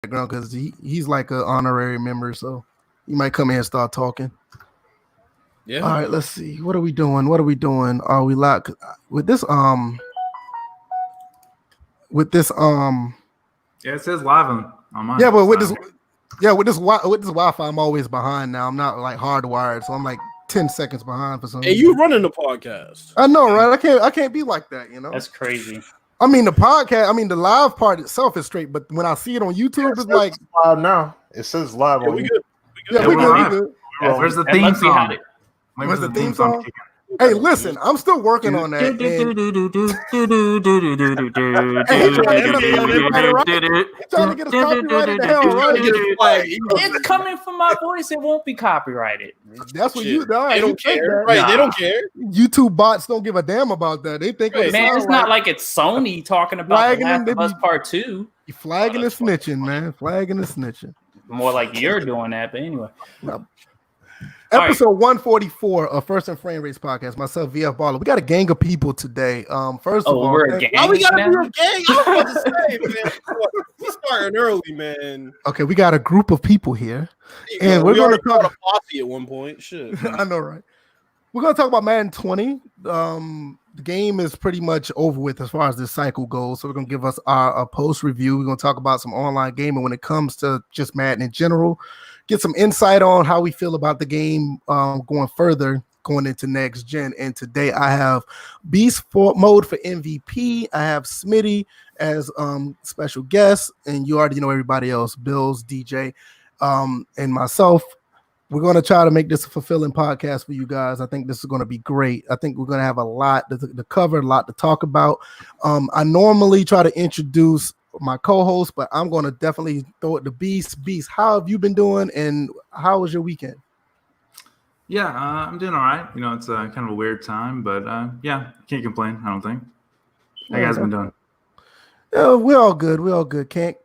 background because he's like an honorary member, so he might come in and start talking. Yeah. All right, let's see. What are we doing? Are we live with this? Yeah, it says live on mine. Yeah, but with this Wi-Fi, I'm always behind now. I'm not like hardwired, so I'm like 10 seconds behind for some Hey, reason. you running the podcast? I know, right? I can't be like that, you know. That's crazy. I mean, the podcast. I mean, the live part itself is straight, but when I see it on YouTube, it's like live now. It says live on we YouTube. good. yeah, we good. Where's the theme song? Where's the theme song? Hey, listen, I'm still working on that. Trying to get us copyrighted the hell right. It's coming from my voice. It won't be copyrighted. That's what you. All right, They don't care, right? They don't care. YouTube bots don't give a damn about that. They think, Man, it's not like it's Sony talking about The Last of Us Part 2. You flagging and snitching, man. Flagging and snitching. More like you're doing that, but anyway. Episode 144 of First and Framerates podcast. Myself, VF Baller. We got a gang of people today. First of all, we're a gang. Why we gotta be a gang? I was about to say, man. We're starting early, man. Okay, we got a group of people here, and we're going to talk a posse at one point. Shit, I know, right? We're going to talk about Madden 20. The game is pretty much over with as far as this cycle goes. So we're going to give us our post review. We're going to talk about some online gaming when it comes to just Madden in general. Get some insight on how we feel about the game going further, going into next gen. And today I have Beast Mode for MVP. I have Smitty as special guest, and you already know everybody else, Bills, DJ, and myself. We're going to try to make this a fulfilling podcast for you guys. I think this is going to be great. I think we're going to have a lot to cover, a lot to talk about. I normally try to introduce my co-host, but I'm going to definitely throw it to Beast. Beast, how have you been doing, and how was your weekend? Yeah, I'm doing all right. You know, it's kind of a weird time, but yeah, can't complain, I don't think. How you guys been doing? Yeah, we're all good. We're all good. Can't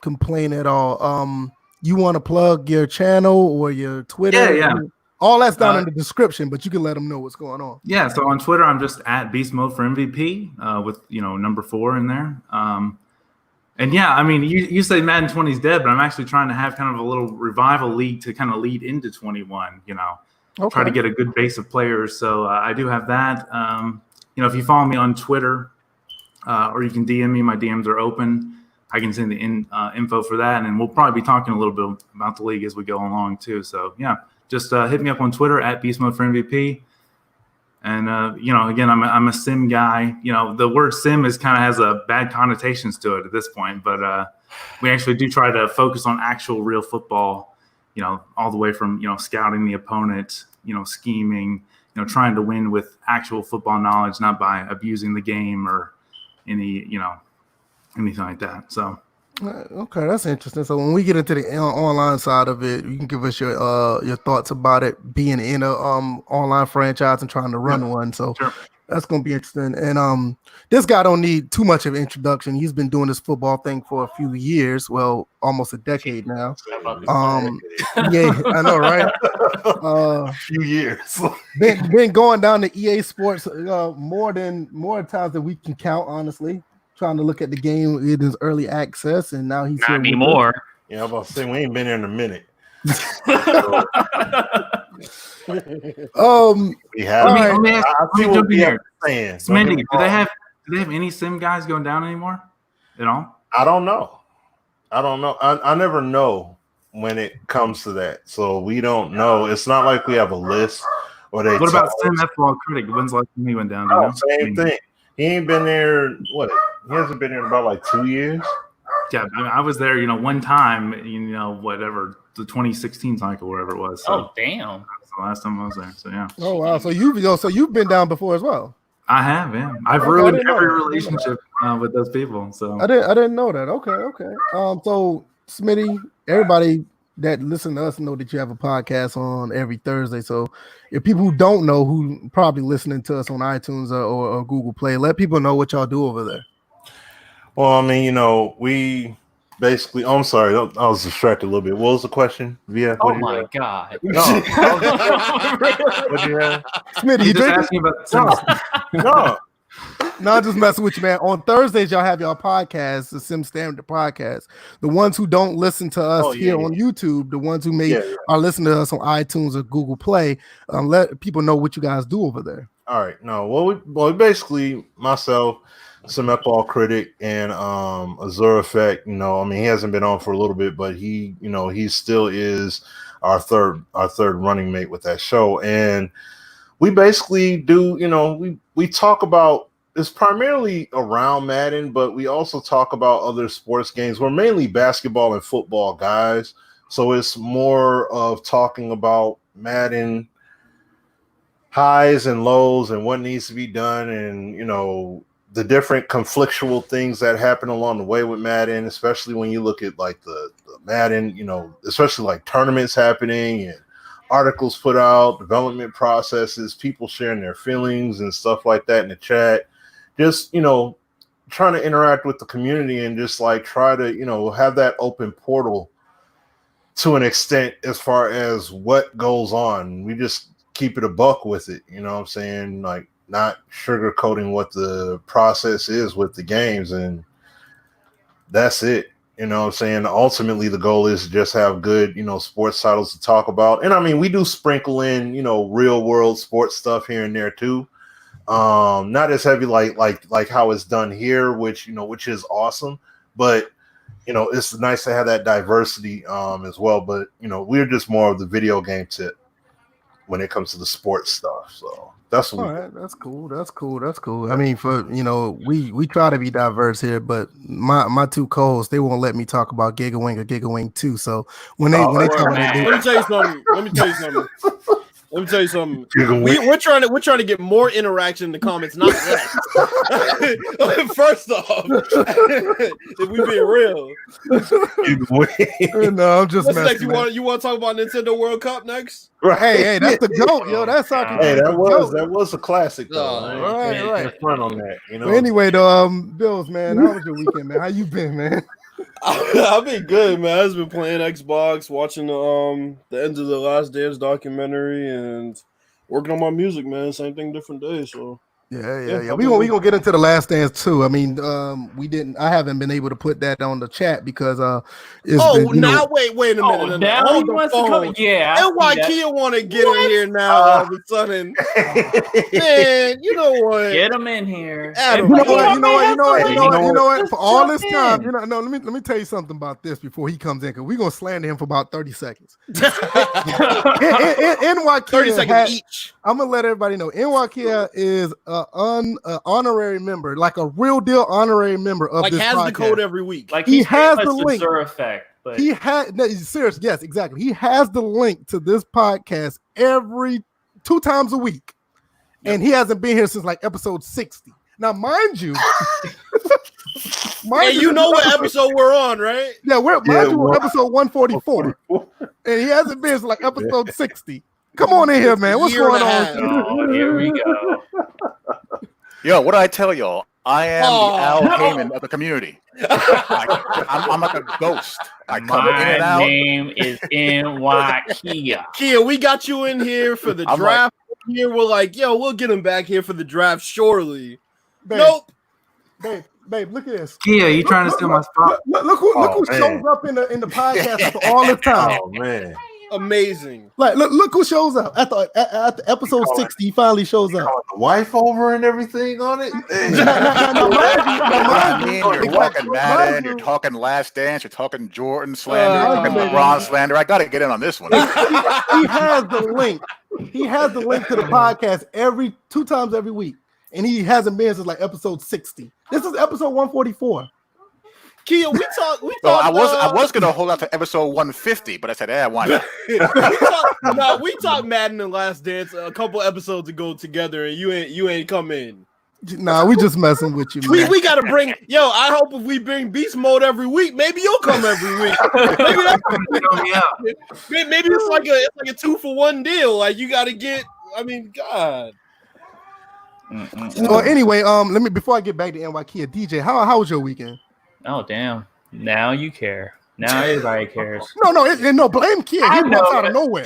complain at all. You want to plug your channel or your Twitter? Yeah. All that's down in the description, but you can let them know what's going on. Yeah, so on Twitter, I'm just at Beast Mode for MVP with, number 4 in there. And yeah, I mean, you say Madden 20 is dead, but I'm actually trying to have kind of a little revival league to kind of lead into 21, try to get a good base of players. So I do have that. If you follow me on Twitter or you can DM me, my DMs are open. I can send the info for that. And we'll probably be talking a little bit about the league as we go along too. So yeah, just hit me up on Twitter at Beast Mode for MVP. And, again, I'm a sim guy. The word sim kind of has a bad connotations to it at this point, but we actually do try to focus on actual real football, all the way from, scouting the opponent, scheming, trying to win with actual football knowledge, not by abusing the game or anything like that. So. Okay, that's interesting. So when we get into the online side of it, you can give us your thoughts about it being in a online franchise and trying to run one. So that's gonna be interesting. And this guy don't need too much of an introduction. He's been doing this football thing for a few years, well, almost a decade now. Yeah, I know, right? A few years. been going down to EA Sports more times than we can count, honestly. Trying to look at the game in his early access, and now he's not here anymore. Yeah, I'm about to say we ain't been here in a minute. We have. Let me jump in here. Smitty, do they have any sim guys going down anymore at all? I don't know. I never know when it comes to that, so we don't know. It's not like we have a list. Or they. What about Sim Football Critic? When's the last time he went down? Same thing. He ain't been there. What? He hasn't been here in about like 2 years. Yeah, I was there, one time, whatever, the 2016 cycle, wherever it was. So oh, damn. That's the last time I was there. So, yeah. Oh, wow. So you've been down before as well. I have, yeah. I've ruined every relationship with those people. So I didn't know that. Okay. So Smitty, everybody that listen to us know that you have a podcast on every Thursday. So if people who don't know, who probably listening to us on iTunes or Google Play, let people know what y'all do over there. Well, I mean, we basically. I'm sorry, I was distracted a little bit. What was the question? VF? Oh my God! No. What do you have? Smitty, you just asking about no. No, I'm just messing with you, man. On Thursdays, y'all have y'all podcast, the Sim Standard podcast. The ones who don't listen to us here on YouTube, the ones who are listening to us on iTunes or Google Play, let people know what you guys do over there. All right. No, we basically, myself, Cemetball Critic, and Azure Effect, he hasn't been on for a little bit, but he still is our third running mate with that show. And we basically do, we talk about, it's primarily around Madden, but we also talk about other sports games. We're mainly basketball and football guys. So it's more of talking about Madden highs and lows and what needs to be done, and the different conflictual things that happen along the way with Madden, especially when you look at like the Madden, especially like tournaments happening and articles put out, development processes, people sharing their feelings and stuff like that in the chat. Just trying to interact with the community and just like try to have that open portal to an extent as far as what goes on. We just keep it a buck with it, what I'm saying? Like, not sugarcoating what the process is with the games, and that's it. What I'm saying? Ultimately, the goal is to just have good, sports titles to talk about. And we do sprinkle in, real world sports stuff here and there too. Not as heavy like how it's done here, which is awesome. But it's nice to have that diversity as well. But we're just more of the video game tip when it comes to the sports stuff. So that's what right. That's cool. We try to be diverse here, but my two co-hosts, they won't let me talk about Giga Wing or Giga Wing 2. So when they talk about let me tell you something. We're trying to get more interaction in the comments, not less. First off, if we being real. No, I'm just what's next? You want to talk about Nintendo World Cup next? Right. Hey, that's the GOAT, yo. That's soccer. Hey, that was a classic though. Right. Front on that, But anyway, though, Bills, man, how was your weekend, man? How you been, man? I've been good, man. I've been playing Xbox, watching the end of the Last Dance documentary, and working on my music, man. Same thing, different day. So yeah. We gonna get into the Last Dance too. I haven't been able to put that on the chat because wait a minute. Now he wants to come. Yeah, NYKia want to get in here now all of a sudden. Man, you know what? Get him in here. You know what? For all this time, let me tell you something about this before he comes in, because we're gonna slander him for about 30 seconds. NYKia 30 seconds each. I'm gonna let everybody know NYKia is an honorary member, like a real deal honorary member of this podcast. Has the code every week. Like he has the link. Effect, but he had serious. Yes, exactly. He has the link to this podcast every 2 times a week, and he hasn't been here since like episode 60. Now, mind you, what episode we're on, right? Yeah, we're on episode 144, and he hasn't been since like episode 60. Come on in here, man. What's going on? Oh, here we go. Yo, what did I tell y'all? I am the Al Heyman of the community. I'm like a ghost. I come in and out. My name is NYKia. Kia, we got you in here for the draft. Here we're like, we'll get him back here for the draft surely. Babe, nope. Babe, look at this. Kia, you trying to steal my spot? Look who shows up in the podcast after all the time. Oh man. Amazing. Like, look who shows up at the episode 60. He finally shows up. The wife over and everything on it. You're talking Madden. You're talking Last Dance. You're talking Jordan slander. You're talking LeBron slander. I got to get in on this one. He has the link. He has the link to the podcast 2 times every week, and he hasn't been since like episode 60. This is episode 144. Kia, we I was gonna hold out to episode 150, but I said, why not? we talked Madden and Last Dance a couple episodes ago together, and you ain't come in. Nah, we just messing with you, man. We gotta bring. I hope if we bring Beast Mode every week, maybe you'll come every week. Maybe it's like a 2-for-1 deal. Like you gotta get. God. Well, anyway, let me before I get back to NYKia, DJ, how was your weekend? Oh damn! Now you care. Now everybody cares. No, blame Kid. He walks out of nowhere.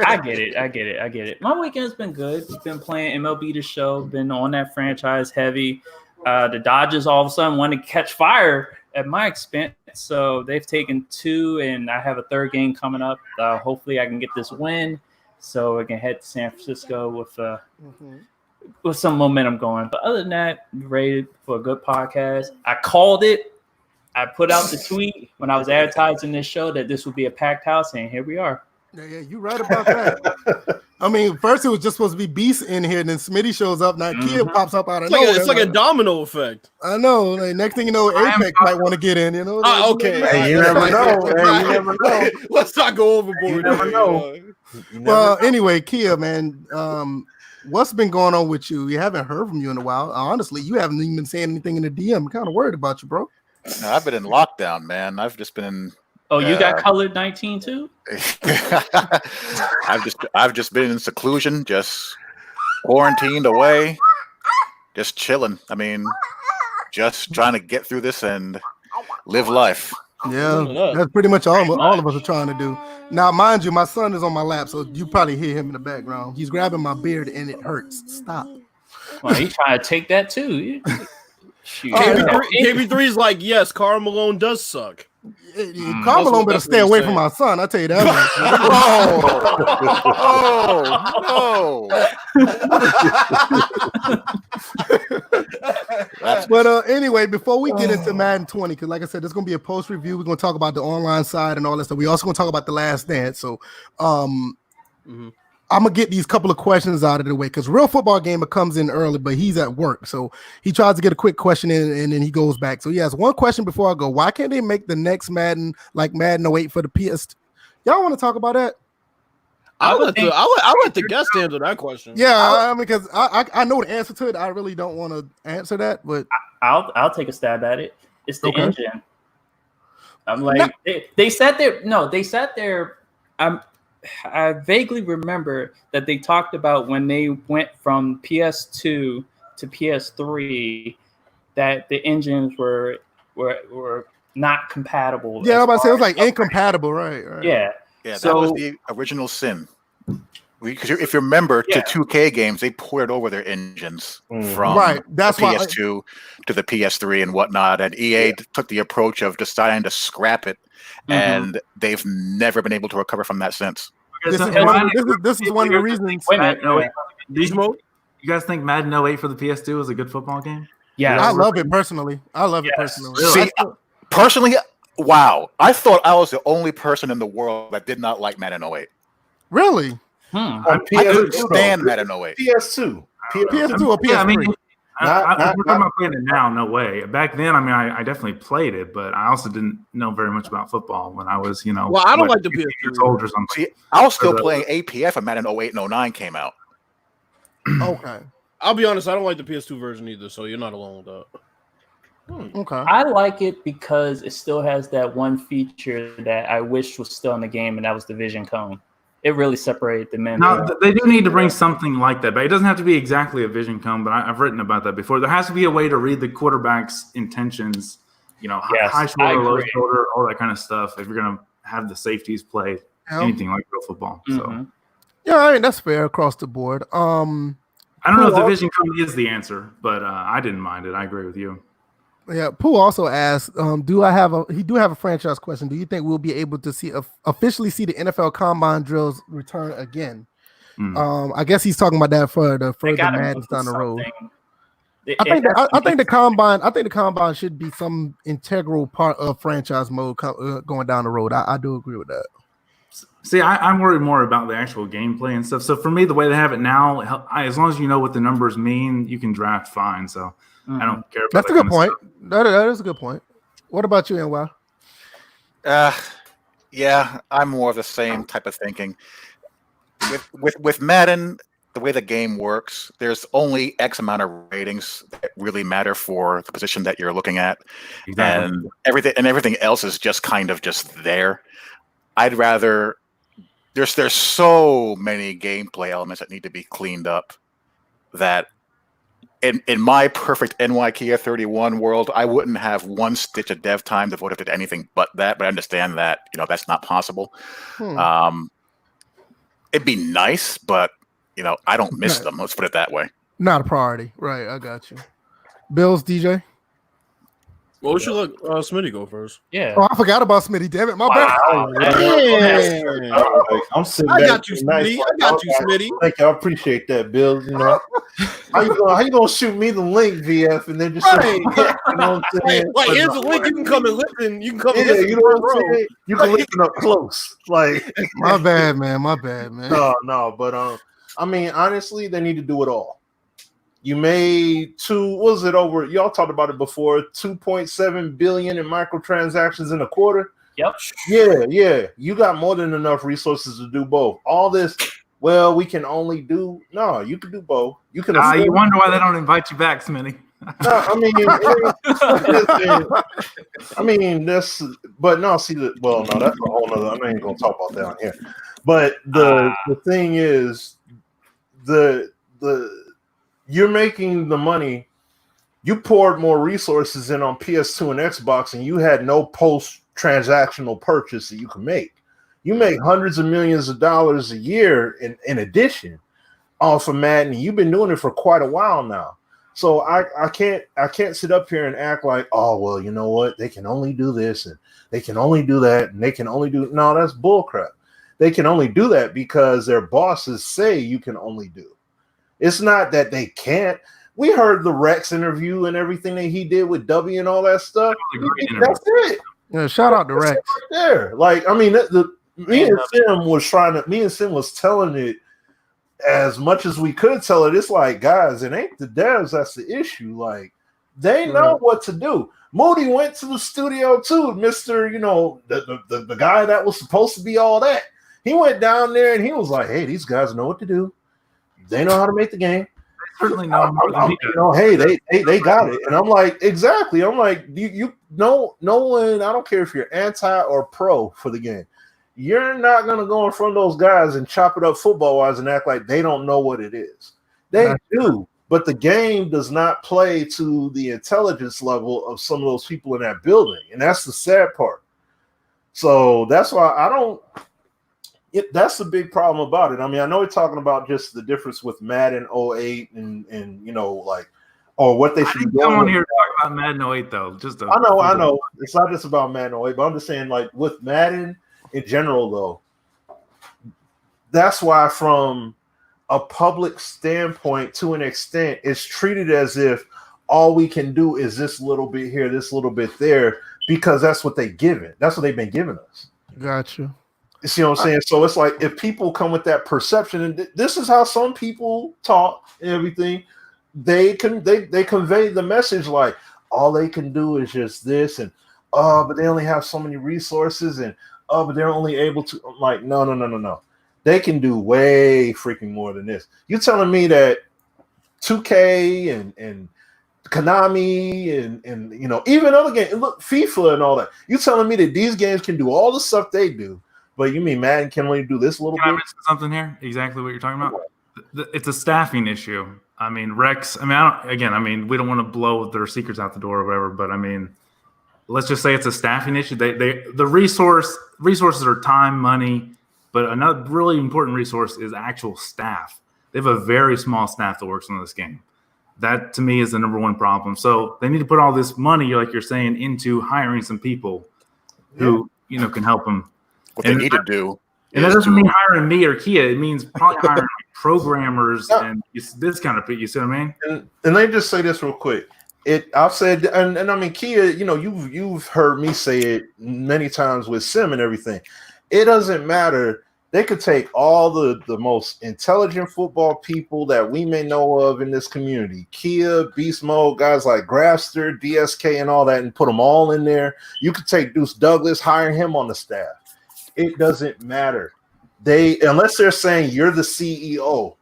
I get it. My weekend's been good. Been playing MLB The Show. Been on that franchise heavy. The Dodgers all of a sudden want to catch fire at my expense, so they've taken 2, and I have a 3rd game coming up. Hopefully, I can get this win, so I can head to San Francisco with some momentum going. But other than that, ready for a good podcast. I called it. I put out the tweet when I was advertising this show that this would be a packed house, and here we are. Yeah, you're right about that. I mean, first it was just supposed to be Beast in here, and then Smitty shows up. Now Kid pops up out of nowhere. It's like a domino effect. I know. Like, next thing you know, Apex might want to get in. You know. Okay. Hey, you never know. Hey, you never know. Let's not go overboard. You never know. Well, anyway, Kia, man, what's been going on with you? We haven't heard from you in a while. Honestly, you haven't even been saying anything in the DM. I'm kind of worried about you, bro. No, I've been in lockdown, man. I've just been in. Oh, you got colored 19 too? I've just been in seclusion, just quarantined away, just chilling. I mean, just trying to get through this and live life. Yeah, that's pretty much all of us are trying to do. Now, mind you, my son is on my lap, so you probably hear him in the background. He's grabbing my beard and it hurts. Stop. Well, he's trying to take that too. Shoot. KB3 is like, yes, Karl Malone does suck. Karl Malone better stay away from my son. I tell you that. No. But anyway, before we get into Madden 20, because like I said, there's gonna be a post review. We're gonna talk about the online side and all that stuff. We also gonna talk about The Last Dance. So I'm gonna get these couple of questions out of the way because Real Football Gamer comes in early, but he's at work, so he tries to get a quick question in and then he goes back. So he has one question before I go. Why can't they make the next Madden like Madden 08 for the PS? Y'all want to talk about that? I'll let the guest answer that question. Yeah, I mean, because I know the answer to it. I really don't want to answer that, but I'll take a stab at it. It's the engine. I'm like they sat there. No, they sat there. I vaguely remember that they talked about when they went from PS2 to PS3 that the engines were not compatible. Yeah, I was about to say it was like incompatible, right? Yeah. Yeah, that was the original sin. Because if you remember, to 2K games, they ported over their engines from That's the PS2 to the PS3 and whatnot. And EA took the approach of deciding to scrap it, and they've never been able to recover from that since. This is one of the reasons. You guys think Madden 08 for the PS2 is a good football game? Yeah, I love it personally. See, personally, wow. I thought I was the only person in the world that did not like Madden 08. Really? I couldn't stand Madden 08. PS2 or PS3? Yeah, I mean, we're talking about playing it now. No way. Back then, I mean, I definitely played it, but I also didn't know very much about football when I was, Well, I don't like the PS2 years old or something. See, I was still playing APF when Madden 08 and 09 came out. Okay. I'll be honest, I don't like the PS2 version either, so you're not alone with that. Okay. I like it because it still has that one feature that I wish was still in the game, and that was the vision cone. It really separated the men. No, they do need to bring something like that, but it doesn't have to be exactly a vision cone. But I've written about that before. There has to be a way to read the quarterback's intentions. High shoulder, low shoulder, all that kind of stuff. If you're gonna have the safeties play anything like real football, so yeah, I mean that's fair across the board. I don't know if the vision cone is the answer, but I didn't mind it. I agree with you. Yeah, Pooh also asked, do I have a franchise question? Do you think we'll be able to officially see the NFL combine drills return again? I guess he's talking about that for the further Maddens down the road. I think the combine should be some integral part of franchise mode going down the road. I do agree with that. See, I'm worried more about the actual gameplay and stuff. So for me, the way they have it now, as long as you know what the numbers mean, you can draft fine. So I don't care about that's a good point. That is a good point. What about you, NY? Yeah, I'm more of the same type of thinking. With Madden, the way the game works, there's only X amount of ratings that really matter for the position that you're looking at, and everything else is just kind of just there. I'd rather there's so many gameplay elements that need to be cleaned up that in my perfect NY 31 world, I wouldn't have one stitch of dev time devoted to anything but that. But I understand that that's not possible. It'd be nice, but I don't miss them. Let's put it that way. Not a priority, right? I got you. Bills, DJ. Well, we should let Smitty go first. Yeah. Oh, I forgot about Smitty. Damn it, my bad. I'm sitting I back. got you, Smitty. I got you, Smitty. Thank you. I appreciate that, Bill. How you gonna shoot me the link, VF, and then just Right. you know what I'm saying? Like, here's the link. You can come and listen. You can come and listen. You know what I'm saying? You can listen up close. Like, My bad, man. no, but I mean, honestly, they need to do it all. You made y'all talked about it before, 2.7 billion in microtransactions in a quarter. Yep. Yeah. You got more than enough resources to do both. All this, well, we can only do you can do both. You can You wonder why they don't invite you back, Smitty. That's a whole nother. I'm not even gonna talk about that on here. But the thing is, you're making the money. You poured more resources in on PS2 and Xbox, and you had no post-transactional purchase that you can make. You make hundreds of millions of dollars a year in addition off of Madden. You've been doing it for quite a while now. So I can't sit up here and act like, oh, well, you know what? They can only do this and they can only do that and they can only do. No, that's bullcrap. They can only do that because their bosses say you can only do. It's not that they can't. We heard the Rex interview and everything that he did with W and all that stuff. That's it. Yeah, shout out to Rex. Right there. Like, I mean, me and Sim was telling it as much as we could tell it. It's like, guys, it ain't the devs that's the issue. Like, they know what to do. Moody went to the studio too, Mr. The guy that was supposed to be all that. He went down there and he was like, hey, these guys know what to do. They know how to make the game. They certainly know more than he does. Hey, they got it. And I'm like, exactly. I'm like, no one, I don't care if you're anti or pro for the game. You're not gonna go in front of those guys and chop it up football-wise and act like they don't know what it is. They do, but the game does not play to the intelligence level of some of those people in that building, and that's the sad part. So that's why that's the big problem about it. I mean, I know we're talking about just the difference with Madden 08 and or what they should be doing. Come on here to talk about Madden 08 though. I know. It's not just about Madden 08, but I'm just saying, like, with Madden in general, though, that's why from a public standpoint, to an extent, it's treated as if all we can do is this little bit here, this little bit there, because that's what they give it. That's what they've been giving us. Gotcha. You see what I'm saying? So it's like, if people come with that perception, and this is how some people talk and everything, they convey the message like all they can do is just this, and but they only have so many resources, and but they're only able to. I'm like, no. They can do way freaking more than this. You're telling me that 2K and Konami and even other games, look, FIFA and all that. You're telling me that these games can do all the stuff they do, but you mean Madden can only do this little bit? Can I mention something here? Exactly what you're talking about. It's a staffing issue. I mean, Rex. I mean, we don't want to blow their secrets out the door or whatever, but I mean, let's just say it's a staffing issue. The resources are time, money, but another really important resource is actual staff. They have a very small staff that works on this game. That to me is the number one problem. So they need to put all this money, like you're saying, into hiring some people who can help them. What they need to do. And that doesn't mean hiring me or Kia. It means probably hiring programmers and this kind of people. You see what I mean? And let me just say this real quick. I've said, and I mean, Kia, you've heard me say it many times with Sim and everything. It doesn't matter. They could take all the most intelligent football people that we may know of in this community, Kia, Beast Mode, guys like Grafster, DSK, and all that, and put them all in there. You could take Deuce Douglas, hire him on the staff. It doesn't matter. Unless they're saying you're the CEO,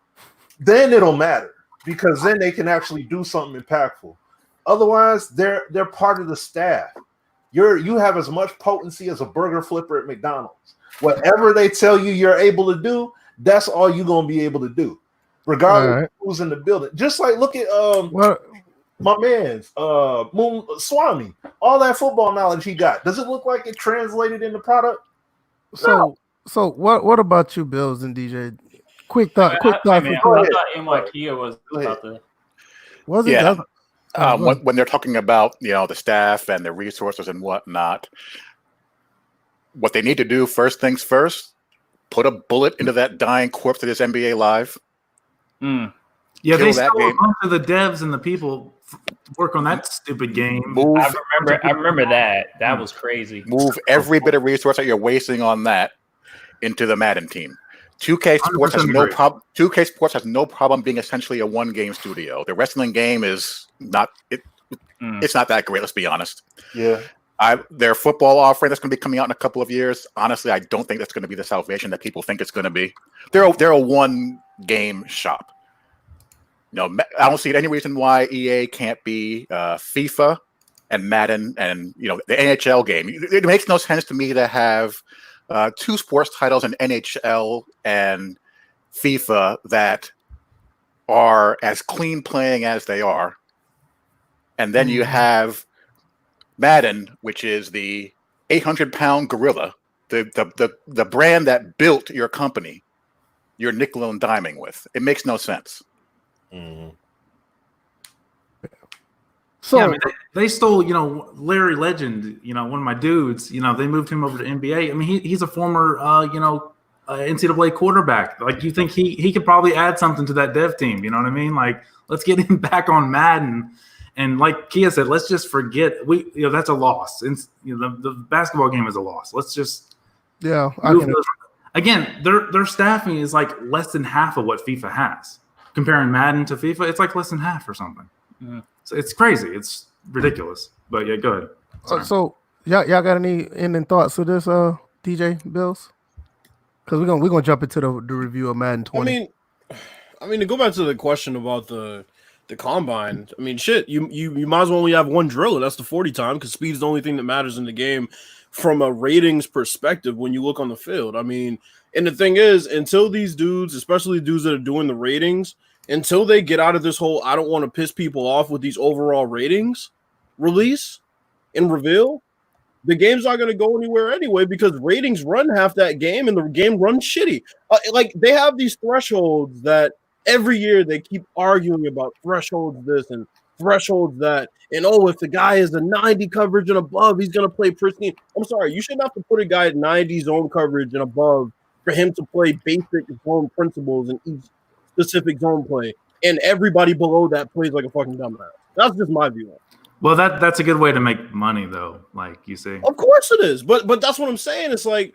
then it'll matter, because then they can actually do something impactful. Otherwise, they're part of the staff. You have as much potency as a burger flipper at McDonald's. Whatever they tell you you're able to do, that's all you're going to be able to do. regardless All right. of who's in the building. Just like look at Well, my man's Moon Swami. All that football knowledge he got. Does it look like it translated into product? so what about you, Bills and DJ? Quick thought. I Go ahead. thought NYKia was about to. Was it? Yeah. Go ahead. When they're talking about the staff and the resources and whatnot, what they need to do first things first, put a bullet into that dying corpse that is NBA Live. Yeah, Kill they that stole a game. bunch of the devs and the people to work on that stupid game. I remember that. That was crazy. Move every bit of resource that you're wasting on that into the Madden team. 2K Sports has 100% no agree. problem. 2K Sports has no problem being essentially a one-game studio. The wrestling game is not it. It's not that great. Let's be honest. Yeah. Their football offering that's going to be coming out in a couple of years. Honestly, I don't think that's going to be the salvation that people think it's going to be. They're a one-game shop. I don't see any reason why EA can't be FIFA and Madden and the NHL game. It makes no sense to me to have two sports titles in NHL and FIFA that are as clean playing as they are, and then you have Madden, which is the 800-pound gorilla, the brand that built your company, you're nickel and diming with. It makes no sense. So yeah, I mean, they stole, Larry Legend, one of my dudes. They moved him over to NBA. I mean, he's a former, NCAA quarterback. Like, you think he could probably add something to that dev team? You know what I mean? Like, let's get him back on Madden. And like Kia said, let's just forget that's a loss. And the basketball game is a loss. Let's just again. Their staffing is like less than half of what FIFA has. Comparing Madden to FIFA, it's like less than half or something. So it's crazy. It's ridiculous. But yeah, go ahead. So y'all got any ending thoughts to this, DJ Bills? Because we're gonna jump into the review of Madden 20. I mean to go back to the question about the combine. I mean, shit, you might as well only have one driller. That's the 40 time, because speed is the only thing that matters in the game from a ratings perspective when you look on the field. I mean, and the thing is, until these dudes, especially dudes that are doing the ratings, until they get out of this whole I don't want to piss people off with these overall ratings release and reveal, the game's not going to go anywhere anyway, because ratings run half that game and the game runs shitty. Like, they have these thresholds that every year they keep arguing about thresholds this and thresholds that. And, if the guy is a 90 coverage and above, he's going to play pristine. I'm sorry, you shouldn't have to put a guy at 90 zone coverage and above for him to play basic zone principles in each specific zone play. And everybody below that plays like a fucking dumbass. That's just my view. Well, that's a good way to make money, though. Like you say, of course it is, but that's what I'm saying. It's like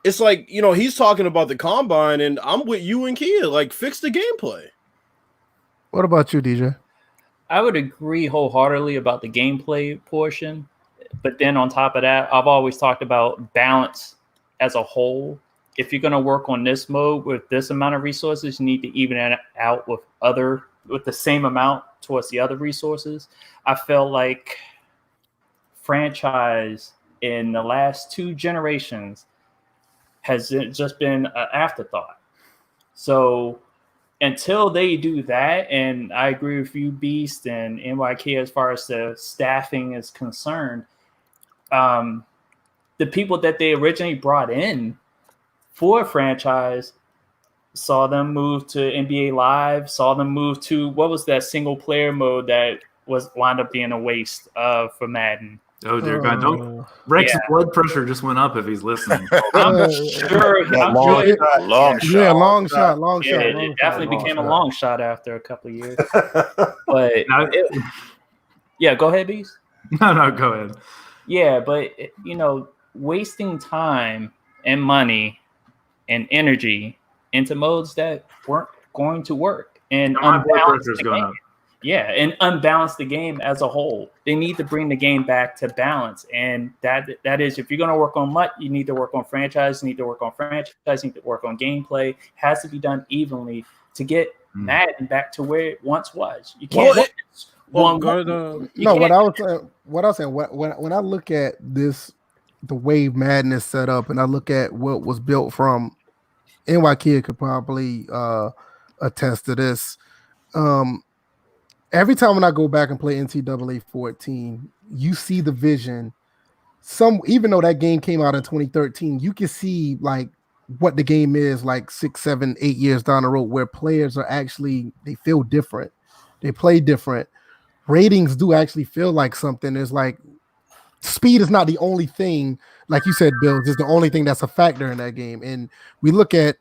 he's talking about the combine, and I'm with you and Kia. Like, fix the gameplay. What about you, DJ? I would agree wholeheartedly about the gameplay portion, but then on top of that, I've always talked about balance as a whole. If you're going to work on this mode with this amount of resources, you need to even it out with the same amount towards the other resources. I felt like franchise in the last 2 generations has just been an afterthought. So until they do that, and I agree with you, Beast and NYK, as far as the staffing is concerned, the people that they originally brought in for a franchise saw them move to NBA Live, saw them move to, what was that single player mode that wound up being a waste for Madden? Oh dear God! Don't Rex's blood pressure just went up if he's listening. I'm sure. Long shot. Yeah, long shot. It definitely became a long shot after a couple of years. But yeah, go ahead, Beast. No, go ahead. Yeah, but wasting time and money and energy into modes that weren't going to work and unbalance the game. Yeah, and unbalance the game as a whole. They need to bring the game back to balance, and that is, if you're going to work on MUT, you need to work on franchise. You need to work on franchise. You need to work on gameplay. It has to be done evenly to get Madden back to where it once was. You can't. What I was saying, when I look at this, the way Madden is set up, and I look at what was built from, NYKid could probably attest to this. Every time when I go back and play NCAA 14, you see the vision. Even though that game came out in 2013, you can see like what the game is like 6, 7, 8 years down the road, where players are actually, they feel different, they play different. Ratings do actually feel like something. It's like speed is not the only thing, like you said, Bill, is the only thing that's a factor in that game. And we look at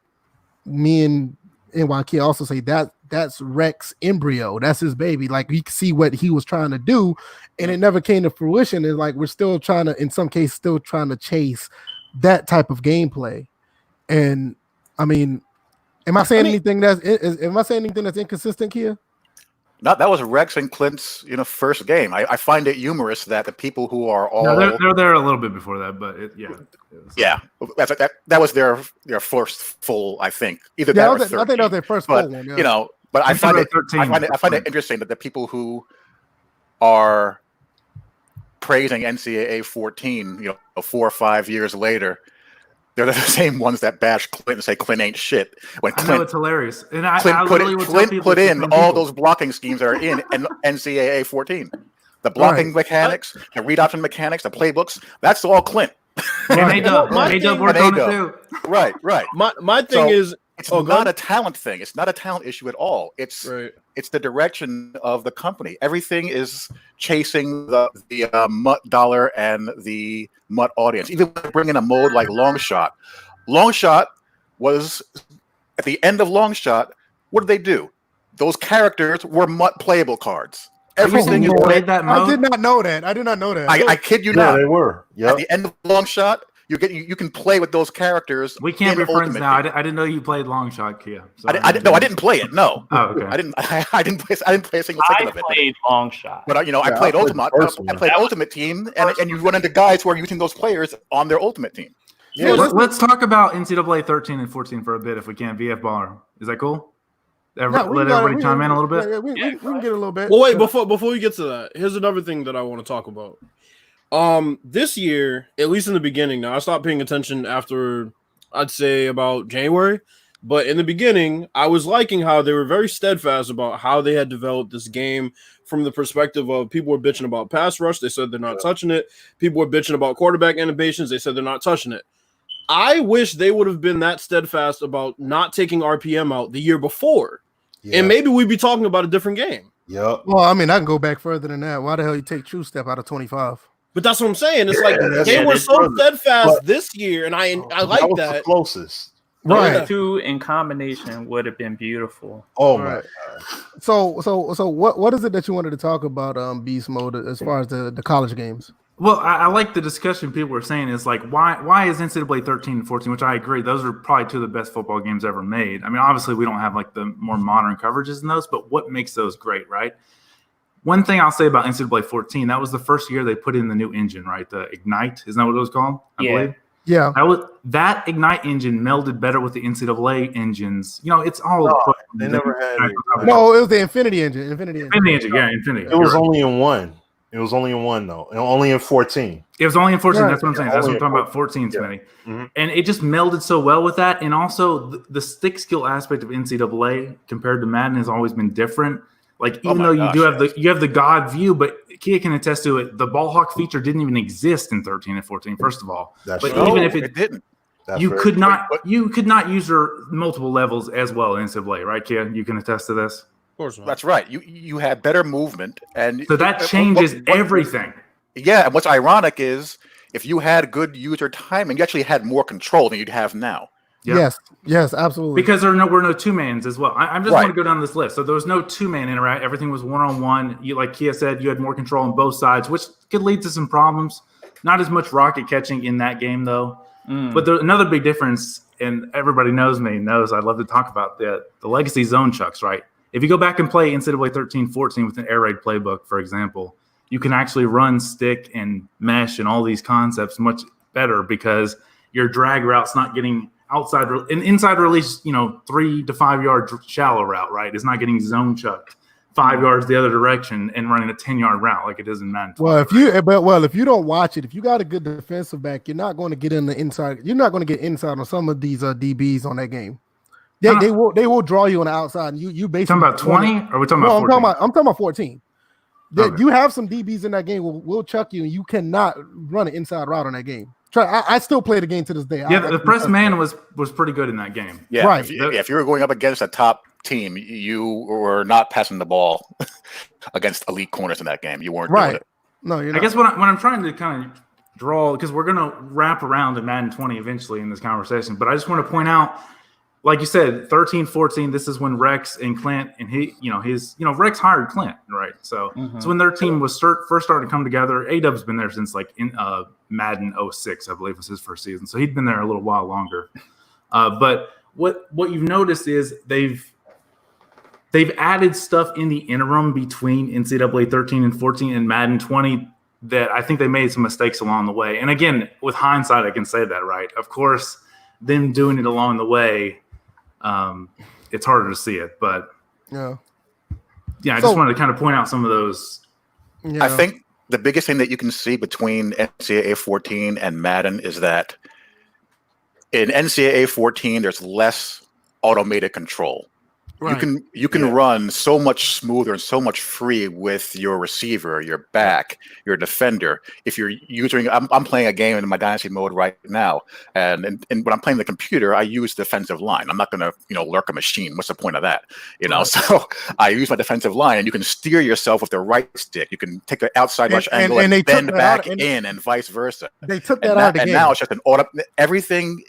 me and NYK also say that's Rex embryo, that's his baby. Like you can see what he was trying to do, and it never came to fruition. And like we're still trying to, in some cases, still trying to chase that type of gameplay. And I mean, am I saying anything that's inconsistent here? No, that was Rex and Clint's, first game. I find it humorous that the people who are all they're there a little bit before that, but that was their first full, I think. Either that or 13. I think that was their first full one. Yeah. But I find it interesting that the people who are praising NCAA 14, 4 or 5 years later, they're the same ones that bash Clint and say Clint ain't shit. When Clint, I know it's hilarious. And Clint put in all those blocking schemes that are in NCAA 14. The blocking mechanics, the read option mechanics, the playbooks, that's all Clint. And A-Dub worked on it too. Right. My thing is, it's not a talent thing. It's not a talent issue at all. It's the direction of the company. Everything is chasing the MUT dollar and the MUT audience. Even when they bring in a mode like Long Shot. Long Shot was, at the end of Long Shot, what did they do? Those characters were MUT playable cards. Everything is played that mode? I did not know that. I kid you not. They were. Yep. At the end of Long Shot, you can play with those characters. We can't be friends now. I didn't know you played Long Shot, Kia. I didn't play it. No. Oh, okay. I didn't play a single second of it. I played Long Shot. But I played Ultimate. I played Ultimate Team, and you run into guys who are using those players on their Ultimate Team. Yeah, let's talk about NCAA 13 and 14 for a bit if we can. VF Baller. Is that cool? Let everybody chime in a little bit. Yeah, we can get a little bit. Well, wait, before we get to that, here's another thing that I want to talk about. This year, at least in the beginning, now I stopped paying attention after I'd say about January, but in the beginning, I was liking how they were very steadfast about how they had developed this game from the perspective of people were bitching about pass rush. They said they're not touching it. People were bitching about quarterback innovations. They said they're not touching it. I wish they would have been that steadfast about not taking RPM out the year before. Yeah. And maybe we'd be talking about a different game. Yep. Well, I mean, I can go back further than that. Why the hell you take True Step out of 25? But that's what I'm saying. It's like they were so steadfast this year, and I like that. The closest. Right. Two in combination would have been beautiful. Oh my God. So what is it that you wanted to talk about Beast Mode as far as the college games? Well, I like the discussion people were saying is like, why is NCAA 13 and 14, which I agree, those are probably two of the best football games ever made. I mean, obviously we don't have like the more modern coverages in those, but what makes those great, right? One thing I'll say about NCAA 14, that was the first year they put in the new engine, right? The Ignite, isn't that what it was called? I believe. Yeah. That Ignite engine melded better with the NCAA engines. It's all. They never had it. No, it was the Infinity engine. Infinity. Yeah, Infinity. It was only in one. It was only in one, though. And only in 14. It was only in 14. Right. That's what I'm saying. That's what I'm talking about, 14, Smitty. Yeah. Mm-hmm. And it just melded so well with that. And also, the stick skill aspect of NCAA compared to Madden has always been different. Like, even though you have the God view, but Kia can attest to it, the ball hawk feature didn't even exist in 13 and 14, first of all. Even if it didn't. You could not use your multiple levels as well in NCAA, right, Kia? You can attest to this? Of course not. That's right. You had better movement, and so that changes everything. Yeah, and what's ironic is if you had good user timing, you actually had more control than you'd have now. Yep. Yes, absolutely. Because there were no two-mans as well. I just want to go down this list. So there was no two-man interact. Everything was one-on-one. You, like Kia said, you had more control on both sides, which could lead to some problems. Not as much rocket catching in that game, though. But another big difference, and everybody knows I love to talk about the legacy zone chucks, right? If you go back and play NCAA 13-14 with an air raid playbook, for example, you can actually run stick and mesh and all these concepts much better because your drag route's not getting inside release, 3 to 5 yard shallow route, right? It's not getting zone chucked 5 yards the other direction and running a 10-yard route like it is in Madden. Well, if you don't watch it, if you got a good defensive back, you're not going to get in the inside. You're not going to get inside on some of these DBs on that game. They will draw you on the outside. And you basically talking about 20 or are we talking about 14? I'm talking about 14. Okay. You have some DBs in that game. We'll chuck you, and you cannot run an inside route on that game. I still play the game to this day. Yeah, the press man was pretty good in that game. Yeah, right. If you were going up against a top team, you were not passing the ball against elite corners in that game. You weren't doing it. No, you're not. I guess what I'm trying to kind of draw, because we're going to wrap around to Madden 20 eventually in this conversation, but I just want to point out, like you said, 13, 14, this is when Rex and Clint and Rex hired Clint, right? So it's when their team was first starting to come together. A-Dub's been there since like in Madden 06, I believe was his first season. So he'd been there a little while longer. But what you've noticed is they've added stuff in the interim between NCAA 13 and 14 and Madden 20 that I think they made some mistakes along the way. And again, with hindsight, I can say that, right? Of course, them doing it along the way, it's harder to see it, but I just wanted to kind of point out some of those. I think the biggest thing that you can see between NCAA 14 and Madden is that in NCAA 14 there's less automated control. Right. You can run so much smoother and so much free with your receiver, your back, your defender. If you're using, I'm playing a game in my dynasty mode right now, and when I'm playing the computer, I use defensive line. I'm not going to lurk a machine. What's the point of that? So I use my defensive line, and you can steer yourself with the right stick. You can take an outside rush angle and bend back in, and vice versa. They took that out of the game. And now it's just an everything.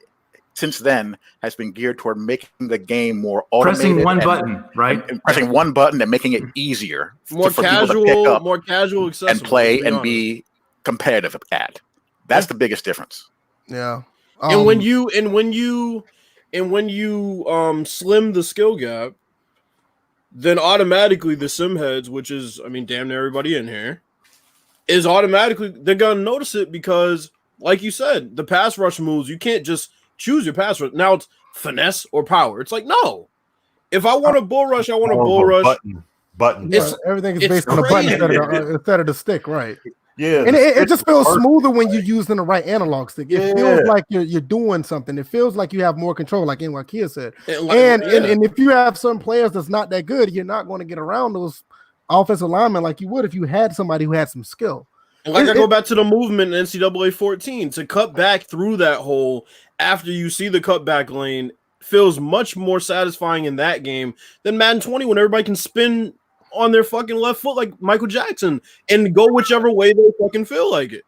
Since then has been geared toward making the game more automated. Pressing one button, right? And pressing one button and making it easier for people to pick up, more casual, accessible, and play and be competitive at. That's the biggest difference. Yeah. And when you slim the skill gap, then automatically the sim heads, which is damn near everybody in here, is automatically they're gonna notice it because, like you said, the pass rush moves, you can't just choose your pass rush. Now it's finesse or power. It's like, no. If I want a bull rush, I want a bull rush. Button. Everything is based on the button instead of the stick, right? Yeah. And it just feels smoother when you're using the right analog stick. It feels like you're doing something. It feels like you have more control, like Kia said. And if you have some players that's not that good, you're not going to get around those offensive linemen like you would if you had somebody who had some skill. And I go back to the movement in NCAA 14 to cut back through that hole after you see the cutback lane feels much more satisfying in that game than Madden 20 when everybody can spin on their fucking left foot like Michael Jackson and go whichever way they fucking feel like it.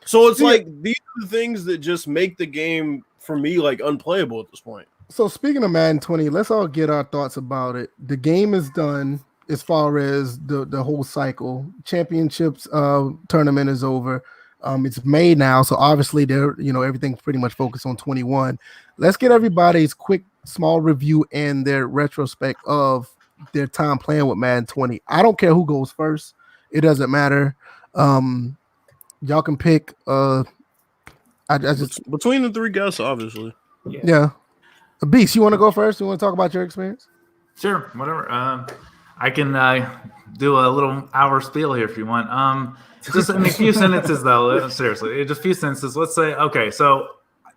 So it's like these are the things that just make the game for me like unplayable at this point. So speaking of Madden 20, let's all get our thoughts about it. The game is done. As far as the whole cycle, championships tournament is over. It's May now, so obviously everything's pretty much focused on 21. Let's get everybody's quick small review and their retrospect of their time playing with Madden 20. I don't care who goes first; it doesn't matter. Y'all can pick. I just between the three guests, obviously. Yeah. Beast, you want to go first? You want to talk about your experience? Sure, whatever. I can do a little hour spiel here if you want. Just in a few sentences, though. Seriously, just a few sentences. Let's say, okay, so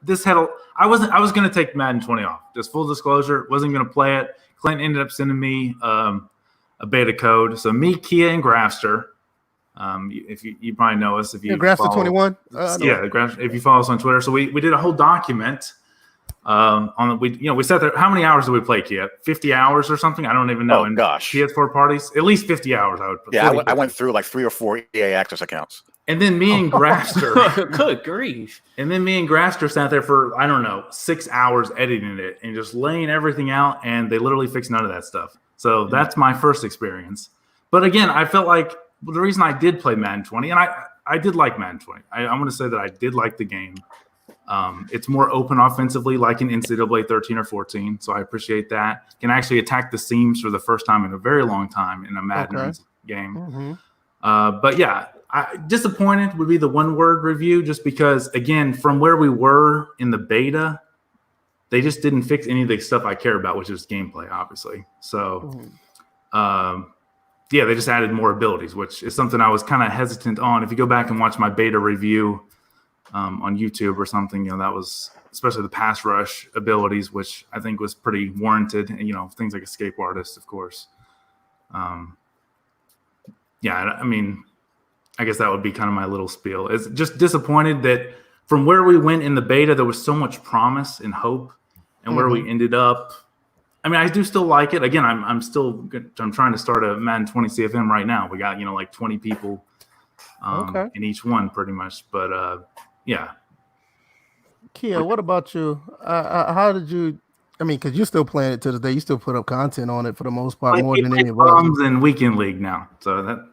I was going to take Madden 20 off. Just full disclosure, wasn't going to play it. Clint ended up sending me a beta code. So me, Kia, and Grafster. If you probably know us, if you Grafster 21. If you follow us on Twitter, so we did a whole document. We sat there. How many hours did we play, Kia? 50 hours or something? I don't even know. Oh, gosh. PS4 parties, at least 50 hours. I would put. Yeah, I went through like 3 or 4 EA Access accounts. And then me and Grafster, good grief. And then me and Grafster sat there for 6 hours editing it and just laying everything out. And they literally fixed none of that stuff. So that's my first experience. But again, I felt like the reason I did play Madden 20, and I did like Madden 20. I want to say that I did like the game. It's more open offensively, like in NCAA 13 or 14. So I appreciate that. Can actually attack the seams for the first time in a very long time in a Madden game. Mm-hmm. But yeah, disappointed would be the one-word review, just because, again, from where we were in the beta, they just didn't fix any of the stuff I care about, which is gameplay, obviously. So, they just added more abilities, which is something I was kind of hesitant on. If you go back and watch my beta review, on YouTube or something. That was especially the pass rush abilities, which I think was pretty warranted. And things like escape artist, of course. Yeah, I mean, I guess that would be kind of my little spiel. It's just disappointed that from where we went in the beta, there was so much promise and hope, and where we ended up. I mean, I do still like it. Again, I'm trying to start a Madden 20 CFM right now. We got like 20 people in each one, pretty much. But yeah. Kia, what about you? How did you? I mean, because you're still playing it to this day. You still put up content on it for the most part, more than any of us. In Weekend League now, so that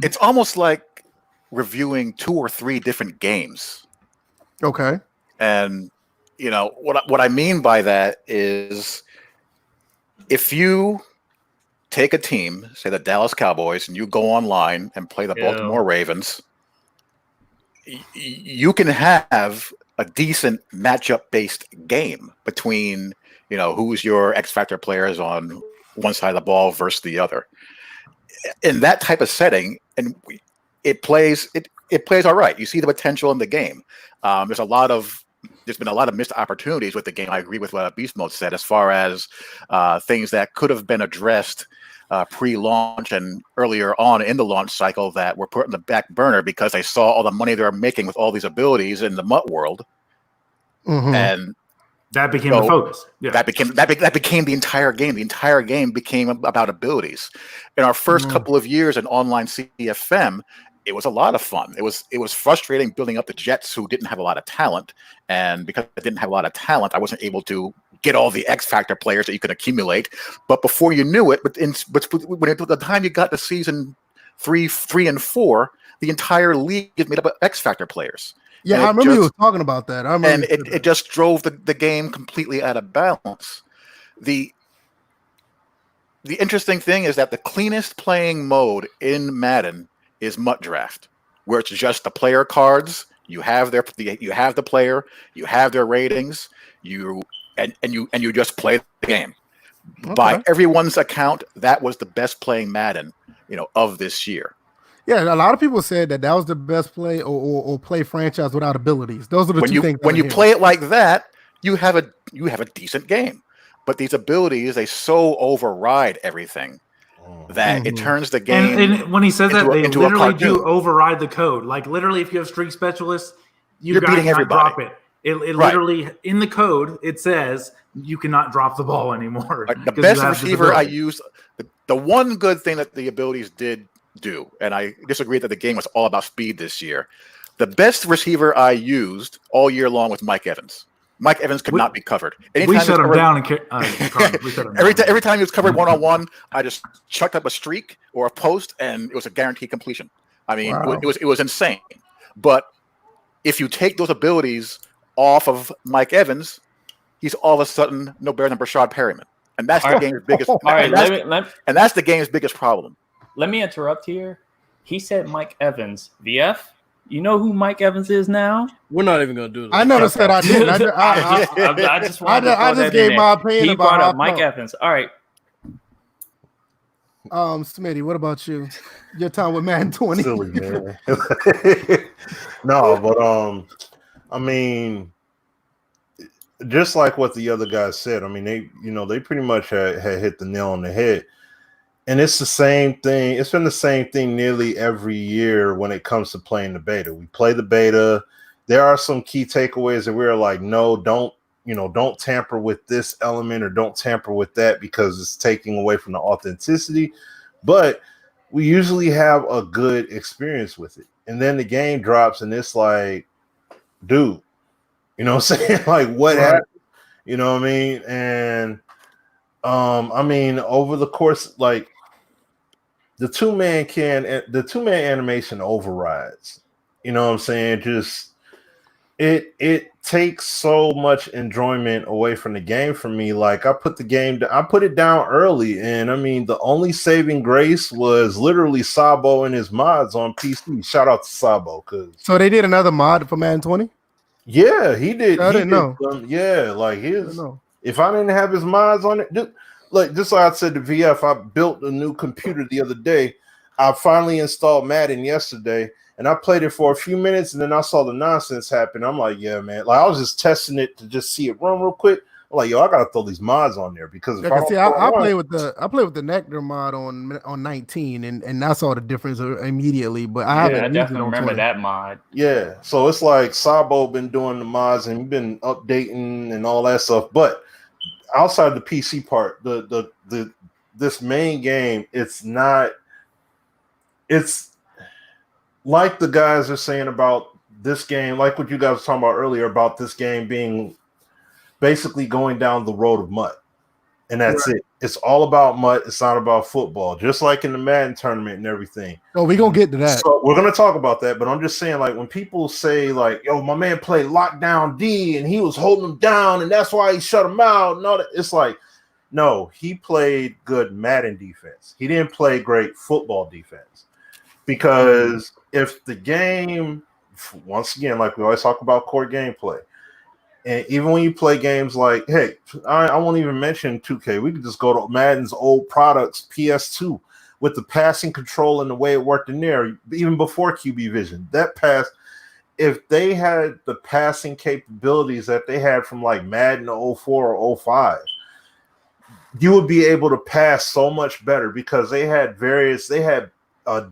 it's almost like reviewing 2 or 3 different games. Okay. And what I mean by that is, if you take a team, say the Dallas Cowboys, and you go online and play the Baltimore Ravens, you can have a decent matchup-based game between, who's your X Factor players on one side of the ball versus the other. In that type of setting, and it plays all right. You see the potential in the game. There's been a lot of missed opportunities with the game. I agree with what Beast Mode said as far as things that could have been addressed pre-launch and earlier on in the launch cycle that were put in the back burner because they saw all the money they were making with all these abilities in the MUT world, and that became the focus. Yeah. That became the entire game. The entire game became about abilities. In our first couple of years in online CFM, it was a lot of fun. It was frustrating building up the Jets, who didn't have a lot of talent, and because I didn't have a lot of talent, I wasn't able to get all the X Factor players that you could accumulate. But before you knew it, by the time you got to season 3 and 4, the entire league is made up of X Factor players. Yeah, I remember you were talking about that. It just drove the game completely out of balance. The interesting thing is that the cleanest playing mode in Madden is MUT Draft, where it's just the player cards. You have the player, you have their ratings, you just play the game. Okay. By everyone's account, that was the best playing Madden, of this year. Yeah, a lot of people said that was the best play or play franchise without abilities. Those are the two things. When you play it like that, you have a decent game. But these abilities, they so override everything that it turns the game. And when he says that, they literally do override the code. Like literally, if you have streak specialists, you're beating everybody. Drop it. It literally in the code it says you cannot drop the ball anymore. The best receiver I used, the one good thing that the abilities did do, and I disagree that the game was all about speed this year. The best receiver I used all year long was Mike Evans. Mike Evans could not be covered. We shut him down. Every time he was covered one-on-one, I just chucked up a streak or a post, and it was a guaranteed completion. I mean, it was insane. But if you take those abilities off of Mike Evans, he's all of a sudden no better than Brashad Perryman, and that's the game's biggest. And that's the game's biggest problem. Let me interrupt here. He said Mike Evans. VF, you know who Mike Evans is now? We're not even going to do this. I noticed that I did. I just gave my opinion he brought up Mike Evans. All right. Smitty, what about you? Your time with Madden 20. Silly, man. No, but I mean, just like what the other guys said, I mean, they pretty much had hit the nail on the head. And it's the same thing. It's been the same thing nearly every year when it comes to playing the beta. We play the beta. There are some key takeaways that we're like, no, don't tamper with this element or don't tamper with that because it's taking away from the authenticity. But we usually have a good experience with it. And then the game drops and it's like, dude, you know what I'm saying? Like, what happened? You know what I mean? And I mean, over the course, like the two-man animation overrides. You know what I'm saying? Just it takes so much enjoyment away from the game for me. Like I put it down early, and I mean the only saving grace was literally Sabo and his mods on PC. Shout out to Sabo, so they did another mod for Madden 20. Yeah, he did. I didn't know. Yeah, like his. If I didn't have his mods on it, dude, like just like I said to VF, I built a new computer the other day. I finally installed Madden yesterday, and I played it for a few minutes, and then I saw the nonsense happen. I'm like, yeah, man. Like I was just testing it to just see it run real quick. I'm like, yo, I gotta throw these mods on there because if I play with the Nectar mod on 19, and I saw the difference immediately. But I definitely remember that mod. Yeah, so it's like Sabo been doing the mods and been updating and all that stuff. But outside the PC part, this main game, it's like the guys are saying about this game, like what you guys were talking about earlier about this game being basically going down the road of MUT. And that's it. It's all about MUT. It's not about football, just like in the Madden tournament and everything. Oh, we're going to get to that. So we're going to talk about that, but I'm just saying, like, when people say, like, yo, my man played lockdown D and he was holding him down and that's why he shut him out and all that, it's like, no, he played good Madden defense. He didn't play great football defense. Because if the game, once again, like we always talk about core gameplay, and even when you play games like, hey, I won't even mention 2K. We could just go to Madden's old products, PS2, with the passing control and the way it worked in there, even before QB Vision. That pass, if they had the passing capabilities that they had from like Madden 04 or 05, you would be able to pass so much better because they had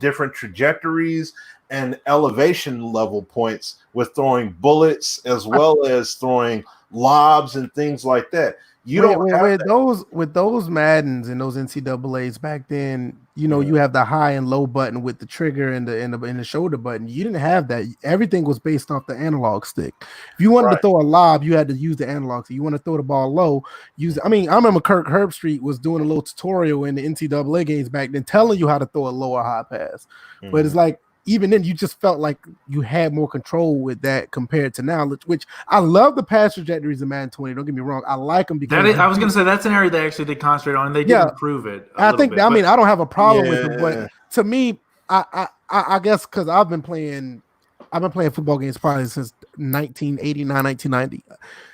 different trajectories and elevation level points with throwing bullets as well as throwing lobs and things like that. With those Maddens and those NCAAs back then, you have the high and low button with the trigger and the shoulder button. You didn't have that. Everything was based off the analog stick. If you wanted to throw a lob, you had to use the analog stick. You want to throw the ball low, I remember Kirk Herbstreit was doing a little tutorial in the NCAA games back then telling you how to throw a low or high pass. Mm-hmm. But it's like, even then, you just felt like you had more control with that compared to now, which I love the pass trajectories in Madden 20. Don't get me wrong. I like them because I was going to say that's an area they actually did concentrate on, and they did improve it. I don't have a problem with it, but to me, I guess because I've been playing football games probably since 1989, 1990.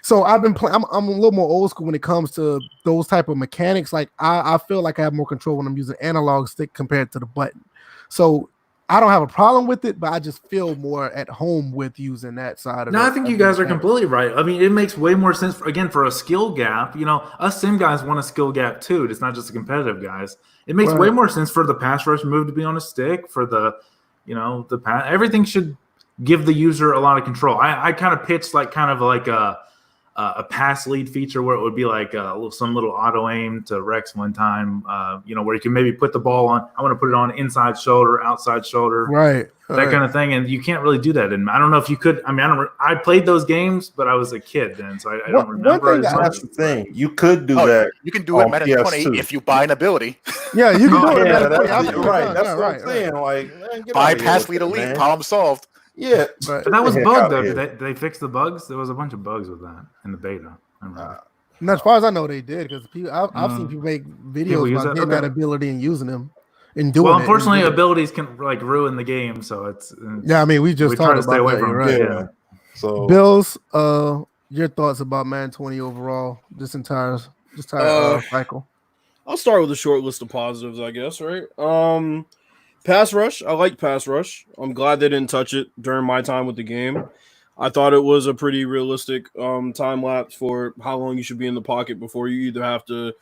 So I've been playing. I'm a little more old school when it comes to those type of mechanics. Like I feel like I have more control when I'm using analog stick compared to the button. So I don't have a problem with it, but I just feel more at home with using that side of it. No, I think you guys are completely right. I mean, it makes way more sense, for a skill gap. Us sim guys want a skill gap too. It's not just the competitive guys. It makes way more sense for the pass rush move to be on a stick, for the pass. Everything should give the user a lot of control. I kind of pitched like a pass lead feature where it would be like some little auto aim to Rex one time, where you can maybe put the ball on. I want to put it on inside shoulder, outside shoulder, right? That kind of thing. And you can't really do that. And I don't know if you could. I mean, I played those games, but I was a kid then, so I don't remember. That's the thing. You could do that. You can do it Madden 20 if you buy an ability. Yeah, you can do it. That's right. That's what I'm saying. Like, buy pass lead elite. Problem solved. Yeah, but that was bugged though. They fixed the bugs. There was a bunch of bugs with that in the beta. And as far as I know, they did, because I've seen people make videos about getting that ability and using them and doing it. Well, unfortunately, abilities can like ruin the game, so it's yeah. I mean, we just try to stay away that, from right? Yeah. So, Bills, your thoughts about Madden 20 overall, this entire cycle? I'll start with a short list of positives, I guess. Right. Pass rush. I like pass rush. I'm glad they didn't touch it during my time with the game. I thought it was a pretty realistic time lapse for how long you should be in the pocket before you either have to,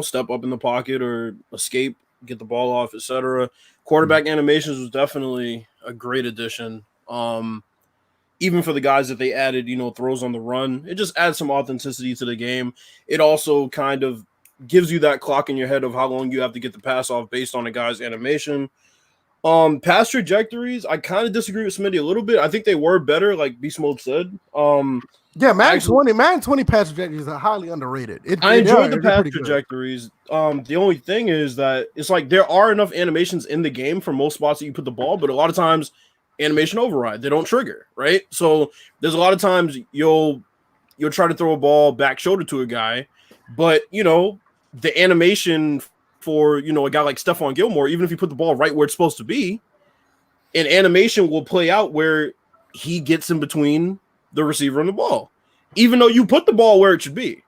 step up in the pocket or escape, get the ball off, etc. Quarterback animations was definitely a great addition. Even for the guys that they added, throws on the run, it just adds some authenticity to the game. It also kind of gives you that clock in your head of how long you have to get the pass off based on a guy's animation. Pass trajectories, I kind of disagree with Smitty a little bit. I think they were better, like Beast Mode said. Madden 20 pass trajectories are highly underrated. I enjoyed the pass trajectories. The only thing is that it's like there are enough animations in the game for most spots that you put the ball, but a lot of times animation override, they don't trigger, right? So there's a lot of times you'll try to throw a ball back shoulder to a guy, but the animation for a guy like Stephon Gilmore, even if you put the ball right where it's supposed to be, an animation will play out where he gets in between the receiver and the ball, even though you put the ball where it should be.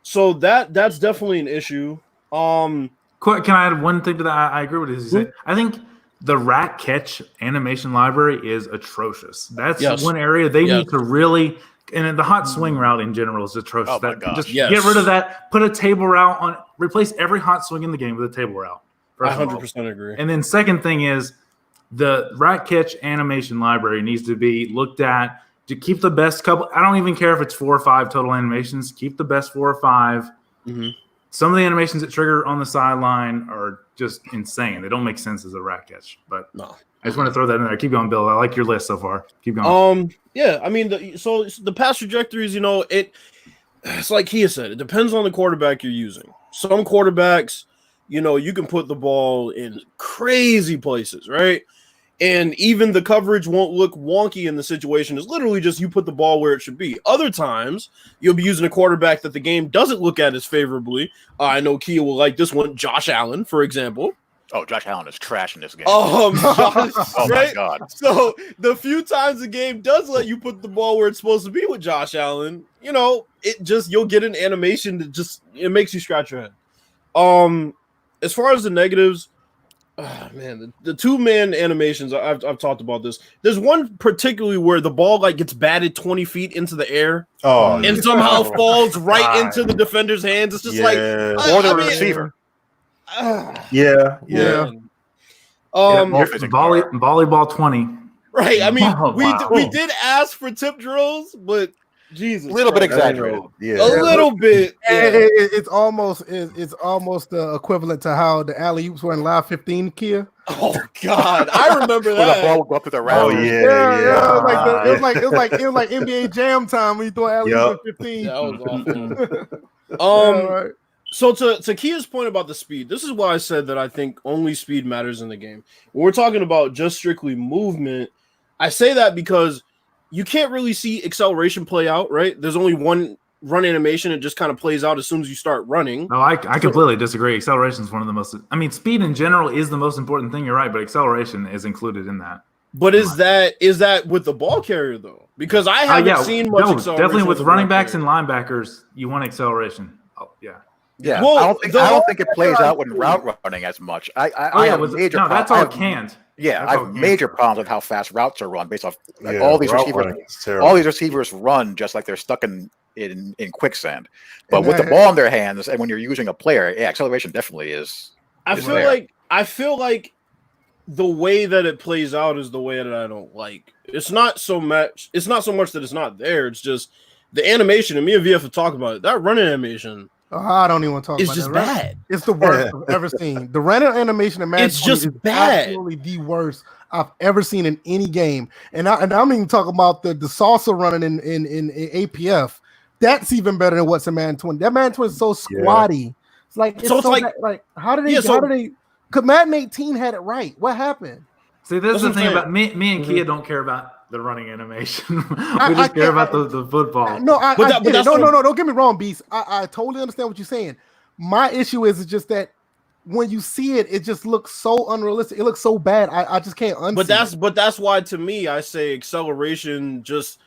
So that's definitely an issue. Can I add one thing to that? I agree with this. I think the rack catch animation library is atrocious. That's Yes. one area they need to really. And the hot swing route in general is atrocious. Oh my gosh. Just Yes. get rid of that. Put a table route on. Replace every hot swing in the game with a table route. I first of all. 100% agree. And then second thing is the rack catch animation library needs to be looked at to keep the best couple. I don't even care if it's 4 or 5 total animations. Keep the best 4 or 5. Mhm. Some of the animations that trigger on the sideline are just insane. They don't make sense as a rack catch. But No. I just want to throw that in there. Keep going, Bill. I like your list so far. Keep going. Yeah, I mean, the pass trajectories, it's like Kia said, it depends on the quarterback you're using. Some quarterbacks, you can put the ball in crazy places, right? And even the coverage won't look wonky in the situation. It's literally just you put the ball where it should be. Other times, you'll be using a quarterback that the game doesn't look at as favorably. I know Kia will like this one, Josh Allen, for example. Oh, Josh Allen is trash in this game. Josh, Oh my right? God. So the few times the game does let you put the ball where it's supposed to be with Josh Allen, you'll get an animation that it makes you scratch your head. As far as the negatives, man, the 2-man animations, I've talked about this. There's one particularly where the ball gets batted 20 feet into the air and somehow falls right into the defender's hands. It's just or the receiver. Yeah. Volleyball 20. Right. I mean, Wow. we did ask for tip drills, but Jesus, A little bit Christ. exaggerated. Yeah. A little bit. Yeah. It's almost equivalent to how the alley oops were in Live 15, Kia. Oh God, I remember Where the that. ball would go up to the Oh rafters. yeah. It was like NBA Jam time when you throw alley oops at 15. That was awful. Right. So to Kia's point about the speed, this is why I said that I think only speed matters in the game. When we're talking about just strictly movement, I say that because you can't really see acceleration play out, right? There's only one run animation. It just kind of plays out as soon as you start running. No, I completely disagree. Acceleration is one of the most. I mean, speed in general is the most important thing. You're right, but acceleration is included in that. But is that with the ball carrier though? Because I haven't seen much acceleration. Definitely with running backs and linebackers, you want acceleration. Oh, yeah. Yeah, Well, I don't think it plays out when route running as much. I have major problems. That's all it can. Yeah, I have major problems with how fast routes are run based off all these receivers. All All these receivers run just like they're stuck in quicksand. But with the ball in their hands, and when you're using a player, acceleration definitely is. I feel like the way that it plays out is the way that I don't like. It's not so much that it's not there. It's just the animation. And me and VF have talked about it. That running animation. I don't even want to talk It's about just that. bad. It's the worst I've ever seen. The random animation in Madden It's just is bad. absolutely the worst I've ever seen in any game. And I'm even talking about the salsa running in APF. That's even better than what's in Madden 20. That Madden 20 is so squatty. It's like how did they? Because Madden 18 had it right. What happened? See, this is the thing about me and Kia don't care about the running animation. We just care about the football. No, don't get me wrong, Beast. I totally understand what you're saying. My issue is just that when you see it, it just looks so unrealistic. It looks so bad. I just can't unsee it. But that's why to me I say acceleration just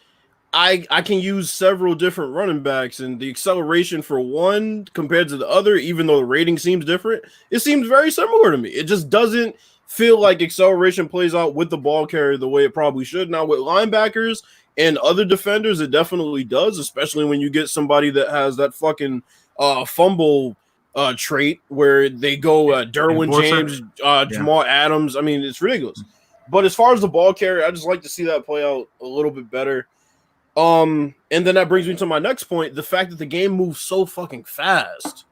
I can use several different running backs and the acceleration for one compared to the other, even though the rating seems different, it seems very similar to me. It just doesn't feel like acceleration plays out with the ball carrier the way it probably should. Now with linebackers and other defenders, it definitely does, especially when you get somebody that has that fucking fumble trait where they go Derwin James, Jamal Adams. I mean, it's ridiculous. But as far as the ball carrier, I just like to see that play out a little bit better. And then that brings me to my next point, the fact that the game moves so fucking fast.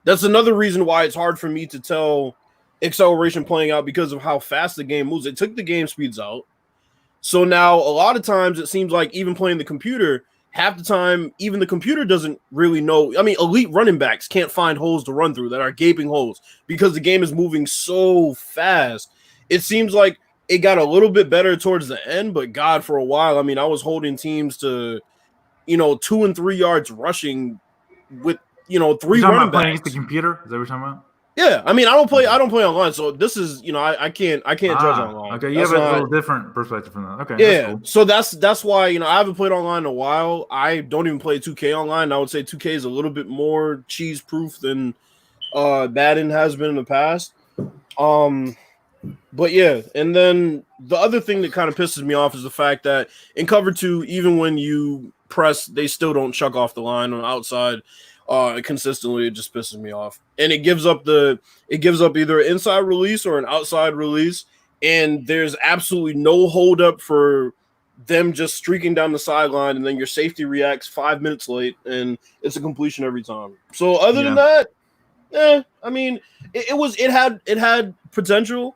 That's another reason why it's hard for me to tell acceleration playing out because of how fast the game moves. It took the game speeds out. So now a lot of times it seems like even playing the computer, half the time, even the computer doesn't really know. I mean, elite running backs can't find holes to run through that are gaping holes because the game is moving so fast. It seems like it got a little bit better towards the end, but God, for a while, I mean, I was holding teams to, 2 and 3 yards rushing with, 3 running backs. Against the computer? Is that what you're talking about? Yeah, I mean, I don't play online, so this is, I can't judge online. Okay, you have a little different perspective from that. Okay, yeah, cool. so that's why I haven't played online in a while. I don't even play 2K online. I would say 2K is a little bit more cheese proof than Madden has been in the past. But yeah, and then the other thing that kind of pisses me off is the fact that in cover 2, even when you press, they still don't chuck off the line on the outside consistently. It just pisses me off, and it gives up either an inside release or an outside release, and there's absolutely no hold up for them just streaking down the sideline, and then your safety reacts 5 minutes late, and it's a completion every time. So other than that, I mean, it had potential.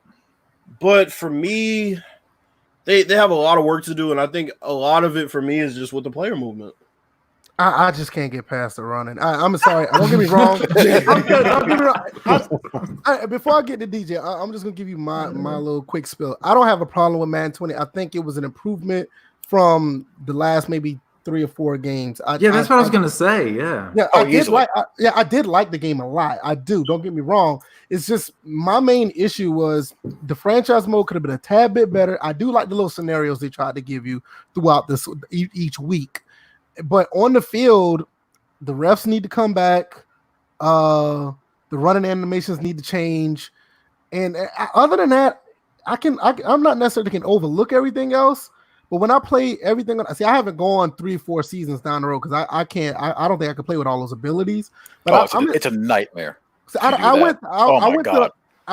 But for me, they have a lot of work to do, and I think a lot of it for me is just with the player movement. I just can't get past the running. I'm sorry. Don't get me wrong. Before I get to DJ, I'm just gonna give you my little quick spill. I don't have a problem with Madden 20. I think it was an improvement from the last maybe 3 or 4 games. That's what I was gonna say. Yeah. I did like the game a lot. I do. Don't get me wrong. It's just my main issue was the franchise mode could have been a tad bit better. I do like the little scenarios they tried to give you throughout this each week, but on the field, the refs need to come back. The running animations need to change, and other than that, I'm not necessarily can overlook everything else. But when I play everything, I haven't gone 3-4 seasons down the road because I can't. I don't think I can play with all those abilities. But it's a nightmare. So I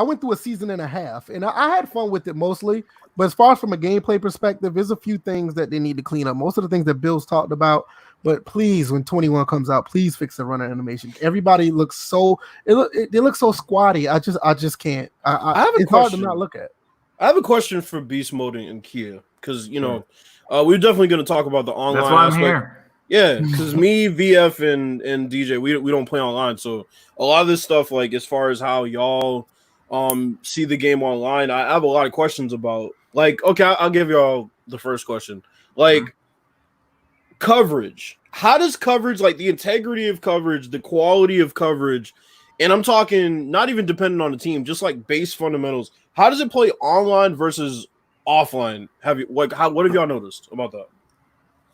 went through a season and a half, and I had fun with it mostly. But as far as from a gameplay perspective, there's a few things that they need to clean up. Most of the things that Bill's talked about. But please, when 21 comes out, please fix the running animation. Everybody looks so they look so squatty. I just can't. I have a it's question. hard to not look at. I have a question for Beast Mode and Kia because we're definitely going to talk about the online. That's why I'm aspect. here. Yeah, because me, VF, and DJ, we don't play online, so a lot of this stuff, like as far as how y'all see the game online, I have a lot of questions about. Like, okay, I'll give y'all the first question. Like, coverage. How does coverage, like the integrity of coverage, the quality of coverage, and I'm talking not even dependent on the team, just like base fundamentals. How does it play online versus offline? What have y'all noticed about that?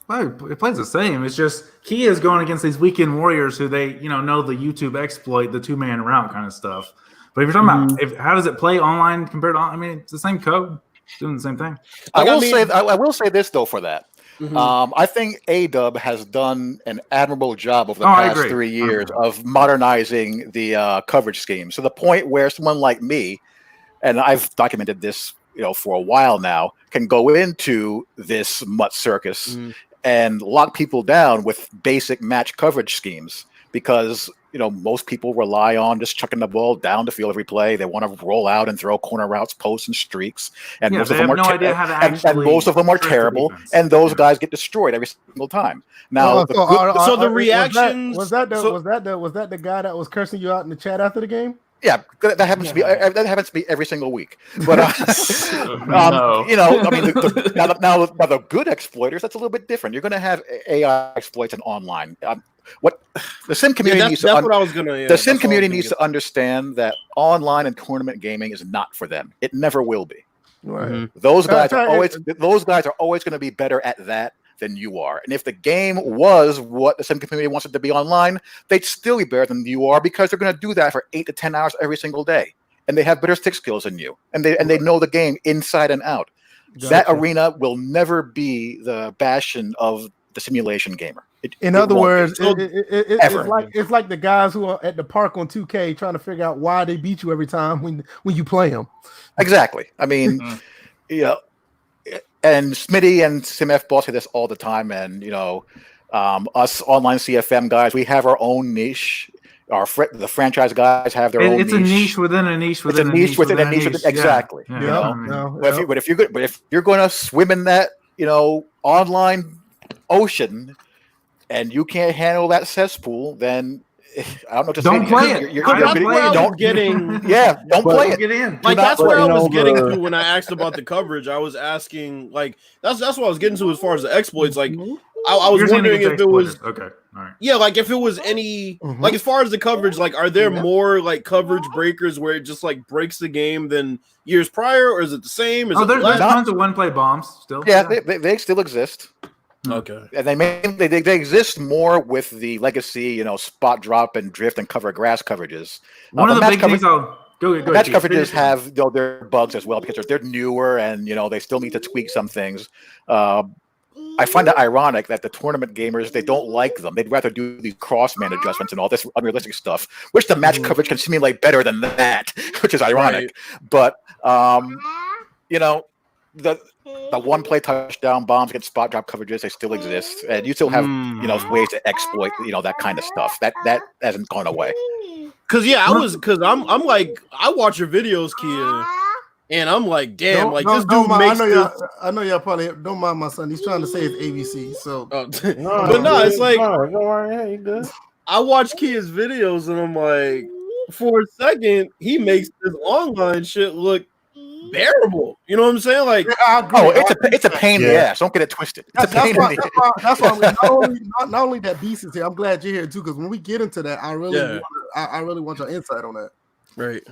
Well, it plays the same. It's just Kia is going against these weekend warriors who they know the YouTube exploit, the 2-man route kind of stuff. But if you're talking about how does it play online compared to, I mean, it's the same code, doing the same thing. I will say this though for that. I think A-Dub has done an admirable job over the past 3 years of modernizing the coverage scheme. So the point where someone like me, and I've documented this, for a while now, can go into this mutt circus and lock people down with basic match coverage schemes because most people rely on just chucking the ball down the field every play. They want to roll out and throw corner routes, posts, and streaks. And most of them are terrible. And those guys get destroyed every single time. Now, so the reaction was that the guy that was cursing you out in the chat after the game? Yeah, that happens to be every single week. But no. Now the good exploiters, that's a little bit different. You're going to have AI exploits and online. What the sim community needs to understand that online and tournament gaming is not for them. It never will be. Right. Those guys are always going to be better at that than you are. And if the game was what the sim community wants it to be online, they'd still be better than you are because they're going to do that for 8 to 10 hours every single day. And they have better stick skills than you. And they know the game inside and out. Gotcha. That arena will never be the bastion of the simulation gamer. In other words, it's like the guys who are at the park on 2K trying to figure out why they beat you every time when you play them. Exactly. I mean, and Smitty and SimF Boss say this all the time, and us online CFM guys, we have our own niche. The franchise guys have their own niche. It's a niche within a niche within a niche within a niche. Exactly. But if you're going to swim in that online ocean and you can't handle that cesspool, then I don't know. Don't play it. Don't play it. Get in. Like that's where I was getting to when I asked about the coverage. I was asking, like, that's what I was getting to as far as the exploits. Like, I was wondering if it was okay. All right. Yeah, like if it was any like as far as the coverage, like are there more like coverage breakers where it just like breaks the game than years prior, or is it the same? There's tons of one-play bombs still. Yeah, they still exist. Okay, and they exist more with the legacy, spot drop and drift and cover grass coverages. One of the big things Go match Keith. coverages have their bugs as well because they're newer and they still need to tweak some things. I find it ironic that the tournament gamers, they don't like them. They'd rather do these cross-man adjustments and all this unrealistic stuff, which the match coverage can simulate better than that, which is ironic. Right. But the one-play touchdown bombs against spot drop coverages, they still exist, and you still have ways to exploit that kind of stuff. That hasn't gone away. I'm like, I watch your videos, Kia. And I'm like, damn, this dude makes this. I know y'all probably don't mind my son. He's trying to say it's ABC. So, it's like, you good. I watch Kia's videos and I'm like, for a second, he makes this online shit look bearable. You know what I'm saying? Like, it's a pain in the ass. Don't get it twisted. That's why not only that Beast is here. I'm glad you're here too, because when we get into that, I really want your insight on that. Right.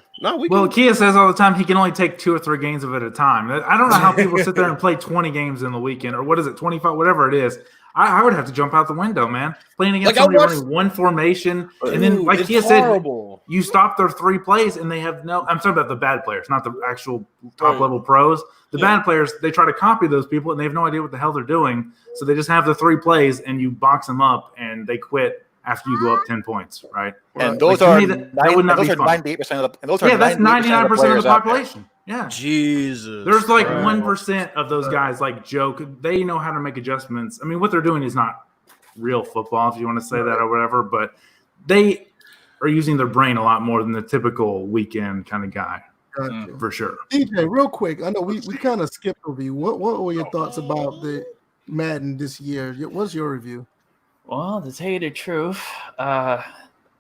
Kia says all the time he can only take 2 or 3 games of it at a time. I don't know how people sit there and play 20 games in the weekend, or what is it, 25, whatever it is. I would have to jump out the window, man. Playing against somebody running one formation, and then, like Kia said, you stop their 3 plays, and they have no – I'm talking about the bad players, not the actual top-level pros. The bad players, they try to copy those people, and they have no idea what the hell they're doing. So they just have the 3 plays, and you box them up, and they quit after you go up 10 points, right? And those are 98% of the – that's 99% of the population. Yeah. Jesus. There's like 1% of those guys like joke. They know how to make adjustments. I mean, what they're doing is not real football, if you want to say that or whatever, but they are using their brain a lot more than the typical weekend kind of guy. Gotcha. For sure. DJ, real quick, I know we kind of skipped over you. What were your thoughts about the Madden this year? What's your review? Well, to tell you the truth,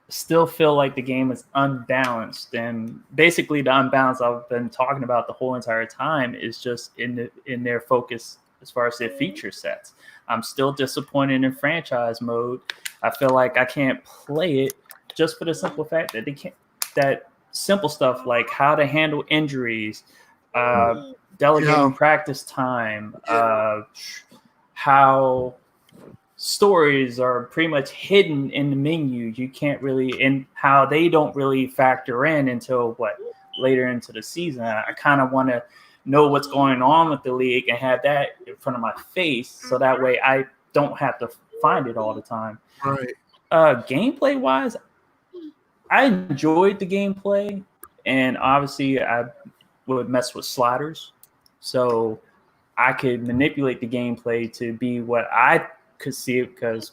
still feel like the game is unbalanced, and basically the unbalance I've been talking about the whole entire time is just in their focus as far as their feature sets. I'm still disappointed in franchise mode. I feel like I can't play it just for the simple fact that they can't. That simple stuff like how to handle injuries, delegating practice time, how stories are pretty much hidden in the menu. You can't really, and how they don't really factor in until later into the season. I kind of want to know what's going on with the league and have that in front of my face, so that way I don't have to find it all the time. Right. Gameplay wise, I enjoyed the gameplay, and obviously I would mess with sliders, so I could manipulate the gameplay to be what I could see it, because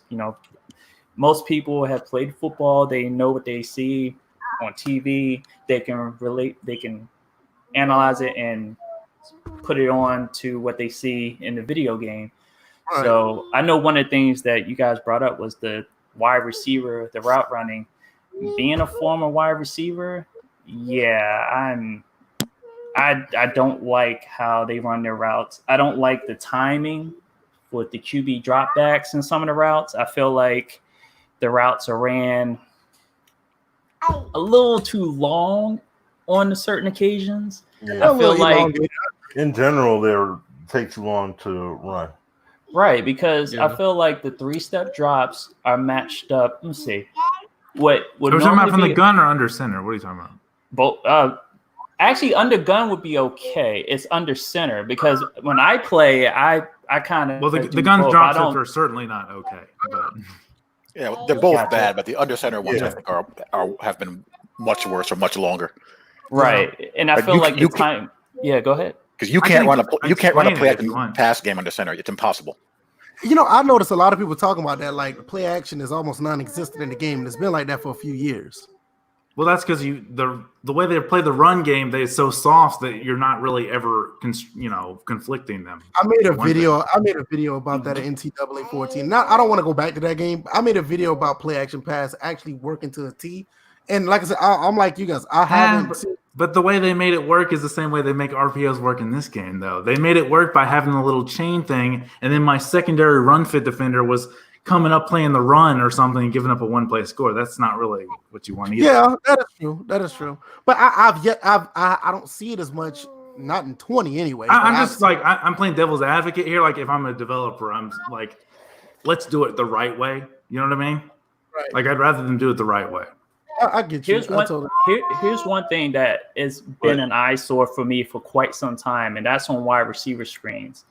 most people have played football. They know what they see on TV. They can relate, they can analyze it and put it on to what they see in the video game. Right. So I know one of the things that you guys brought up was the wide receiver, the route running. Being a former wide receiver, I don't like how they run their routes. I don't like the timing with the QB dropbacks in some of the routes. I feel like the routes are ran a little too long on certain occasions. Yeah. I feel like in general, they take too long to run. Right, because I feel like the 3-step drops are matched up. Let me see. What would you talking about from the gun or under center? What are you talking about? Both. Actually, under gun would be okay. It's under center, because when I play, I kind of the gun drops are certainly not okay. But. Yeah, they're both bad, but the under center ones I think have been much worse or much longer. Right, and I feel like the time. Yeah, go ahead. Because you can't run a play action pass game under center. It's impossible. I noticed a lot of people talking about that. Like, play action is almost non-existent in the game, and it's been like that for a few years. Well, that's because the way they play the run game, they're so soft that you're not really ever conflicting them. I made a video about that in NCAA 14. Now, I don't want to go back to that game. I made a video about play action pass actually working to a T. And like I said, I'm like you guys. I haven't. But the way they made it work is the same way they make RPOs work in this game, though. They made it work by having a little chain thing, and then my secondary run fit defender was coming up playing the run or something and giving up a one-play score. That's not really what you want either. Yeah, that is true. But I don't see it as much. Not in 20 anyway. I'm playing devil's advocate here. Like, if I'm a developer, I'm like, let's do it the right way. You know what I mean? Right. Like, I'd rather them do it the right way. I get you. Here's one thing that has been an eyesore for me for quite some time, and that's on wide receiver screens.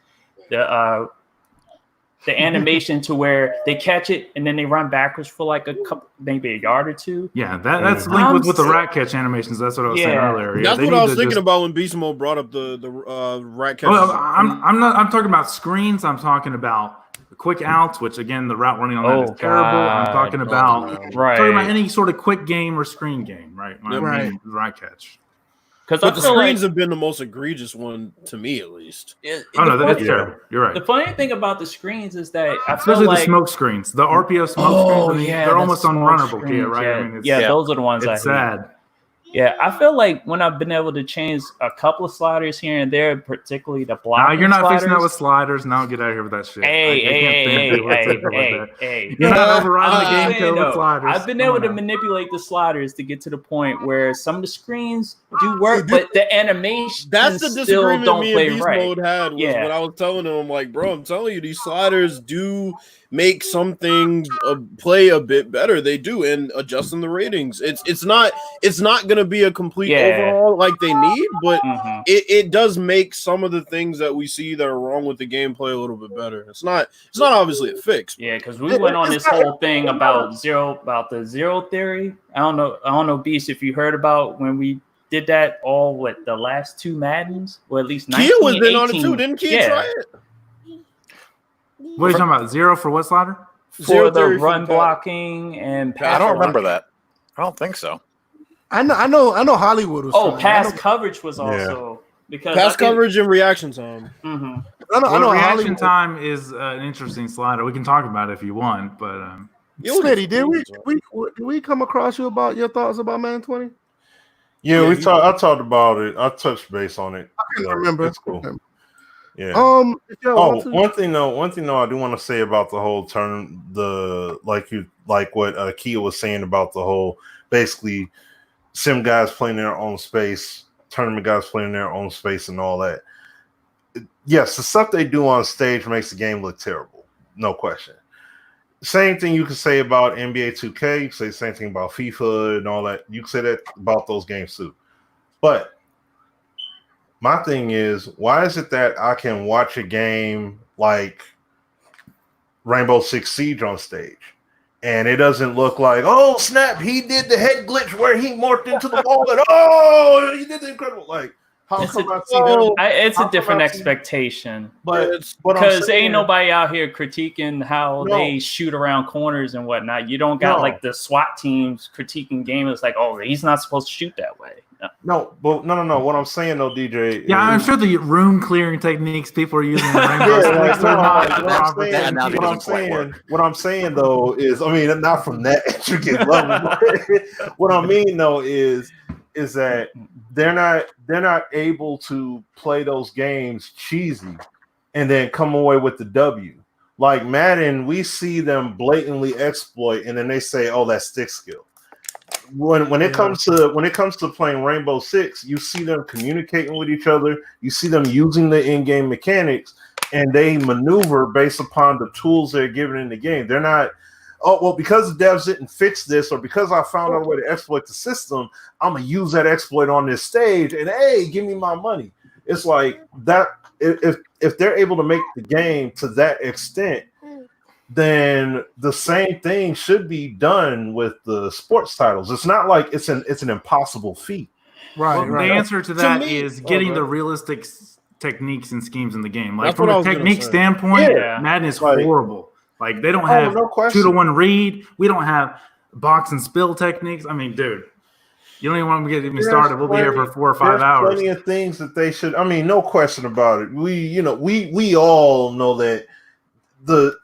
The animation to where they catch it and then they run backwards for like maybe a yard or two. Yeah, that's linked with the rat catch animations. That's what I was saying earlier. That's what I was thinking about when Beast Mode brought up the rat catch. Well, I'm talking about screens. I'm talking about quick outs, which again the route running on that is terrible. I'm talking about any sort of quick game or screen game, right? When I mean rat catch. But the screens have been the most egregious one to me, at least. That's terrible. You're right. The funny thing about the screens is that especially the smoke screens, the RPO smoke screens. They're almost unrunnable here, right? Yeah, I mean, those are the ones it's sad. Yeah, I feel like when I've been able to change a couple of sliders here and there, particularly the block. You're not fixing that with sliders. Now get out of here with that shit. Hey. You're not overriding the game code with sliders. I've been able to manipulate the sliders to get to the point where some of the screens do work, but the animation that's the disagreement don't me play and Beast Mode had was when I was telling him, I'm like, bro, I'm telling you, these sliders do make some things play a bit better. They do, and adjusting the ratings. It's not going to be a complete overhaul like they need, but it does make some of the things that we see that are wrong with the gameplay a little bit better. It's not obviously a fix. Yeah, because we went on this whole thing about the zero theory. I don't know, Beast, if you heard about when we did that the last two Maddens, or at least 19 Kia was in 18. on it too. Didn't Kia try it? What are you talking about? Zero for what slider? For the run blocking and pass. I don't remember that. I don't think so. I know Hollywood was. Pass coverage was also because pass coverage and reaction time. I know reaction Hollywood. time is an interesting slider. We can talk about it if you want, but Smitty, did we come across you about your thoughts about Madden 20? Yeah, I talked about it. I touched base on it. I can't remember. It's cool. Yeah. One thing though, I do want to say about the whole turn, like what Kia was saying about the whole basically sim guys playing their own space, tournament guys playing their own space, and all that. Yes, the stuff they do on stage makes the game look terrible, no question. Same thing you can say about NBA 2K. You can say the same thing about FIFA and all that. You can say that about those games too, but. My thing is, why is it that I can watch a game like Rainbow Six Siege on stage, and it doesn't look like, oh snap, he did the head glitch where he morphed into the ball, and he did the incredible. Like, how come I see that? It's a different expectation, but because ain't nobody out here critiquing how they shoot around corners and whatnot. You don't got like the SWAT teams critiquing gamers like, oh, he's not supposed to shoot that way. No. What I'm saying though, DJ. Yeah, I'm sure the room clearing techniques people are using. What I'm saying though is, I mean, not from that intricate level. What I mean though is that they're not able to play those games cheesy and then come away with the W. Like Madden, we see them blatantly exploit, and then they say, "Oh, that's stick skill." When it comes to playing Rainbow Six, you see them communicating with each other. You see them using the in-game mechanics, and they maneuver based upon the tools they're given in the game. They're not, oh well, because the devs didn't fix this, or because I found out a way to exploit the system, I'm gonna use that exploit on this stage, and hey, give me my money. It's like that. If they're able to make the game to that extent, then the same thing should be done with the sports titles. It's not like it's an impossible feat. Right. The answer to that is getting the realistic techniques and schemes in the game. Like from a technique standpoint, Madden is horrible. Like they don't have 2-to-1 read. We don't have box and spill techniques. I mean, dude, you don't even want to get me started. We'll be here for 4 or 5 hours. Plenty of things that they should. I mean, no question about it. We all know that.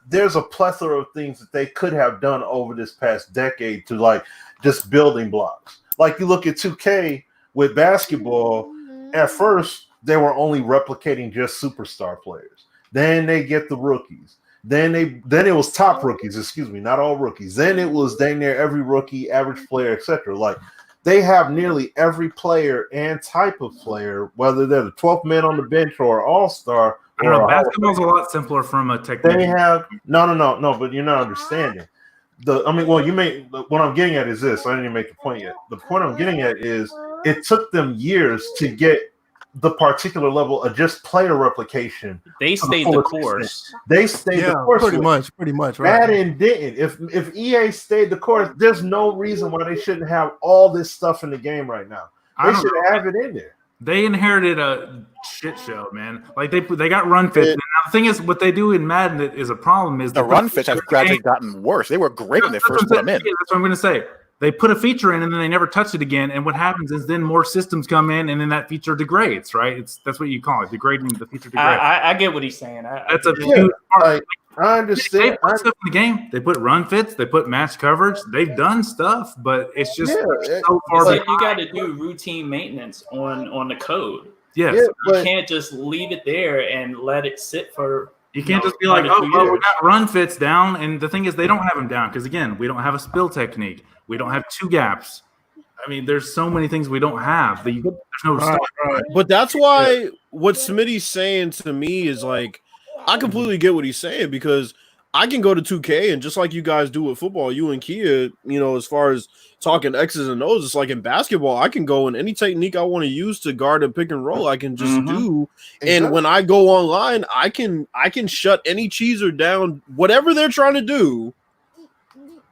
There's a plethora of things that they could have done over this past decade to like just building blocks. Like you look at 2K with basketball, at first they were only replicating just superstar players. Then they get the rookies. Then it was top rookies, not all rookies. Then it was dang near every rookie, average player, etc. Like they have nearly every player and type of player, whether they're the 12th man on the bench or all-star. I don't know. Basketball's a lot simpler from a technique. They have no, but you're not understanding. what I'm getting at is this. I didn't even make the point yet. The point I'm getting at is it took them years to get the particular level of just player replication. They stayed the course. They stayed the course. Pretty much. Right. Madden didn't. If EA stayed the course, there's no reason why they shouldn't have all this stuff in the game right now. They should have it in there. They inherited a shit show, man. Like they got run fits. And now the thing is, what they do in Madden that is a problem is the run fits have gradually gotten worse. They were great when they first put them in. Yeah, that's what I'm going to say. They put a feature in and then they never touch it again. And what happens is then more systems come in and then that feature degrades, right? That's what you call it, degrading the feature degrades. I get what he's saying. That's a huge part. I understand. They put stuff in the game. They put run fits. They put match coverage. They've done stuff, but it's just so far. Like you got to do routine maintenance on the code. Yes, you can't just leave it there and let it sit for. You can't just be like, oh, well, we got run fits down. And the thing is, they don't have them down because, again, we don't have a spill technique. We don't have two gaps. I mean, there's so many things we don't have. There's no stuff. Right. But that's why what Smitty's saying to me is like, I completely get what he's saying because I can go to 2K and just like you guys do with football, you and Kia, as far as talking X's and O's, it's like in basketball, I can go in any technique I want to use to guard and pick and roll. I can just do. And when I go online, I can shut any cheeser down, whatever they're trying to do.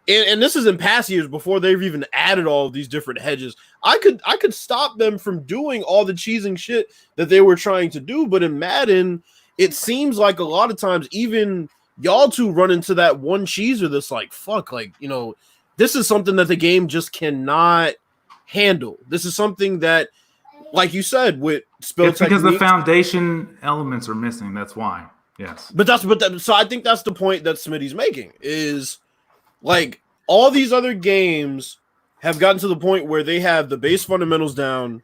And this is in past years before they've even added all of these different hedges. I could stop them from doing all the cheesing shit that they were trying to do. But in Madden, it seems like a lot of times even y'all two run into that one cheeser that's like, fuck, like, this is something that the game just cannot handle. This is something that, like you said, with spill it's because the foundation elements are missing. That's why. Yes. So I think that's the point that Smitty's making is like all these other games have gotten to the point where they have the base fundamentals down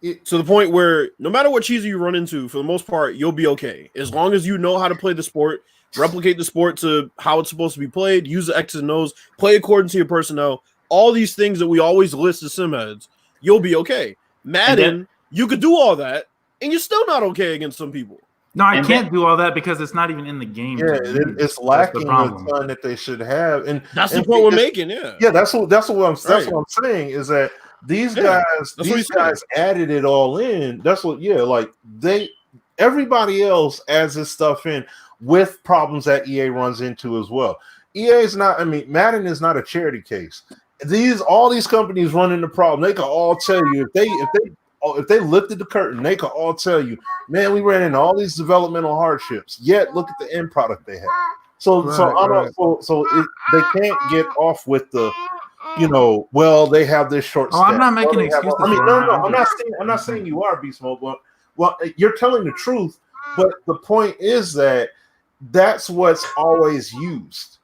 to the point where no matter what cheeser you run into, for the most part, you'll be okay. As long as you know how to play the sport, replicate the sport to how it's supposed to be played, use the X's and O's, play according to your personnel, all these things that we always list as sim heads, you'll be okay. Madden, you could do all that, and you're still not okay against some people. No, I can't do all that because it's not even in the game. Yeah, it's lacking the ton that they should have, and that's the point we're making. Yeah, that's what I'm saying is that these guys added it all in. That's what, like everybody else adds this stuff in with problems that EA runs into as well. Madden is not a charity case. All these companies run into problems. They can all tell you if they lifted the curtain, they could all tell you, man, we ran into all these developmental hardships. Yet look at the end product they have. So they can't get off with the, well, they have this short. I'm not making excuses. I'm not saying you are, Beast Mode. Well, you're telling the truth. But the point is that that's what's always used,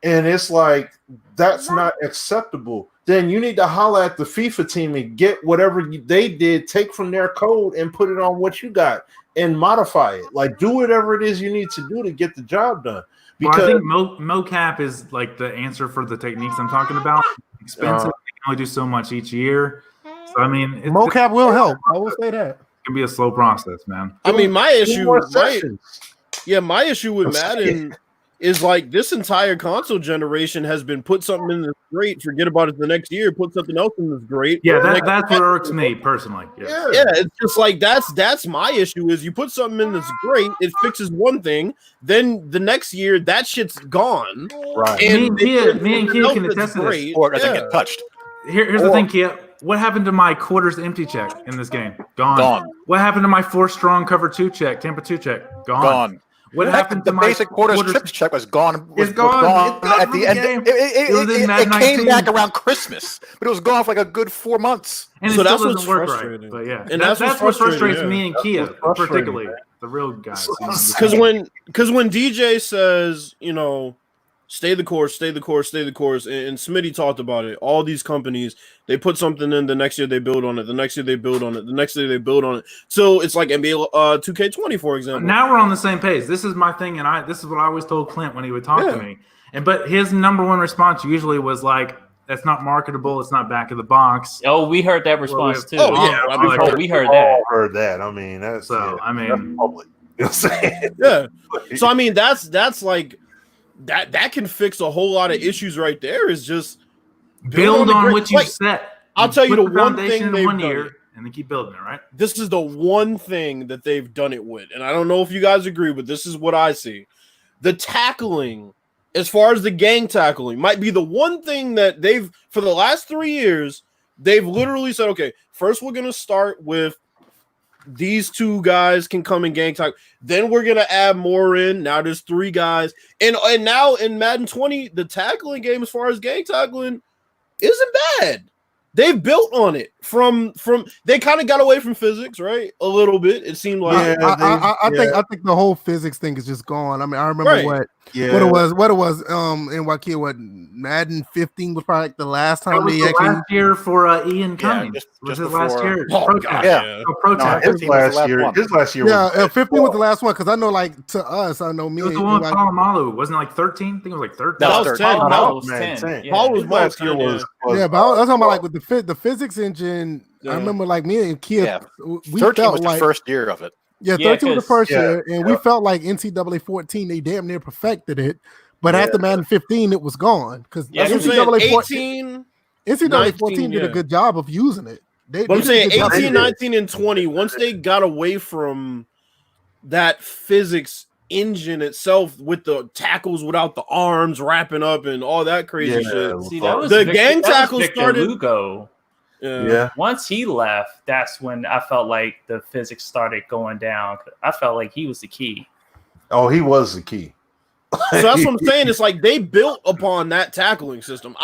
and it's like that's not acceptable. Then you need to holler at the FIFA team and get whatever they did, take from their code and put it on what you got and modify it. Like do whatever it is you need to do to get the job done. Because I think mocap is like the answer for the techniques I'm talking about. Expensive. They can only do so much each year. So I mean, mocap will help. I will say that. It can be a slow process, man. I mean, my issue with Madden is like this entire console generation has been put something in that's great, forget about it the next year, put something else in that's great. Yeah, that's what irks me personally. Yeah, it's just like that's my issue is you put something in that's great, it fixes one thing, then the next year that shit's gone. Right. And me and Kia can attest to this. Or doesn't get touched. Here's the thing, Kia. What happened to my quarters empty check in this game? Gone. What happened to my 4 strong cover 2 check, Tampa 2 check? Gone. What happened to the basic quarters trips check was gone. It's gone. At the end. It came back around Christmas, but it was gone for like a good 4 months. And so that's what's frustrating. But yeah, and that's what frustrates me and Kia, particularly the real guys. Because when DJ says, stay the course, and Smitty talked about it. All these companies, they put something in, the next year they build on it, the next year they build on it, the next year they build on it. So it's like NBA 2K20, for example. Now we're on the same page. This is my thing, and this is what I always told Clint when he would talk to me. But his number one response usually was like, "That's not marketable. It's not back of the box." Oh, we heard that response too. Oh yeah, we heard that. Heard that. I mean, that's so. That's public. You know what I'm saying? Yeah. So I mean, that's like. that can fix a whole lot of issues right there. Is just build on what you like, set. I'll tell you put the one foundation thing in they've 1 done year, it. and then keep building it. Right. This is the one thing that they've done it with, and I don't know if you guys agree, but this is what I see. The tackling, as far as the gang tackling, might be the one thing that they've, for the last 3 years, they've literally said, okay, first we're going to start with these 2 guys can come and gang tackle. Then we're going to add more in. Now there's 3 guys. And now in Madden 20, the tackling game as far as gang tackling isn't bad. They've built on it from they kind of got away from physics, right? A little bit. It seemed like I think the whole physics thing is just gone. I mean, I remember what it was in what Madden 15 was probably like the last time they actually last year for Ian Cummings. just was his before. last year. Oh, God, Yeah. His last year. Yeah, 15 was the last one because I know, like, to us, I know me. It was the one with Palomalu. Wasn't it like 13? I think it was like 13. That was 10. Paul was Man, 10. Yeah. Paul was last year was Yeah, but I was talking about like with the physics engine. Yeah. I remember like me and Kia, Yeah. we 13 felt was like the first year of it. Yeah, Yeah, 13 was the first yeah, year, and we felt like NCAA 14 they damn near perfected it. But Yeah. after Madden 15, it was gone because Yeah, that's what I'm saying. NCAA 14, 18, NCAA 14 19, did a yeah. good job of using it. But I'm saying 18, 19, and 20, once they got away from that physics engine itself with the tackles without the arms wrapping up and all that crazy shit. See, that was The Victor, gang that was tackle Victor started- Lugo. Yeah. Once he left, that's when I felt like the physics started going down. I felt like he was the key. Oh, he was the key. So that's what I'm saying. It's like they built upon that tackling system.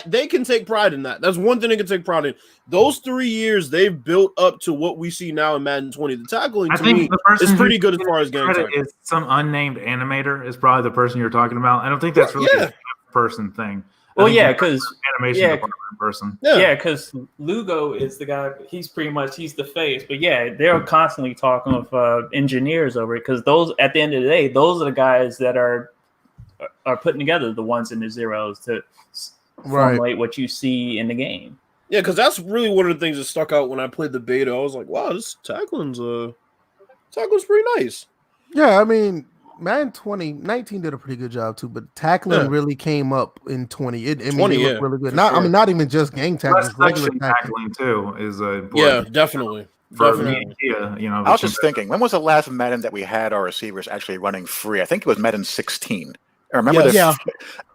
They can take pride in that. That's one thing they can take pride in. Those 3 years they've built up to what we see now in Madden 20. The tackling to me is pretty good as far as game tackling. Is some unnamed animator is probably the person you're talking about. I don't think that's really a person thing. Well, yeah, because animation department person. Yeah, because Lugo is the guy. He's the face. But yeah, they're constantly talking of engineers over it because those, at the end of the day, those are the guys that are putting together the ones and the zeros to formulate what you see in the game. Yeah, because that's really one of the things that stuck out when I played the beta. I was like, wow, this tackling's pretty nice. Yeah, I mean, Madden 2019 did a pretty good job too, but tackling really came up in 20. It looked really good. Not even just gang tackling, regular tackling too is definitely. I was just thinking, when was the last Madden that we had our receivers actually running free? I think it was Madden 16. I remember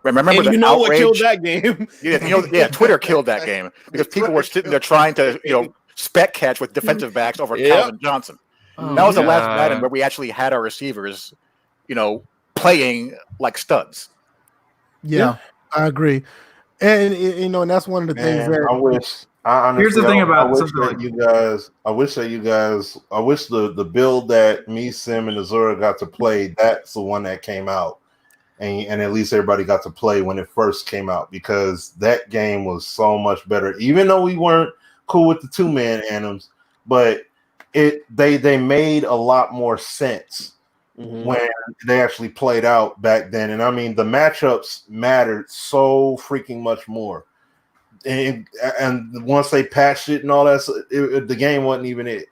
remember and the you know outrage? What killed that game? Twitter killed that game because people were sitting there trying to spec catch with defensive backs over Calvin Johnson. That was the last Madden where we actually had our receivers playing like studs. Yeah, I agree. And and that's one of the things that I wish. Here's the thing about I wish the build that me, Sim, and Azura got to play, that's the one that came out. And at least everybody got to play when it first came out because that game was so much better. Even though we weren't cool with the 2-man anthems, but they made a lot more sense when they actually played out back then. And I mean, the matchups mattered so freaking much more. And once they patched it and all that, the game wasn't even it.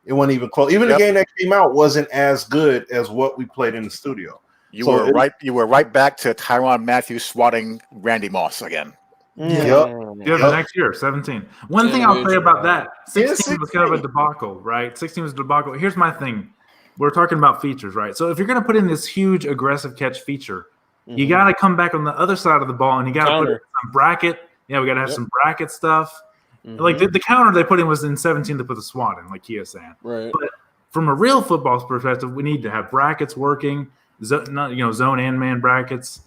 It wasn't even close. Even the game that came out wasn't as good as what we played in the studio. You were right back to Tyrann Matthew swatting Randy Moss again. The next year, 17. One thing I'll say about that, 16 was kind of a debacle, right? 16 was a debacle. Here's my thing. We're talking about features, right? So if you're going to put in this huge aggressive catch feature, you got to come back on the other side of the ball and you got to put in some bracket. Yeah, we got to have some bracket stuff. Like the counter they put in was in 17 to put the SWAT in, like Kia's saying. Right. But from a real football perspective, we need to have brackets working, zone and man brackets.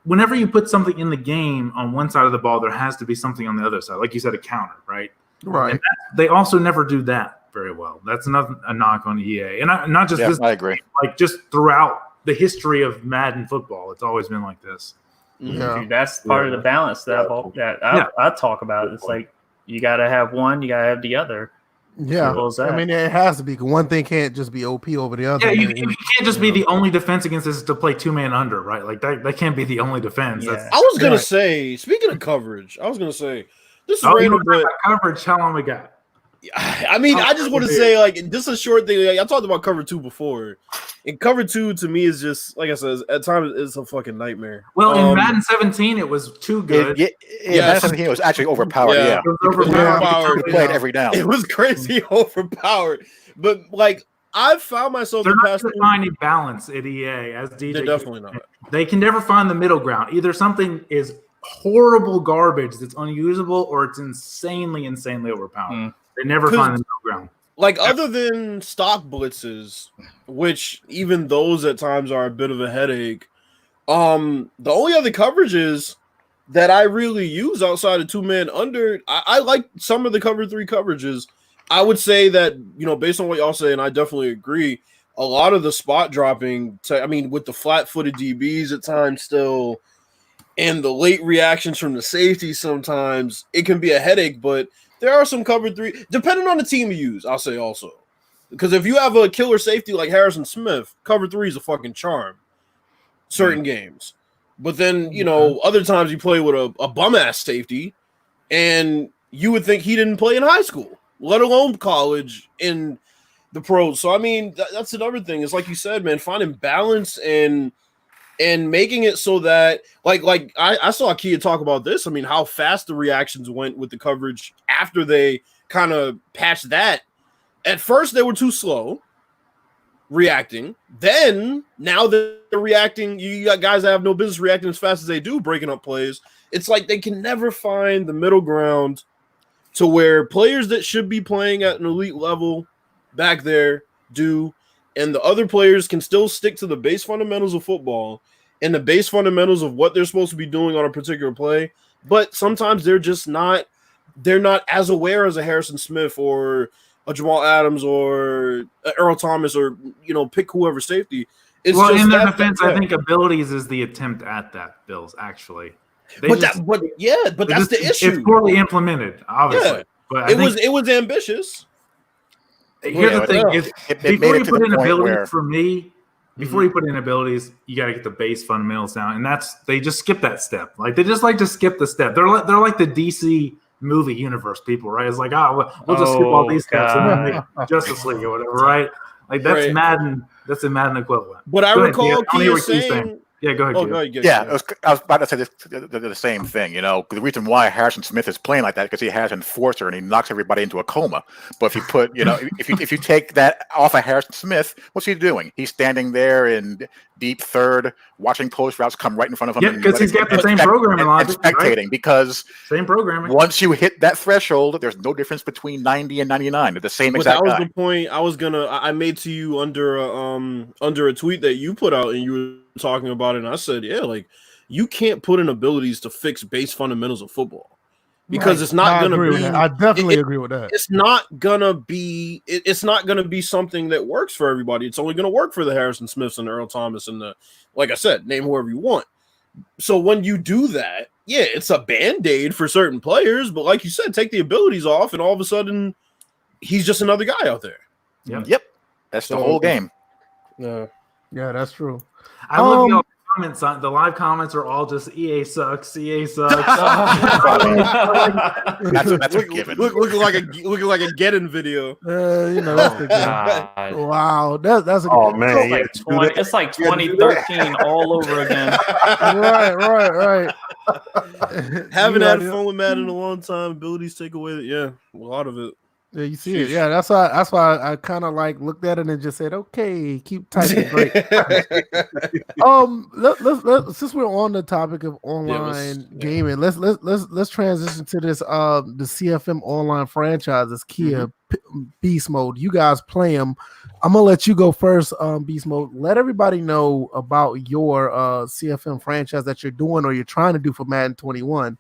Whenever you put something in the game on one side of the ball, there has to be something on the other side. Like you said, a counter, right? Right. And they also never do that very well. That's a knock on EA. And not just this. I agree. Like just throughout the history of Madden football, it's always been like this. Yeah. That's part of the balance that I talk about. It's like you got to have one, you got to have the other. Yeah, I mean it has to be. One thing can't just be OP over the other. Yeah, you can't just be the only defense against this is to play 2-man under, right? Like that can't be the only defense. Yeah. I was gonna say, speaking of coverage, this is random, but coverage. How long we got? I mean, I just want to say, like, just a short thing. Like, I talked about cover 2 before, and cover 2 to me is just, like I said, at times it's a fucking nightmare. Well, in Madden 17, it was too good. Madden 17 was actually overpowered. Yeah. Yeah, It was overpowered. You could play it every down. It was crazy overpowered. But like, I've found myself They're the not past going to find any balance at EA, as DJ. They're definitely not. They can never find the middle ground. Either something is horrible garbage that's unusable, or it's insanely overpowered. They never find the middle ground. Like, other than stock blitzes, which even those at times are a bit of a headache, the only other coverages that I really use outside of 2-man under, I like some of the cover 3 coverages. I would say that, you know, based on what y'all say, and I definitely agree, a lot of the spot dropping, with the flat-footed DBs at times still, and the late reactions from the safety sometimes, it can be a headache, but there are some cover 3, depending on the team you use, I'll say also. Because if you have a killer safety like Harrison Smith, cover 3 is a fucking charm. Certain games. But then, you know, other times you play with a bum-ass safety, and you would think he didn't play in high school, let alone college in the pros. So, I mean, that's another thing. It's like you said, man, finding balance and making it so that, like I saw Kia talk about this. I mean, how fast the reactions went with the coverage after they kind of patched that. At first, they were too slow reacting. Then, now they're reacting. You got guys that have no business reacting as fast as they do, breaking up plays. It's like they can never find the middle ground to where players that should be playing at an elite level back there do, and the other players can still stick to the base fundamentals of football and the base fundamentals of what they're supposed to be doing on a particular play, but sometimes they're not as aware as a Harrison Smith or a Jamal Adams or Earl Thomas, or, you know, pick whoever safety. It's well, just in their defense, I think abilities is the attempt at that, Bills, actually. But that's the issue. It's poorly implemented, obviously. Yeah. But it was ambitious. Here's the thing: before you put in abilities, for me, before Mm-hmm. you put in abilities, you got to get the base fundamentals down, and they just skip that step. Like, they just like to skip the step. They're like the DC movie universe people, right? It's like, we'll just skip all these steps and then make Justice League or whatever, right? Like, that's Right. Madden. That's a Madden equivalent. But I recall Kia saying. saying. Yeah, go ahead. Oh, Kia. go ahead, Yeah, I was about to say the same thing. You know, the reason why Harrison Smith is playing like that because he has an enforcer and he knocks everybody into a coma. But if you put, you know, if you take that off of Harrison Smith, what's he doing? He's standing there in deep third, watching post routes come right in front of him. Yeah, because he's got the same programming logic, and spectating. Right? Because same programming. Once you hit that threshold, there's no difference between 90 and 99. They're the same exact guy. That was the point I made to you under a tweet that you put out, and you were talking about it, and I said, yeah, like, you can't put in abilities to fix base fundamentals of football because it's not going to be. I definitely agree with that. It's not gonna be. It's not gonna be something that works for everybody. It's only gonna work for the Harrison Smiths and the Earl Thomas and the, like I said, name whoever you want. So when you do that, yeah, it's a band-aid for certain players, but like you said, take the abilities off, and all of a sudden, he's just another guy out there. Yep. That's the whole game. Yeah, that's true. I look at all the comments on the live comments are all just EA sucks, EA sucks. That's a given. Looking like a Geddon video. You know, that's the game. Wow, that's a good. Oh man, It's like 2013 all over again. right. Haven't had fun with Madden in a long time. Abilities take away, a lot of it. Yeah, you see it. Yeah, that's why I kind of like looked at it and just said, "Okay, keep typing." Great. Let's since we're on the topic of online gaming, let's transition to this. The CFM online franchises, Kia Beast Mode. You guys play them. I'm gonna let you go first. Beast Mode. Let everybody know about your CFM franchise that you're doing or you're trying to do for Madden 21.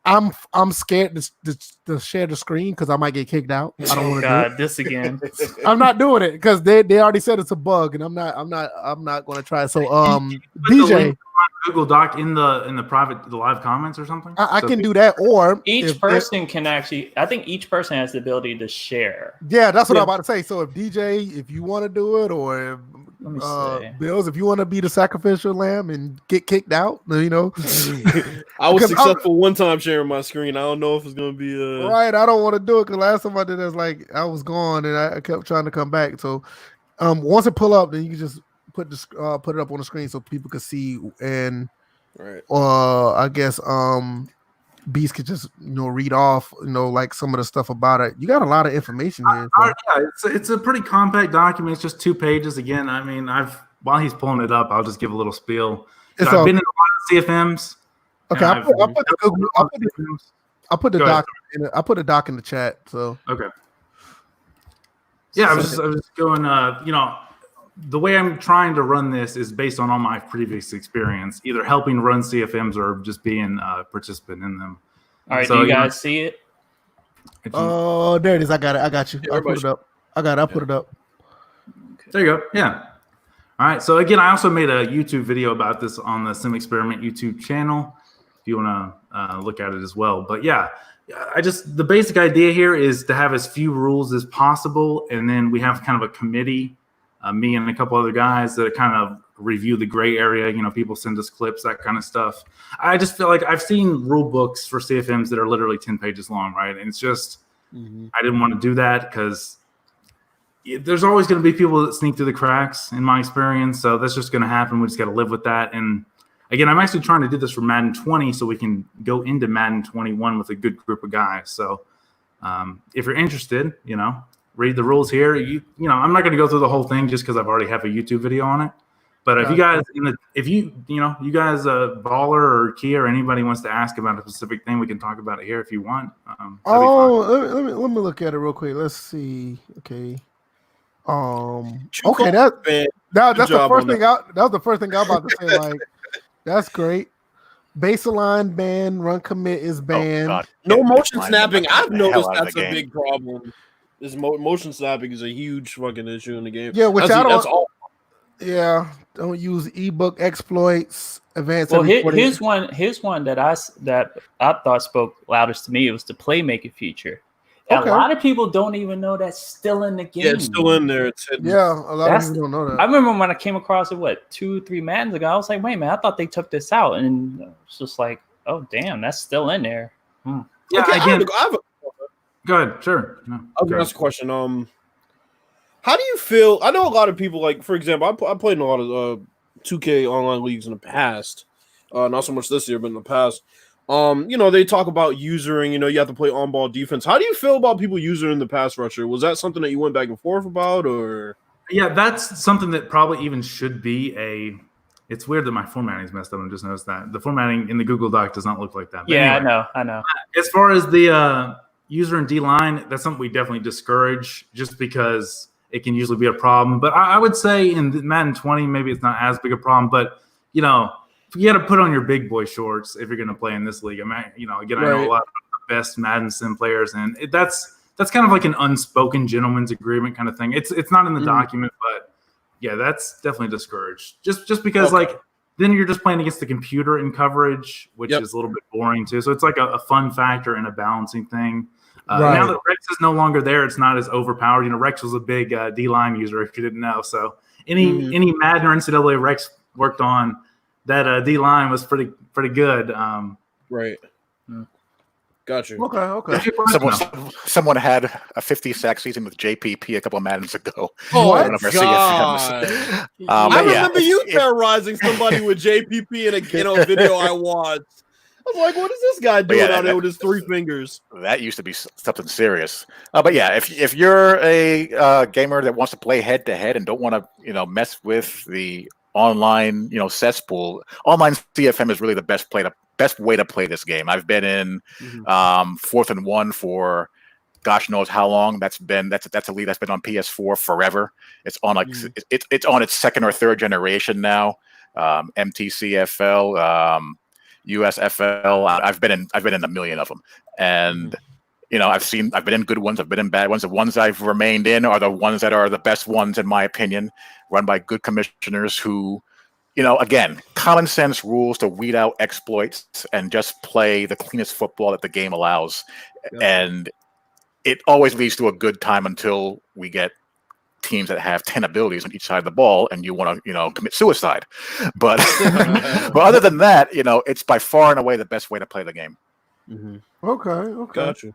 I'm scared to share the screen because I might get kicked out. I don't want to do it. This again. I'm not doing it because they already said it's a bug, and I'm not going to try it. So DJ, Google Doc in the private the live comments or something. I can do that, or each person can actually. I think each person has the ability to share. Yeah, that's what I'm about to say. So if DJ, if you want to do it, or Let me see. Bills, if you want to be the sacrificial lamb and get kicked out, I was Because successful one time sharing my screen. I don't know if it's gonna be right. I don't want to do it because last time I did it, like I was gone and I kept trying to come back. So once it pull up, then you can just put it up on the screen so people can see, and right. I guess Beast could just read off like some of the stuff about it. You got a lot of information here. Yeah, it's a pretty compact document. It's just 2 pages. Again, I mean, while he's pulling it up, I'll just give a little spiel. I've been in a lot of CFMs. Okay, I put the doc in the chat. So okay. Yeah, I was just going. The way I'm trying to run this is based on all my previous experience, either helping run CFMs or just being a participant in them. All right, do you guys see it? Oh, there it is. I got it. I got you. I put it up. I put it up. There you go. Yeah. All right. So again, I also made a YouTube video about this on the Sim Experiment YouTube channel, if you want to look at it as well. But yeah, the basic idea here is to have as few rules as possible, and then we have kind of a committee. Me and a couple other guys that kind of review the gray area. People send us clips, that kind of stuff. I just feel like I've seen rule books for CFMs that are literally 10 pages long, right? And it's just, I didn't want to do that because there's always going to be people that sneak through the cracks in my experience. So that's just going to happen. We just got to live with that. And again, I'm actually trying to do this for Madden 20 so we can go into Madden 21 with a good group of guys. So if you're interested, read the rules here. I'm not going to go through the whole thing just because I've already have a YouTube video on it. But if you guys, you guys, Baller or Kia or anybody wants to ask about a specific thing, we can talk about it here if you want. Let me look at it real quick. Let's see. Okay. Okay. That's the first thing. That was the first thing I was about to say. Like, that's great. Baseline ban, run commit is banned. No motion snapping. I've noticed that's a big problem. This motion snapping is a huge fucking issue in the game. Yeah, which that's all. Yeah, don't use ebook exploits. Advanced. Well, here's one that I thought spoke loudest to me. It was the playmaking feature. Okay. A lot of people don't even know that's still in the game. Yeah, it's still in there. It's hidden. Yeah, a lot of people don't know that. I remember when I came across it, 2-3 Maddens ago, I was like, wait, man, I thought they took this out. And it's just like, oh, damn, that's still in there. Yeah, okay, go ahead. Sure. No, I was going to ask a question. How do you feel? I know a lot of people, like, for example, I played in a lot of 2K online leagues in the past. Not so much this year, but in the past. They talk about usering, you have to play on-ball defense. How do you feel about people using the pass rusher? Was that something that you went back and forth about, or? Yeah, that's something that probably even should be it's weird that my formatting's messed up. I just noticed that. The formatting in the Google Doc does not look like that. But yeah, anyway, I know. As far as the user and D-line, that's something we definitely discourage just because it can usually be a problem. But I would say in Madden 20, maybe it's not as big a problem. But, you got to put on your big boy shorts if you're going to play in this league. I mean, again, I know a lot of the best Madden sim players, and that's kind of like an unspoken gentleman's agreement kind of thing. It's not in the document, but yeah, that's definitely discouraged. Just because then you're just playing against the computer in coverage, which is a little bit boring too. So it's like a fun factor and a balancing thing. Now that Rex is no longer there, it's not as overpowered. Rex was a big D-line user, if you didn't know. So any Madden or NCAA Rex worked on, that D-line was pretty good. Right. Got you. Okay. Someone had a 50 sack season with JPP a couple of Maddens ago. Oh, God. I remember you terrorizing somebody with JPP in a video I watched. I was like, what is this guy doing out there with his 3 fingers? That used to be something serious. But yeah, if you're a gamer that wants to play head-to-head and don't want to mess with the online cesspool, online CFM is really the best way to play this game. I've been in 4th and 1 for gosh knows how long. That's a league that's been on PS4 forever. It's on it's on its 2nd or 3rd generation now. MTCFL, USFL. I've been in a million of them, and I've been in good ones, I've been in bad ones. The ones I've remained in are the ones that are the best ones, in my opinion, run by good commissioners who, again, common sense rules to weed out exploits and just play the cleanest football that the game allows. Yeah. And it always leads to a good time until we get teams that have 10 abilities on each side of the ball, and you want to, commit suicide. But but other than that, it's by far and away the best way to play the game. Okay. Gotcha.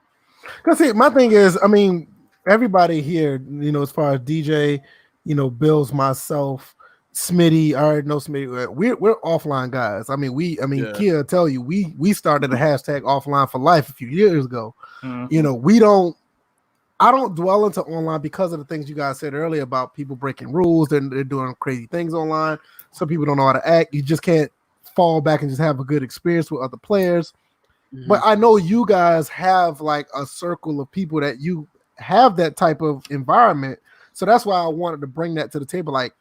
Because see, my thing is, I mean, everybody here, as far as DJ, Bills, myself, Smitty, I already know Smitty. We're offline guys. I mean, Kia tell you, we started a hashtag offline for life a few years ago. I don't dwell into online because of the things you guys said earlier about people breaking rules and they're doing crazy things online. Some people don't know how to act. You just can't fall back and just have a good experience with other players. But I know you guys have like a circle of people that you have that type of environment. So that's why I wanted to bring that to the table. Like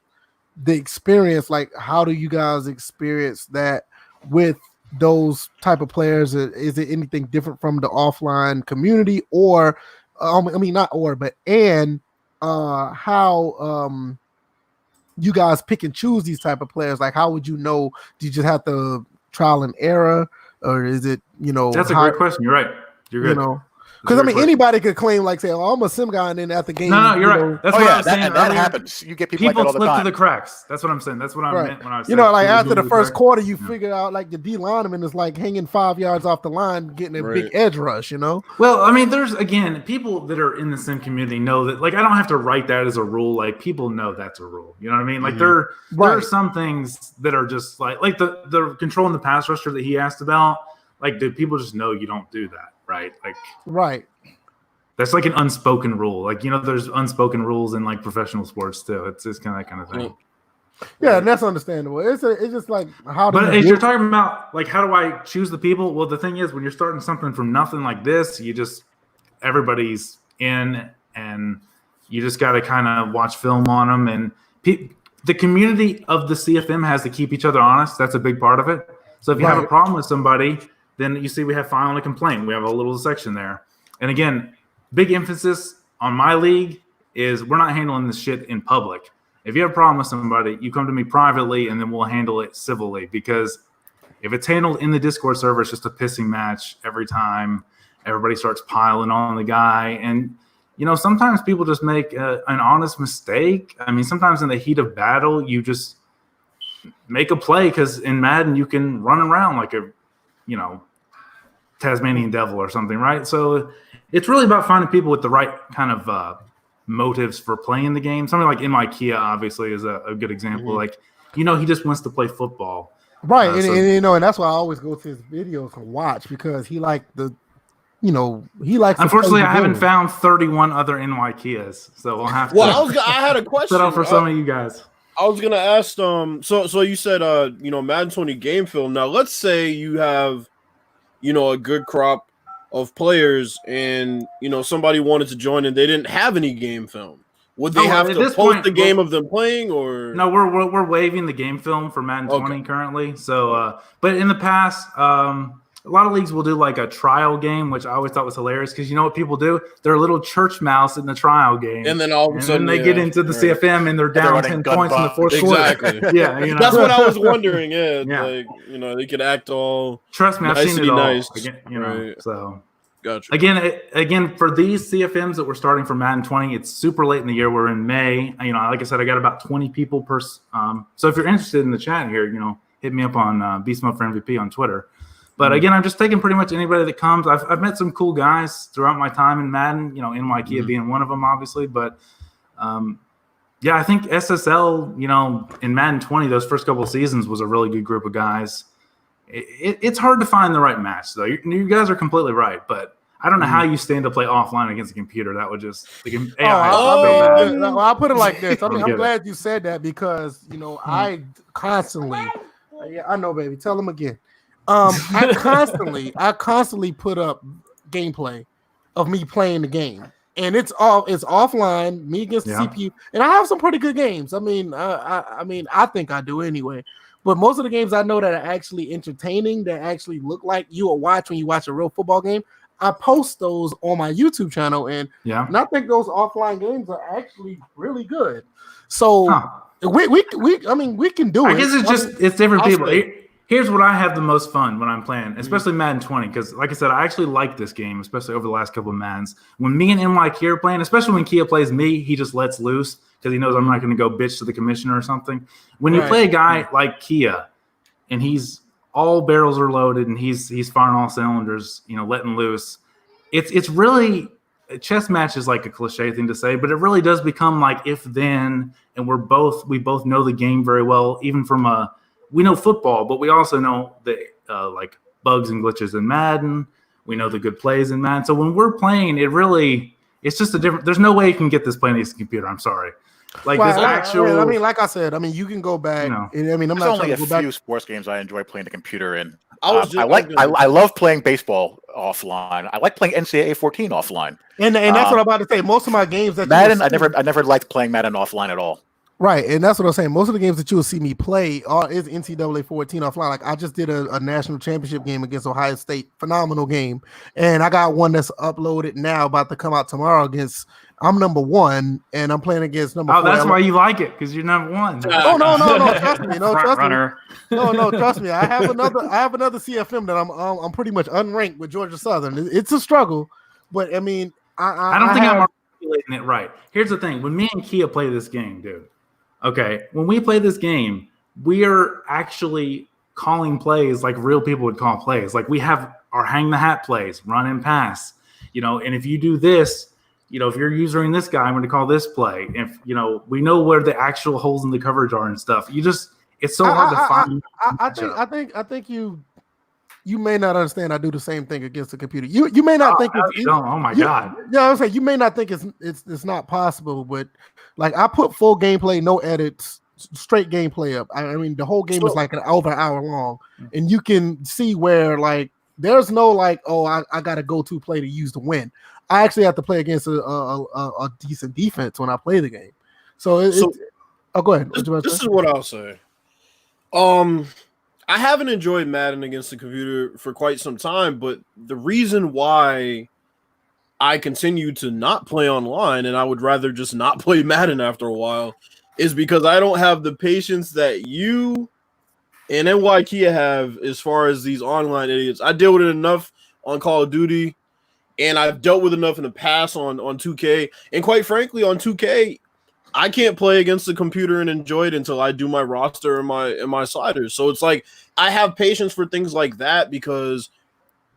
the experience, like how do you guys experience that with those type of players? Is it anything different from the offline community or how you guys pick and choose these type of players? Like how would you know? Do you just have to trial and error? Or is it, That's a great question. You're right. You're good. Because anybody could claim like, say, "Oh, I'm a sim guy," and then at the game, no, you're right. That's what I was saying. That happens. You get people like that all the slip time. through the cracks. That's what I'm saying. That's what I meant when I was saying. Like after the first quarter, you figure out like the D lineman is like hanging 5 yards off the line, getting a big edge rush. Well, I mean, there's again people that are in the sim community know that. Like, I don't have to write that as a rule. Like, people know that's a rule. You know what I mean? Like, there are some things that are just like the controlling the pass rusher that he asked about. Like, do people just know you don't do that, right? Like, right. That's like an unspoken rule. Like, there's unspoken rules in like professional sports too. It's just kind of that kind of thing. Yeah, and that's understandable. It's just like how. But if you're talking about like how do I choose the people? Well, the thing is, when you're starting something from nothing like this, everybody's in, and you just got to kind of watch film on them. And the community of the CFM has to keep each other honest. That's a big part of it. So if you have a problem with somebody, then you see we have file and a complaint. We have a little section there. And again, big emphasis on my league is we're not handling this shit in public. If you have a problem with somebody, you come to me privately and then we'll handle it civilly, because if it's handled in the Discord server, it's just a pissing match every time. Everybody starts piling on the guy. And, sometimes people just make an honest mistake. I mean, sometimes in the heat of battle, you just make a play because in Madden, you can run around like a, Tasmanian devil or something, right? So it's really about finding people with the right kind of motives for playing the game. Something like in my Kia, obviously, is a good example. Like, he just wants to play football. Right. And that's why I always go to his videos and watch, because he likes. Unfortunately, I haven't found 31 other NY Kias, so we'll have to. Well, I had a question for some of you guys. I was gonna ask. So you said Madden 20 game film. Now let's say you have a good crop of players, and somebody wanted to join and they didn't have any game film. Would they have to post the game of them playing, or no? We're waiving the game film for Madden 20 currently. So, but in the past, a lot of leagues will do like a trial game, which I always thought was hilarious, because you know what people do? They're a little church mouse in the trial game, and then all of a sudden they get into the CFM and they're down 10 points in the fourth quarter. Exactly. Yeah, that's what I was wondering. Like they could act all. Trust me, I've seen it all. Nice. Again, so. Gotcha. Again, for these CFMs that we're starting for Madden 20, it's super late in the year. We're in May. Like I said, I got about 20 people per. So if you're interested in the chat here, hit me up on Beast Mode for MVP on Twitter. But again, I'm just taking pretty much anybody that comes. I've met some cool guys throughout my time in Madden. NY Kia being one of them, obviously. But I think SSL, in Madden 20, those first couple of seasons was a really good group of guys. It's hard to find the right match, though. You guys are completely right, but I don't know how you stand to play offline against a computer. That would just I'll put it like this. I'm glad you said that, because I constantly, I know, baby. Tell them again. I constantly put up gameplay of me playing the game, and it's offline, me against the CPU, and I have some pretty good games. I mean, I think I do anyway. But most of the games I know that are actually entertaining, that actually look like you will watch when you watch a real football game, I post those on my YouTube channel, and I think those offline games are actually really good. So we can do it. I guess it's different people. Here's what I have the most fun when I'm playing, especially Madden 20, because like I said, I actually like this game, especially over the last couple of Maddens. When me and NY Kia are playing, especially when Kia plays me, he just lets loose because he knows I'm not going to go bitch to the commissioner or something. When you play a guy like Kia and he's all barrels are loaded and he's firing all cylinders, letting loose, it's really – chess match is like a cliche thing to say, but it really does become like if then, and we both know the game very well, even from we know football, but we also know the like bugs and glitches in Madden. We know the good plays in Madden. So when we're playing, it's just a different. There's no way you can get this playing against a computer. I'm sorry. Like this actual. I mean, like I said, you can go back. And, I'm not only trying to go a few back. sports games I enjoy playing the computer in. I love playing baseball offline. I like playing NCAA 14 offline. And that's what I'm about to say. Most of my games that Madden, I never liked playing Madden offline at all. Right, and that's what I'm saying. Most of the games that you will see me play is NCAA 14 offline. Like I just did a national championship game against Ohio State, phenomenal game, and I got one that's uploaded now, about to come out tomorrow against. I'm number 1, and I'm playing against number 4. Oh, that's why you like it, because you're number 1. No, trust me, runner. No, trust me. I have another CFM that I'm pretty much unranked with Georgia Southern. It's a struggle, but I mean, I don't think I'm articulating it right. Here's the thing: when me and Kia play this game, dude. Okay, when we play this game, we are actually calling plays like real people would call plays. Like we have our hang the hat plays, run and pass, and if you do this, if you're using this guy, I'm going to call this play. If, we know where the actual holes in the coverage are and stuff. It's so hard to find. I think you may not understand. I do the same thing against the computer. You may not think it's oh my God. Yeah, I'm saying you may not think it's not possible, but like I put full gameplay, no edits, straight gameplay up. I mean, the whole game is like over an hour long, and you can see where like there's no like, oh, I got a go-to play to use to win. I actually have to play against a decent defense when I play the game. So go ahead. This is what I'll say. I haven't enjoyed Madden against the computer for quite some time, but the reason why I continue to not play online and I would rather just not play Madden after a while is because I don't have the patience that you and NY Kia have as far as these online idiots. I deal with it enough on Call of Duty, and I've dealt with enough in the past on 2K. And quite frankly, on 2K, I can't play against the computer and enjoy it until I do my roster and my sliders. So it's like I have patience for things like that because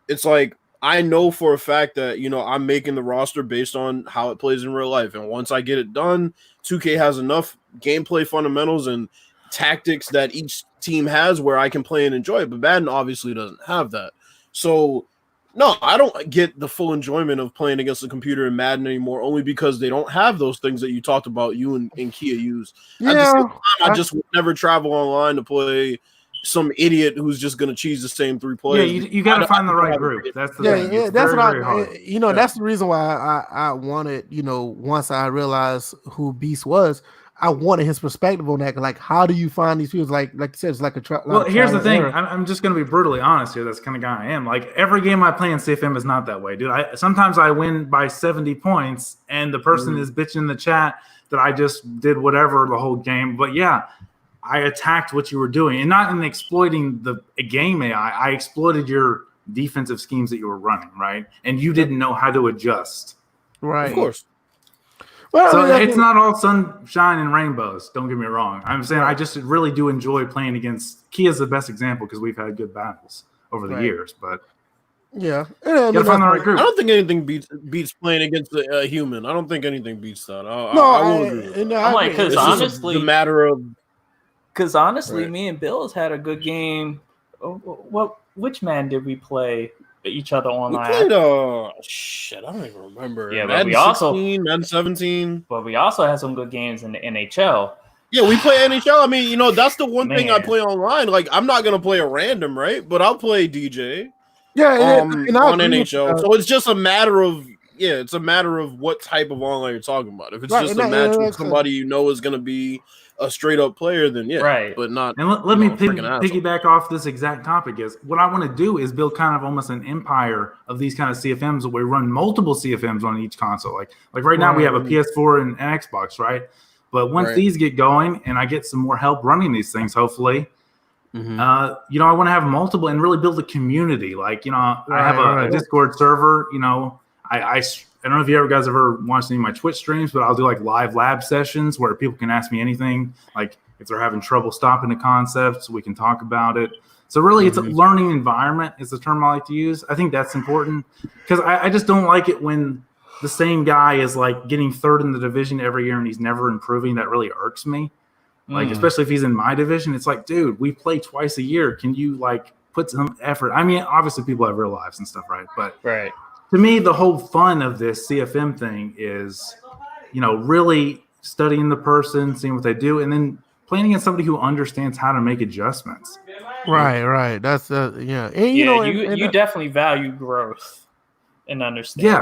it's like I know for a fact that, I'm making the roster based on how it plays in real life. And once I get it done, 2K has enough gameplay fundamentals and tactics that each team has where I can play and enjoy it. But Madden obviously doesn't have that. So no, I don't get the full enjoyment of playing against the computer in Madden anymore, only because they don't have those things that you talked about you and Kia use. Yeah, At the same time, I just would never travel online to play some idiot who's just going to cheese the same 3 plays. Yeah, you got to find the right group. That's the thing. Yeah, that's very hard. That's the reason why I wanted, once I realized who Beast was, I wanted his perspective on that. Like, how do you find these people? Like you said, it's like a well, here's the thing. I'm just going to be brutally honest here. That's the kind of guy I am. Like, every game I play in CFM is not that way, dude. Sometimes I win by 70 points, and the person is bitching in the chat that I just did whatever the whole game. But, yeah, I attacked what you were doing. And not in exploiting a game AI. I exploited your defensive schemes that you were running, right? And you didn't know how to adjust. Right. Of course. Well, so it's not all sunshine and rainbows. Don't get me wrong. I'm saying I just really do enjoy playing against Kia's the best example because we've had good battles over the years. But yeah, gotta find the right group. I don't think anything beats playing against a human. I don't think anything beats that. I will agree. I'm like, because honestly, the matter of me and Bill has had a good game. Which man did we play each other online? We played shit, I don't even remember. Yeah, Madden but we also 16, Madden 17. But we also had some good games in the NHL. Yeah, we play NHL. I mean, that's the one thing I play online. Like, I'm not gonna play a random, right? But I'll play DJ. Yeah, on NHL. So it's just a matter of what type of online you're talking about. If it's just a match with somebody is gonna be a straight up player, then right. But not. And let me piggyback off this exact topic. Is what I want to do is build kind of almost an empire of these kind of CFMs where we run multiple CFMs on each console. Like right now we have a PS4 and an Xbox, right? But once these get going and I get some more help running these things, hopefully, You know, I want to have multiple and really build a community. Like, you know, I have a Discord server. You know, I don't know if you guys ever watched any of my Twitch streams, but I'll do like live lab sessions where people can ask me anything. Like if they're having trouble stopping the concepts, we can talk about it. So really, it's a learning environment is the term I like to use. I think that's important because I just don't like it when the same guy is like getting third in the division every year and he's never improving. That really irks me. Like, especially if he's in my division, it's like, dude, we play twice a year. Can you like put some effort? I mean, obviously people have real lives and stuff, right? But to me, the whole fun of this CFM thing is, you know, really studying the person, seeing what they do, and then playing against somebody who understands how to make adjustments. Right. That's and, you definitely value growth and understanding.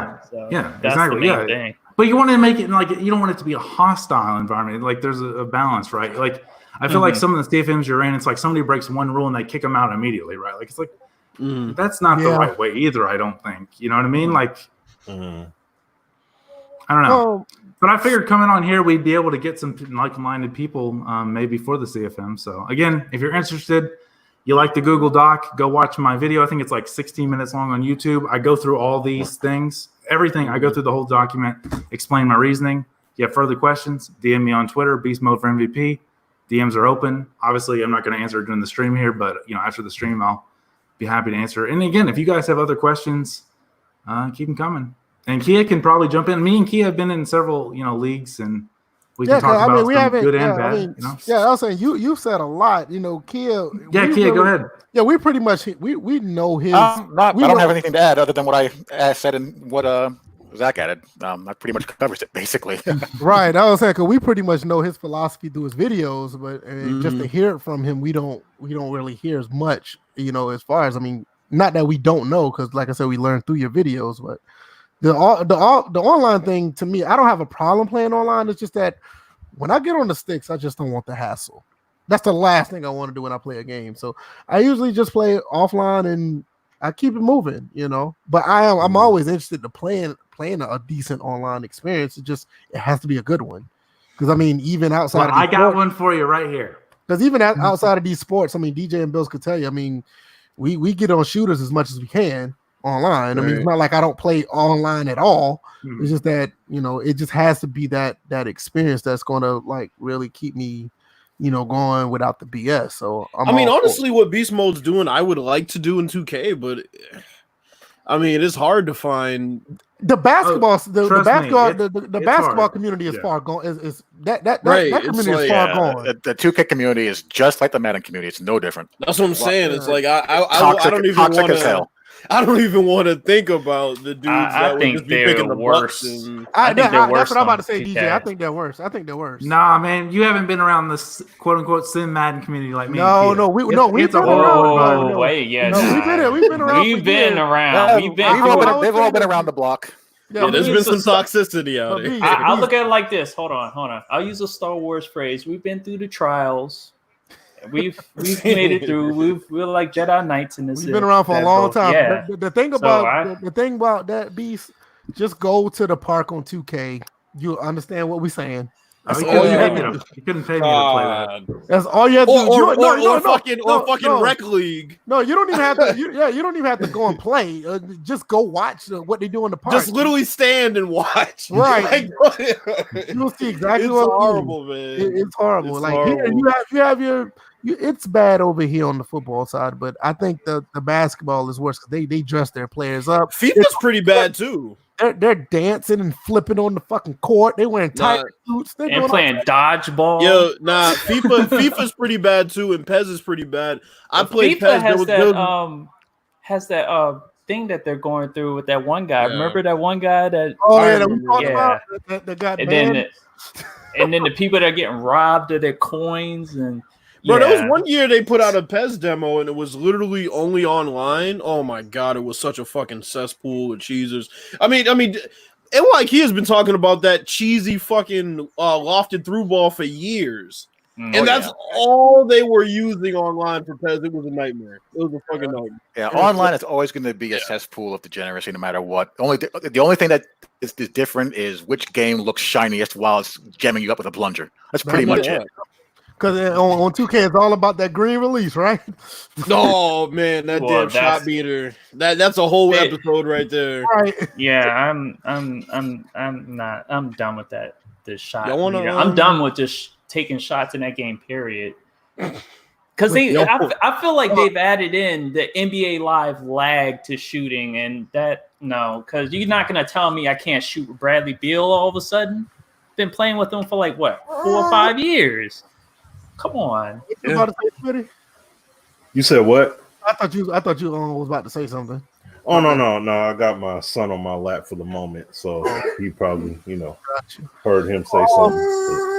Yeah, that's exactly. The main thing. But you want to make it like you don't want it to be a hostile environment. Like there's a balance, right? Like I feel like some of the CFMs you're in, it's like somebody breaks one rule and they kick them out immediately, right? Like it's like that's not the right way either. I don't think. You know what I mean? Like I don't know. But I figured coming on here, we'd be able to get some like-minded people maybe for the CFM. So again, if you're interested, you like the Google Doc, go watch my video. I think it's like 16 minutes long on YouTube. I go through all these things. Everything. I go through the whole document, explain my reasoning. If you have further questions, DM me on Twitter, Beast Mode for MVP. DMs are open. Obviously, I'm not going to answer during the stream here, but you know, after the stream, I'll be happy to answer. And again, if you guys have other questions, keep them coming. And Kia can probably jump in. Me and Kia have been in several, you know, leagues, and we can talk about some good and bad. You know? Yeah, I was saying you've said a lot. You know, Kia. Yeah, Kia, go ahead. Yeah, we pretty much we know his. I don't have anything to add other than what I said and what Zach added. That pretty much covers it basically. Right, I was saying because we pretty much know his philosophy through his videos, but just to hear it from him, we don't really hear as much. You know, as far as not that we don't know, because like I said, we learned through your videos, but. The online thing to me, I don't have a problem playing online. It's just that when I get on the sticks, I just don't want the hassle. That's the last thing I want to do when I play a game. So I usually just play offline and I keep it moving, you know. But I'm always interested in playing a decent online experience. It has to be a good one. Because even outside, I got one for you right here. Because even outside of these sports, DJ and Bills could tell you. We get on shooters as much as we can. Online. It's not like I don't play online at all. It's just that, it just has to be that experience that's going to like really keep me, going without the BS. So honestly, what Beast Mode's doing, I would like to do in 2K, but it's hard to find the basketball. The basketball community is far gone. That community is far gone. The 2K community is just like the Madden community. It's no different. That's what I'm saying. It's like I don't even want to. I don't even want to think about the dudes that would just be picking the worst. That's what I'm about to say, DJ. I think they're worse. Nah, man, you haven't been around this quote unquote Sim Madden community like me. We've been around. We've been around. They've all been around the block. Yeah, there's been some toxicity out here. I'll look at it like this. Hold on. I'll use a Star Wars phrase. We've been through the trials. We've made it through. We're like Jedi Knights in this. We've been around for a long time. Yeah. The thing about that Beast, just go to the park on 2K. You'll understand what we're saying. That's all you had to do. You couldn't pay me to play that. That's all you had to do. Or fucking Rec League. No, you don't even have to. You don't even have to go and play. Just go watch what they do in the park. Just literally stand and watch. Right. You'll see exactly what horrible, man. It's horrible. Here you have your. It's bad over here on the football side, but I think the basketball is worse because they dress their players up. FIFA's pretty bad too. They're dancing and flipping on the fucking court. They wearing tight suits. And playing dodgeball. FIFA's pretty bad too, and PES is pretty bad. I played FIFA PES. Has that thing that they're going through with that one guy. Yeah. Remember that one guy that? That we talked about. That got banned. And then the people that are getting robbed of their coins and. Bro, there was one year they put out a PES demo and it was literally only online. Oh my god, it was such a fucking cesspool of cheesers. NYK has been talking about that cheesy fucking lofted through ball for years. And that's all they were using online for PES. It was a nightmare. It was a fucking nightmare. Yeah, online is always going to be a cesspool of degeneracy no matter what. The only thing that is different is which game looks shiniest while it's jamming you up with a plunger. That's pretty much it. Because on 2K, it's all about that green release, right? Oh man, that Well, damn shot beater. That's a whole episode right there. Right. Yeah, I'm not. I'm done with that. This shot. Y'all wanna, meter. I'm done with just taking shots in that game. Period. Because I feel like they've added in the NBA Live lag to shooting, and that because you're not gonna tell me I can't shoot with Bradley Beal all of a sudden. Been playing with him for like what 4 or 5 years. Come on. What you about to say, Smitty? You said what? I thought you was about to say something. Oh no! I got my son on my lap for the moment, so he probably heard him say something.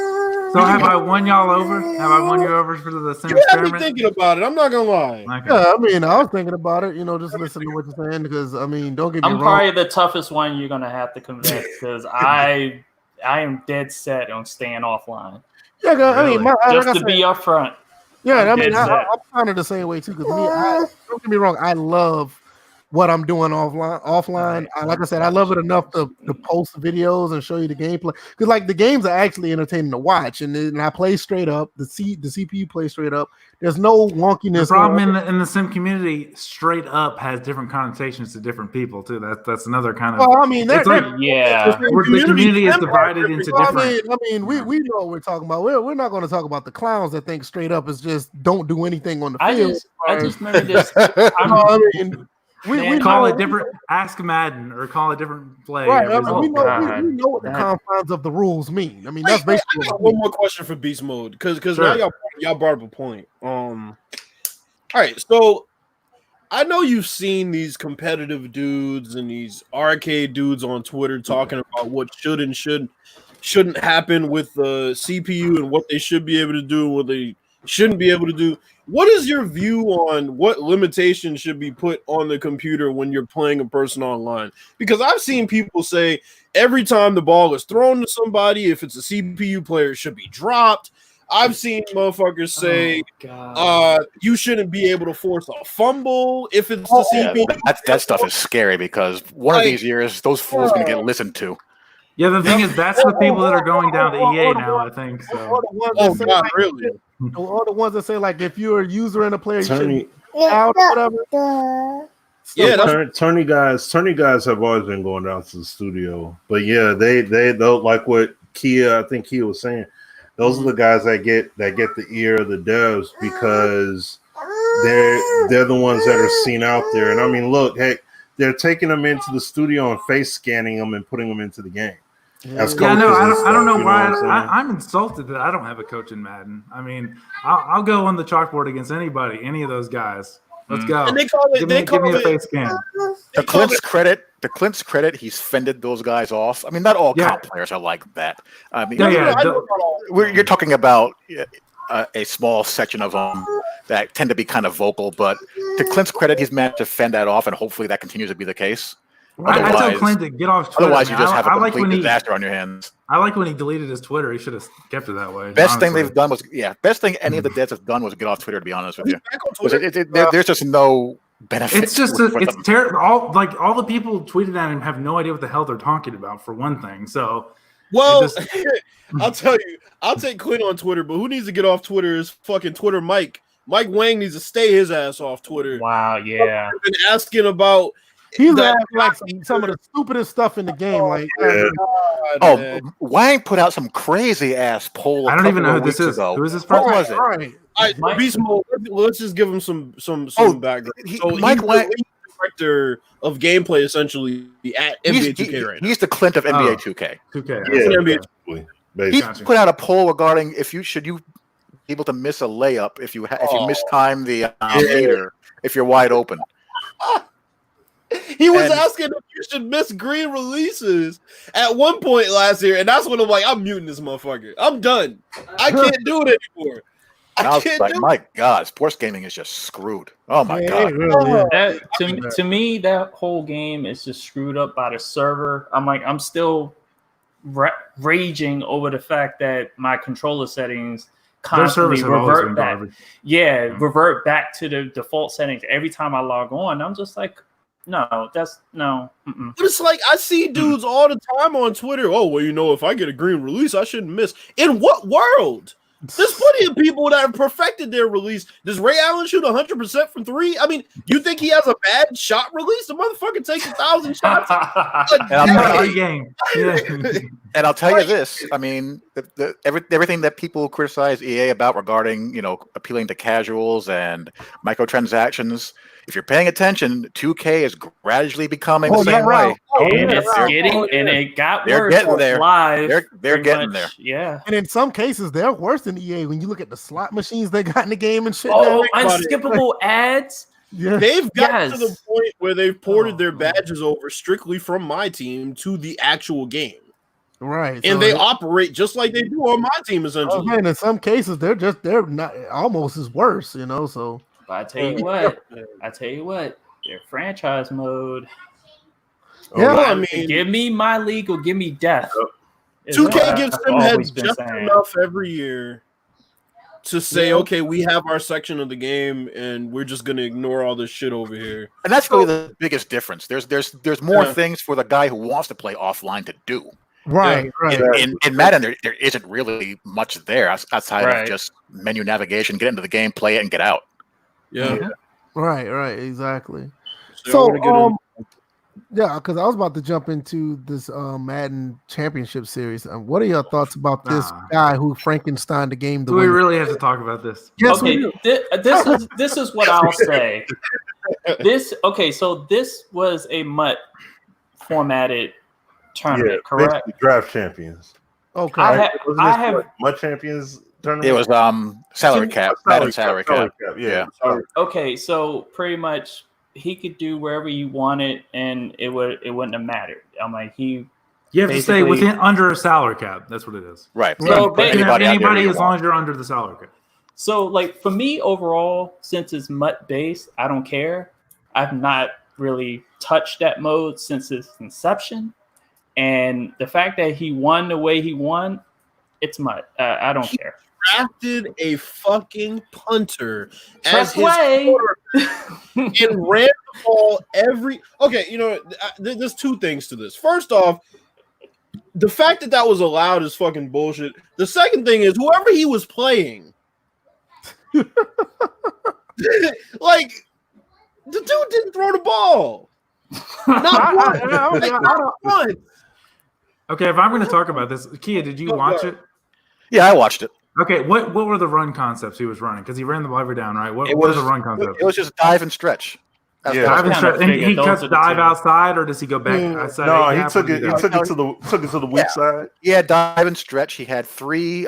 So have I won y'all over? Have I won you over for the same You had me experiment? thinking about it. I'm not gonna lie. Okay. Yeah, I mean, I was thinking about it. Just listen to what you're saying because I mean, don't get me I'm wrong. probably the toughest one you're gonna have to convince because I am dead set on staying offline. Yeah, I mean, Just to be upfront. Yeah, I'm I mean, dead set. I'm kind of the same way too. Because don't get me wrong, I love what I'm doing offline. Like I said, I love it enough to post videos and show you the gameplay because like the games are actually entertaining to watch, and I play straight up. The CPU plays straight up. There's no wonkiness. The problem in the sim community, straight up has different connotations to different people too. That's another kind of. Well, I mean, it's like, the community is divided into different. I mean, we know what we're talking about. We're not going to talk about the clowns that think straight up is just don't do anything on the field. I just remember this. I mean. We call it different. Ask Madden or call it different play. Right. I mean, we know what the confines of the rules mean. I mean, that's basically. I got one more question for Beast Mode because now y'all brought up a point. All right, so I know you've seen these competitive dudes and these arcade dudes on Twitter talking about what should and shouldn't happen with the CPU and what they should be able to do and what they shouldn't be able to do. What is your view on what limitations should be put on the computer when you're playing a person online? Because I've seen people say every time the ball is thrown to somebody, if it's a CPU player, it should be dropped. I've seen motherfuckers say you shouldn't be able to force a fumble if it's the CPU. That stuff is scary because one of these years, those fools are going to get listened to. Yeah, the thing is, that's the people that are going down to EA now, I think. So. Really? All the ones that say like if you're a user and a player, you shouldn't out or whatever. Tourney guys have always been going down to the studio, but yeah, they'll like what I think Kia was saying. Those are the guys that get the ear of the devs because they're the ones that are seen out there. And I mean, look, heck, they're taking them into the studio and face scanning them and putting them into the game. I don't know why. I'm insulted that I don't have a coach in Madden. I mean, I'll go on the chalkboard against anybody, any of those guys. Let's go. And they call it. Give me a face scan. To Clint's credit, he's fended those guys off. I mean, not all comp players are like that. I mean, you're talking about a small section of them that tend to be kind of vocal, but to Clint's credit, he's managed to fend that off, and hopefully that continues to be the case. I tell Clint to get off Twitter. Otherwise, you just have a complete disaster on your hands. I like when he deleted his Twitter. He should have kept it that way. Best thing they've done was, best thing any of the devs have done was get off Twitter, to be honest with you. There's just no benefit. It's just, it's terrible. All the people tweeted at him have no idea what the hell they're talking about, for one thing. So, well, I'll tell you, I'll take Quinn on Twitter, but who needs to get off Twitter is fucking Twitter Mike. Mike Wang needs to stay his ass off Twitter. Wow, yeah. I've been asking about. He's asking like some of the stupidest stuff in the game. Like, Wang put out some crazy ass poll. I don't even know who this is. Who is this person? What was it? Right. Beast Mode, let's just give him some background. Mike Wang, director of gameplay, essentially at NBA 2K right now. He's the Clint of NBA 2K. 2K. Yeah, he put out a poll regarding should you be able to miss a layup if you mistime the meter if you're wide open. He was asking if you should miss green releases at one point last year, and that's when I'm like, I'm muting this motherfucker. I'm done. I can't do it anymore. I was like, my God, sports gaming is just screwed. Oh my God. To me, that whole game is just screwed up by the server. I'm still raging over the fact that my controller settings constantly revert back. Revert back to the default settings every time I log on. I'm just like, no, that's no. Mm-mm. But it's like I see dudes all the time on Twitter. Oh, well, if I get a green release, I shouldn't miss. In what world? There's plenty of people that have perfected their release. Does Ray Allen shoot 100% from three? I mean, you think he has a bad shot release? The motherfucker takes 1,000 shots. And I'll tell you this. I mean, everything that people criticize EA about regarding, appealing to casuals and microtransactions. If you're paying attention, 2K is gradually becoming the same way. And it got they're worse. Getting there. Live, they're getting there. Yeah. And in some cases, they're worse than EA when you look at the slot machines they got in the game and shit. Oh, unskippable ads. Yeah. They've gotten to the point where they've ported their badges over strictly from my team to the actual game. Right. And they operate just like they do on my team, essentially. Man, in some cases, they're not almost as worse, so. But I tell you what, their franchise mode. Yeah, I mean, give me my league or give me death. 2K gives them heads just enough every year to say, okay, we have our section of the game, and we're just gonna ignore all this shit over here. And that's really the biggest difference. There's more things for the guy who wants to play offline to do. Right. In Madden, there isn't really much there outside of just menu navigation, get into the game, play it, and get out. Yeah. Right, exactly. So, because I was about to jump into this Madden Championship Series. What are your thoughts about this guy who Frankenstein the game? Do we really have to talk about this? Yes, this is what I'll say. So this was a MUT formatted tournament, correct? Draft champions. Okay. I have MUT champions. It was salary cap, Madden salary cap. Yeah. Okay, so pretty much he could do wherever you wanted, and it wouldn't have mattered. I'm like you have to stay under a salary cap. That's what it is. Right. So anybody as long as you're under the salary cap. So like for me overall, since it's MUT based, I don't care. I've not really touched that mode since its inception, and the fact that he won the way he won, it's MUT. I don't care. Drafted a fucking punter as his and ran the ball every. Okay, there's two things to this. First off, the fact that was allowed is fucking bullshit. The second thing is whoever he was playing, like the dude didn't throw the ball. Not once. Okay, if I'm going to talk about this, Kia, did you watch it? Yeah, I watched it. Okay, what were the run concepts he was running? Because he ran the ball every down, right? What was the run concept? It was just dive and stretch. Dive and stretch. And he cuts dive outside, or does he go back outside? No, he took it to the weak side. Yeah, dive and stretch. He had 3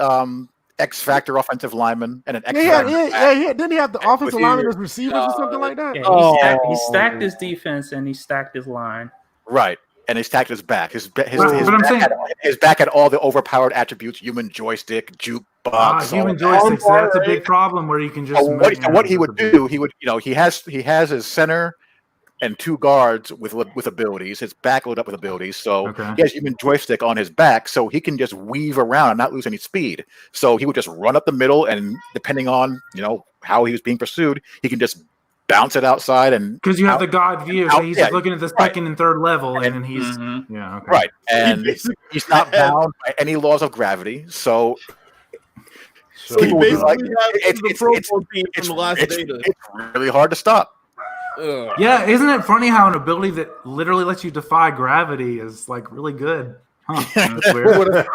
X Factor offensive linemen and an X Factor. Yeah. Didn't he have the offensive linemen as receivers or something like that? Yeah, he stacked his defense and he stacked his line. Right. And he stacked his back. His back had all the overpowered attributes: human joystick, jukebox. Human joystick. So that's a big problem where you can just. What he would do, he has his center and 2 guards with abilities. His back loaded up with abilities, so he has human joystick on his back, so he can just weave around and not lose any speed. So he would just run up the middle, and depending on how he was being pursued, he can just bounce it outside, and because you have the God view, so he's looking at the second and third level, and then he's right, and he's not bound by any laws of gravity. So he basically it's really hard to stop. Yeah, isn't it funny how an ability that literally lets you defy gravity is like really good? Huh. That's weird.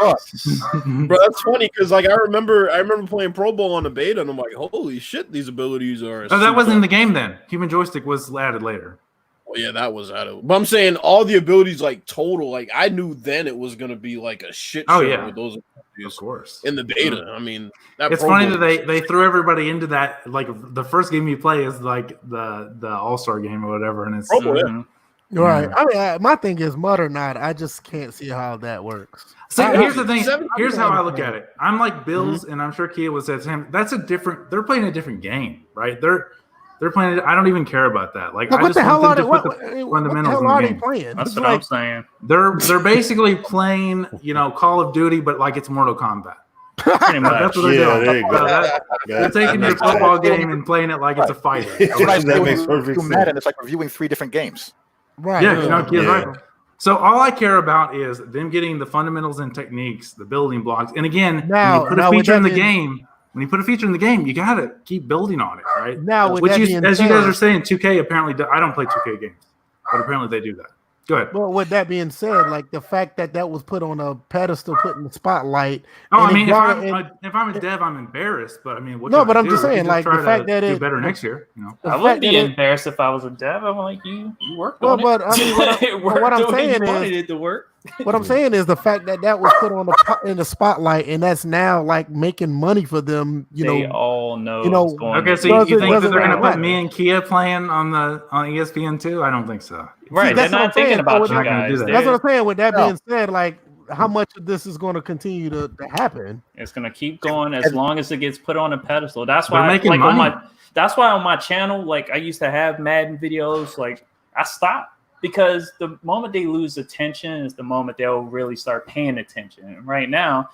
Bro, that's funny because I remember playing Pro Bowl on the beta, and I'm like, holy shit, these abilities are. Oh, that wasn't in the game then. Human joystick was added later. Well, yeah, that was added. But I'm saying all the abilities, like total, like I knew then it was gonna be like a shit show with those abilities. Of course. In the beta, I mean, it's funny that they threw everybody into that. Like the first game you play is like the All-Star game or whatever, and it's. Right. I mean, my thing is MUT or not. I just can't see how that works. See, here's the thing. Here's how I look at it. I'm like Bills, and I'm sure Kia would say the same. That's a different. They're playing a different game, right? They're playing. I don't even care about that. Like, I just want them to put the fundamentals in the game. Playing? That's what I'm saying. They're basically playing, Call of Duty, but like it's Mortal Kombat. Pretty much. That's what they're doing. They're taking your football game and playing it like it's a fighter. That makes perfect sense. Madden, it's like reviewing 3 different games. Right. Right. So all I care about is them getting the fundamentals and techniques, the building blocks. And again, when you put a feature in the game, when you put a feature in the game, you got to keep building on it, right? Now, with Which that you, being as you said- guys are saying, 2K apparently, I don't play 2K games, but apparently they do that. Go ahead. Well, with that being said, like the fact that was put on a pedestal, put in the spotlight. Oh, and I mean, it if I'm a dev, I'm embarrassed. But I mean, what No, can but I I'm do? just We saying, can like, the try fact to that do it- better next year. You know, the I fact wouldn't be that it- embarrassed if I was a dev. I'm like, you worked Well, on but it. I mean, what It worked what I'm the way saying you is- wanted it to work. What I'm saying is the fact that was put on in the spotlight, and that's now like making money for them. They all know. you know, what's going okay. on. So Does you it- think does that it they're going to really put me and Kia playing on ESPN too? I don't think so. Right, that's they're what not I'm saying. thinking about So you they're not gonna do guys. that. That's what I'm saying. With that No. being said, like how much of this is going to continue to happen? It's gonna keep going as long as it gets put on a pedestal. That's They're why, making like money. that's why on my channel, like I used to have Madden videos. Like I stopped because the moment they lose attention is the moment they'll really start paying attention. And right now,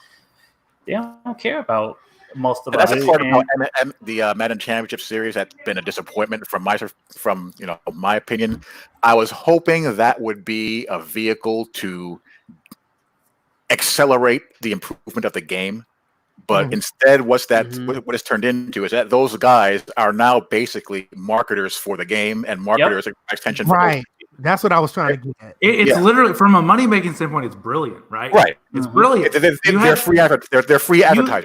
they don't care about most of And that's us. the part And- about the Madden Championship Series that's been a disappointment from my opinion. I was hoping that would be a vehicle to accelerate the improvement of the game, but instead, what it's turned into is that those guys are now basically marketers for the game and marketers extension. For Right. That's what I was trying to get at. It's literally from a money making standpoint, it's brilliant, right? Right. It's brilliant. They're free advertisers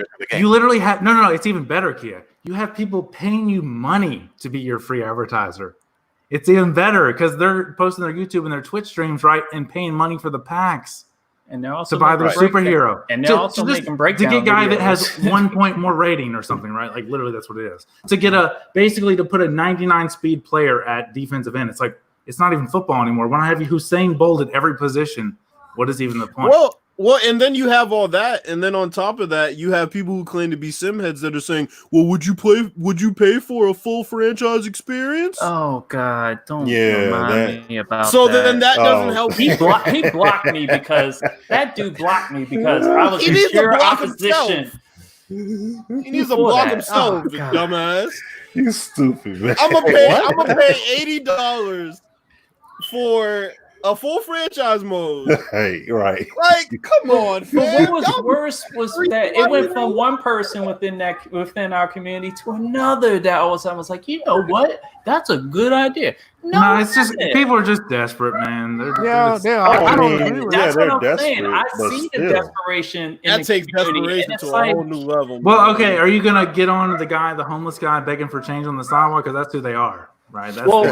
for the game. You literally have no. It's even better, Kia. You have people paying you money to be your free advertiser. It's even better because they're posting their YouTube and their Twitch streams, right, and paying money for the packs and they're also to buy their making superhero. and they're also making breakdown to get a guy that has videos. 1 point more rating or something, right? Like literally, that's what it is. To get basically to put a 99 speed player at defensive end. It's like it's not even football anymore. When I have you Hussein Bolt at every position, what is even the point? Well, and then you have all that, and then on top of that, you have people who claim to be sim heads that are saying, "Well, would you pay for a full franchise experience?" Oh God, don't Yeah, remind me about So that. then that doesn't help. He blocked me because that dude blocked me because I was He in needs to pure block opposition. He needs to For block that. himself, Oh, God. dumbass. You stupid man. I'm gonna pay $80 for a full franchise mode. Hey, right. Like, come on, But fam. what was worse was that it went from one person within our community to another that all of a sudden was like, you know what? That's a good idea. No, it's just people are just desperate, man. They're just- I don't agree with That's they're what I'm saying. desperate, I but see the still. desperation in That the takes community, and desperation it's to a like, whole new level. Well, man. okay. Are you gonna get on to the homeless guy begging for change on the sidewalk? Because that's who they are, right? That's well,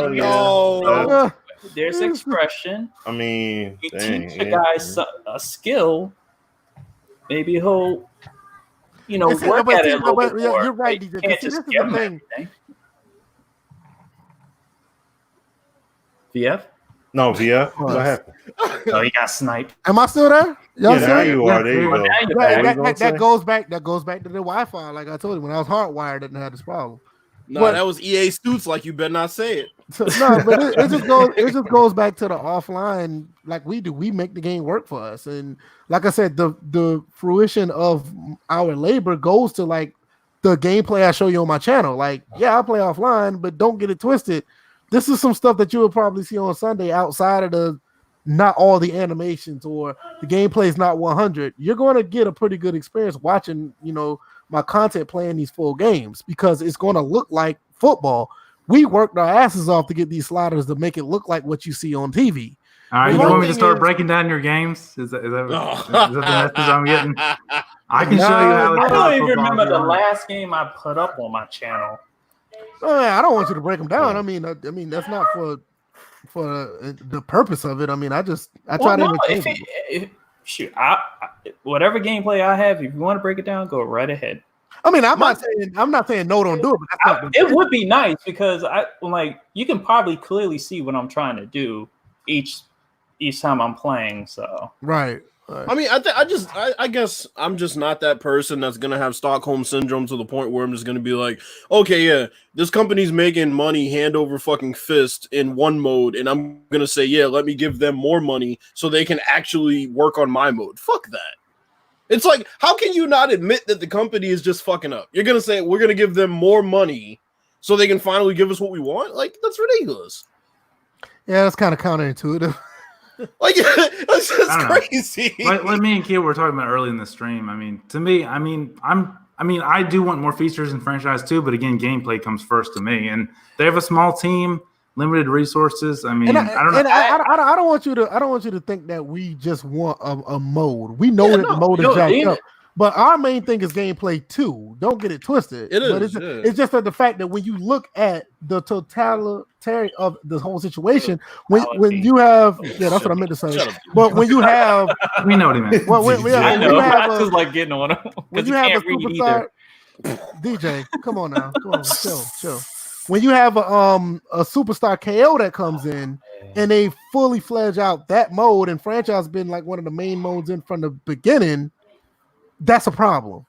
No. there's expression. I mean, You dang, teach a guy a skill, maybe he'll, work at it a little bit more. You're right, You DJ. can't See, just this is give the him thing. everything. VF? No, Via. What happened? Oh, he got sniped. Am I still there? Y'all Yeah, still now there? you are. There you go. Now you're That, back. that, gonna that, that say? goes back. That goes back to the Wi-Fi. Like I told you, when I was hardwired, I didn't have this problem. No, But- that was EA Stoots. Like, you better not say it. So, no, but it just goes. It just goes back to the offline, like we do. We make the game work for us, and like I said, the fruition of our labor goes to like the gameplay I show you on my channel. Like, yeah, I play offline, but don't get it twisted. This is some stuff that you will probably see on Sunday outside of the not all the animations or the gameplay is not 100. You're going to get a pretty good experience watching, my content playing these full games because it's going to look like football. We worked our asses off to get these sliders to make it look like what you see on TV. All right, The you one want me to thing start is- breaking down your games? Is that the message I'm getting? I I can show you how No, to I play don't even football remember if you the want. last game I put up on my channel. Oh, yeah, I don't want you to break them down. I mean, that's not for the purpose of it. I mean, I try Well, to no, entertain people. shoot, whatever gameplay I have, if you want to break it down, go right ahead. I mean, I'm not saying no, don't do it, but that's not It would be nice because you can probably clearly see what I'm trying to do each time I'm playing. So right. mean, I guess I'm just not that person that's gonna have Stockholm syndrome to the point where I'm just gonna be like, okay, yeah, this company's making money hand over fucking fist in one mode, and I'm gonna say, yeah, let me give them more money so they can actually work on my mode. Fuck that. It's like, how can you not admit that the company is just fucking up? You're gonna say we're gonna give them more money so they can finally give us what we want? Like, that's ridiculous. Yeah, that's kind of counterintuitive. Like that's just I don't know. crazy. Like me and Keel were talking about early in the stream. I mean, to me, I do want more features in franchise too, but again, gameplay comes first to me. And they have a small team, limited resources. I mean, I don't know. And I don't want you to think that we just want a mode. We know that the mode is jacked up. But our main thing is gameplay too. Don't get it twisted. It is. But it's just the fact that when you look at the totality of the whole situation, when you have that's what I meant to say. But when you have, we know what he meant. Well, I know. I just like getting on him. When you have a superstar, DJ, come on now, come on, chill. When you have a superstar KO that comes in and they fully fledge out that mode, and franchise has been like one of the main modes in from the beginning. That's a problem.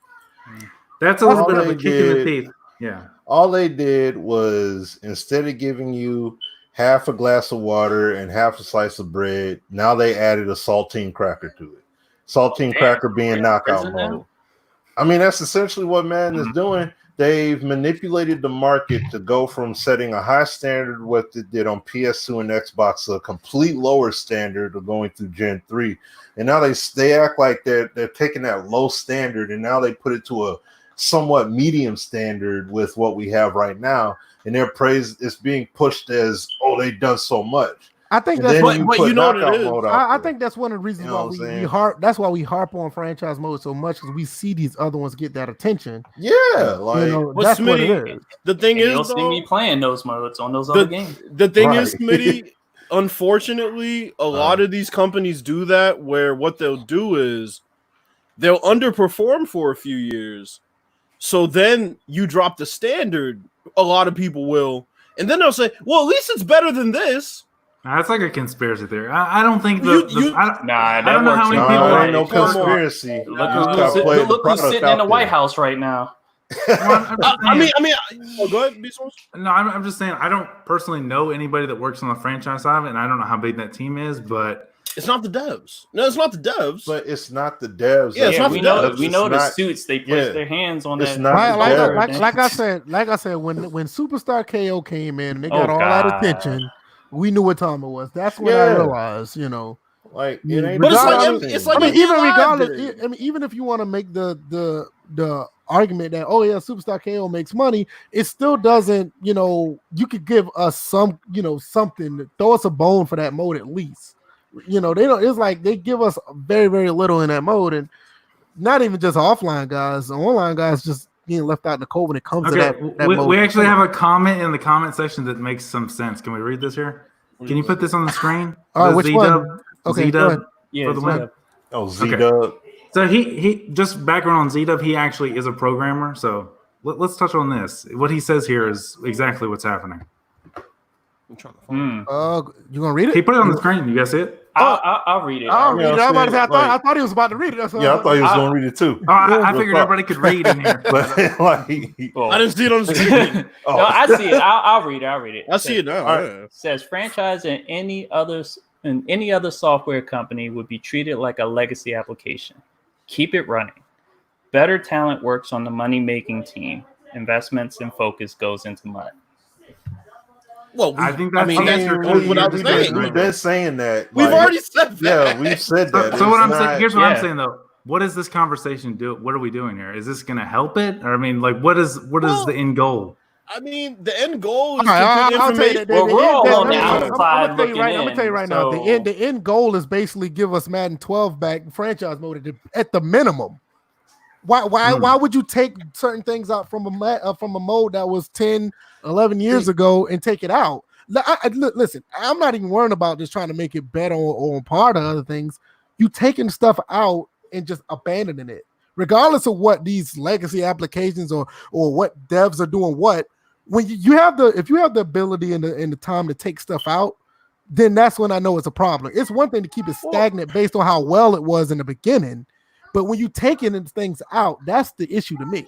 That's a little bit of a kick in the teeth. Yeah. All they did was, instead of giving you half a glass of water and half a slice of bread, now they added a saltine cracker to it. Saltine cracker being knockout mode. I mean, that's essentially what Madden is doing. They've manipulated the market to go from setting a high standard, what they did on PS2 and Xbox, to a complete lower standard of going through Gen 3. And now they act like they're taking that low standard, and now they put it to a somewhat medium standard with what we have right now. And their praise is being pushed as, oh, they've done so much. I think that's what you know what it is. I think that's one of the reasons why we harp. That's why we harp on franchise mode so much, because we see these other ones get that attention. Yeah, like that's what it is. The thing is, you'll see me playing those modes on those other games. The thing is, Smitty, unfortunately, a lot of these companies do that, where what they'll do is they'll underperform for a few years. So then you drop the standard, a lot of people will, and then they'll say, well, at least it's better than this. That's like a conspiracy theory. I don't think I don't know how many people. Ain't no conspiracy. Look who's sitting in the White House right now. I mean, go ahead. No, I'm just saying I don't personally know anybody that works on the franchise side of it, and I don't know how big that team is, but it's not the devs. No, it's not the devs. But it's not the devs. Yeah, it's not we the know. devs. We know the suits. They place their hands on that. Like I said, when Superstar KO came in and they got all that attention, we knew what time it was. That's when I realized, like it ain't. But it's like even regardless. I mean, even if you want to make the argument that Superstar KO makes money, it still doesn't. You could give us some, something. Throw us a bone for that mode at least. They don't. It's like they give us very, very little in that mode, and not even just offline guys. The online guys just being left out in the cold when it comes to that mode. We actually have a comment in the comment section that makes some sense. Can we read this here? Can you put this on the screen? All right, which one? Okay, Z-Dub yeah, for the win. Oh, Z-Dub. So he just background on Z-Dub. He actually is a programmer. So let's touch on this. What he says here is exactly what's happening. I'm trying to find you gonna read it? He put it on the screen. You guys see it? I'll read it. I'll read it. I thought he was about to read it. That's I thought he was going to read it too. I figured everybody could read in here. But I didn't see it on the screen. No, I see it. I'll read it. I see it now. It says franchise and any other software company would be treated like a legacy application. Keep it running. Better talent works on the money-making team. Investments and focus goes into mud. Well, I think that's we've been saying that. We've already said that. Yeah, we've said that. So what I'm saying, here's what I'm saying though. What does this conversation do? What are we doing here? Is this going to help it? Or I mean, like, what is the end goal? I mean, the end goal is I'll tell you that. We're all on the outside I'm gonna tell you right now. so- The end goal is basically give us Madden 12 back in franchise mode at the minimum. Why would you take certain things out from a mode that was 10, 11 years ago and take it out? Listen, I'm not even worrying about just trying to make it better or part of other things. You taking stuff out and just abandoning it, regardless of what these legacy applications or what devs are doing. When if you have the ability and the time to take stuff out, then that's when I know it's a problem. It's one thing to keep it stagnant based on how well it was in the beginning. But when you taking things out, that's the issue to me.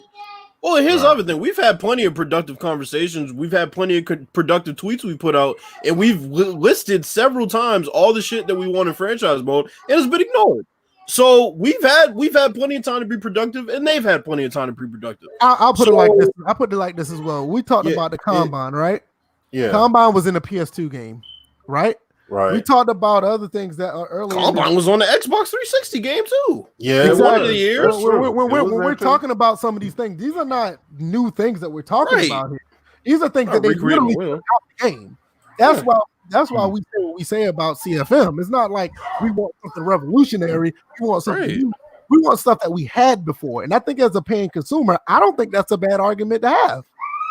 Well, here's the other thing. We've had plenty of productive conversations. We've had plenty of productive tweets we put out, and we've listed several times all the shit that we want in franchise mode, and it's been ignored. So we've had plenty of time to be productive, and they've had plenty of time to be productive. I'll put it like this. I'll put it like this as well. We talked about the Combine, right? Yeah. Combine was in a PS2 game, right? Right. We talked about other things that are earlier. Combine was on the Xbox 360 game too. Yeah, Exactly. One of the years. When we're talking about some of these things, these are not new things that we're talking about here. These are things that they literally put out the game. That's why we say what we say about CFM. It's not like we want something revolutionary. We want something new. We want stuff that we had before. And I think as a paying consumer, I don't think that's a bad argument to have.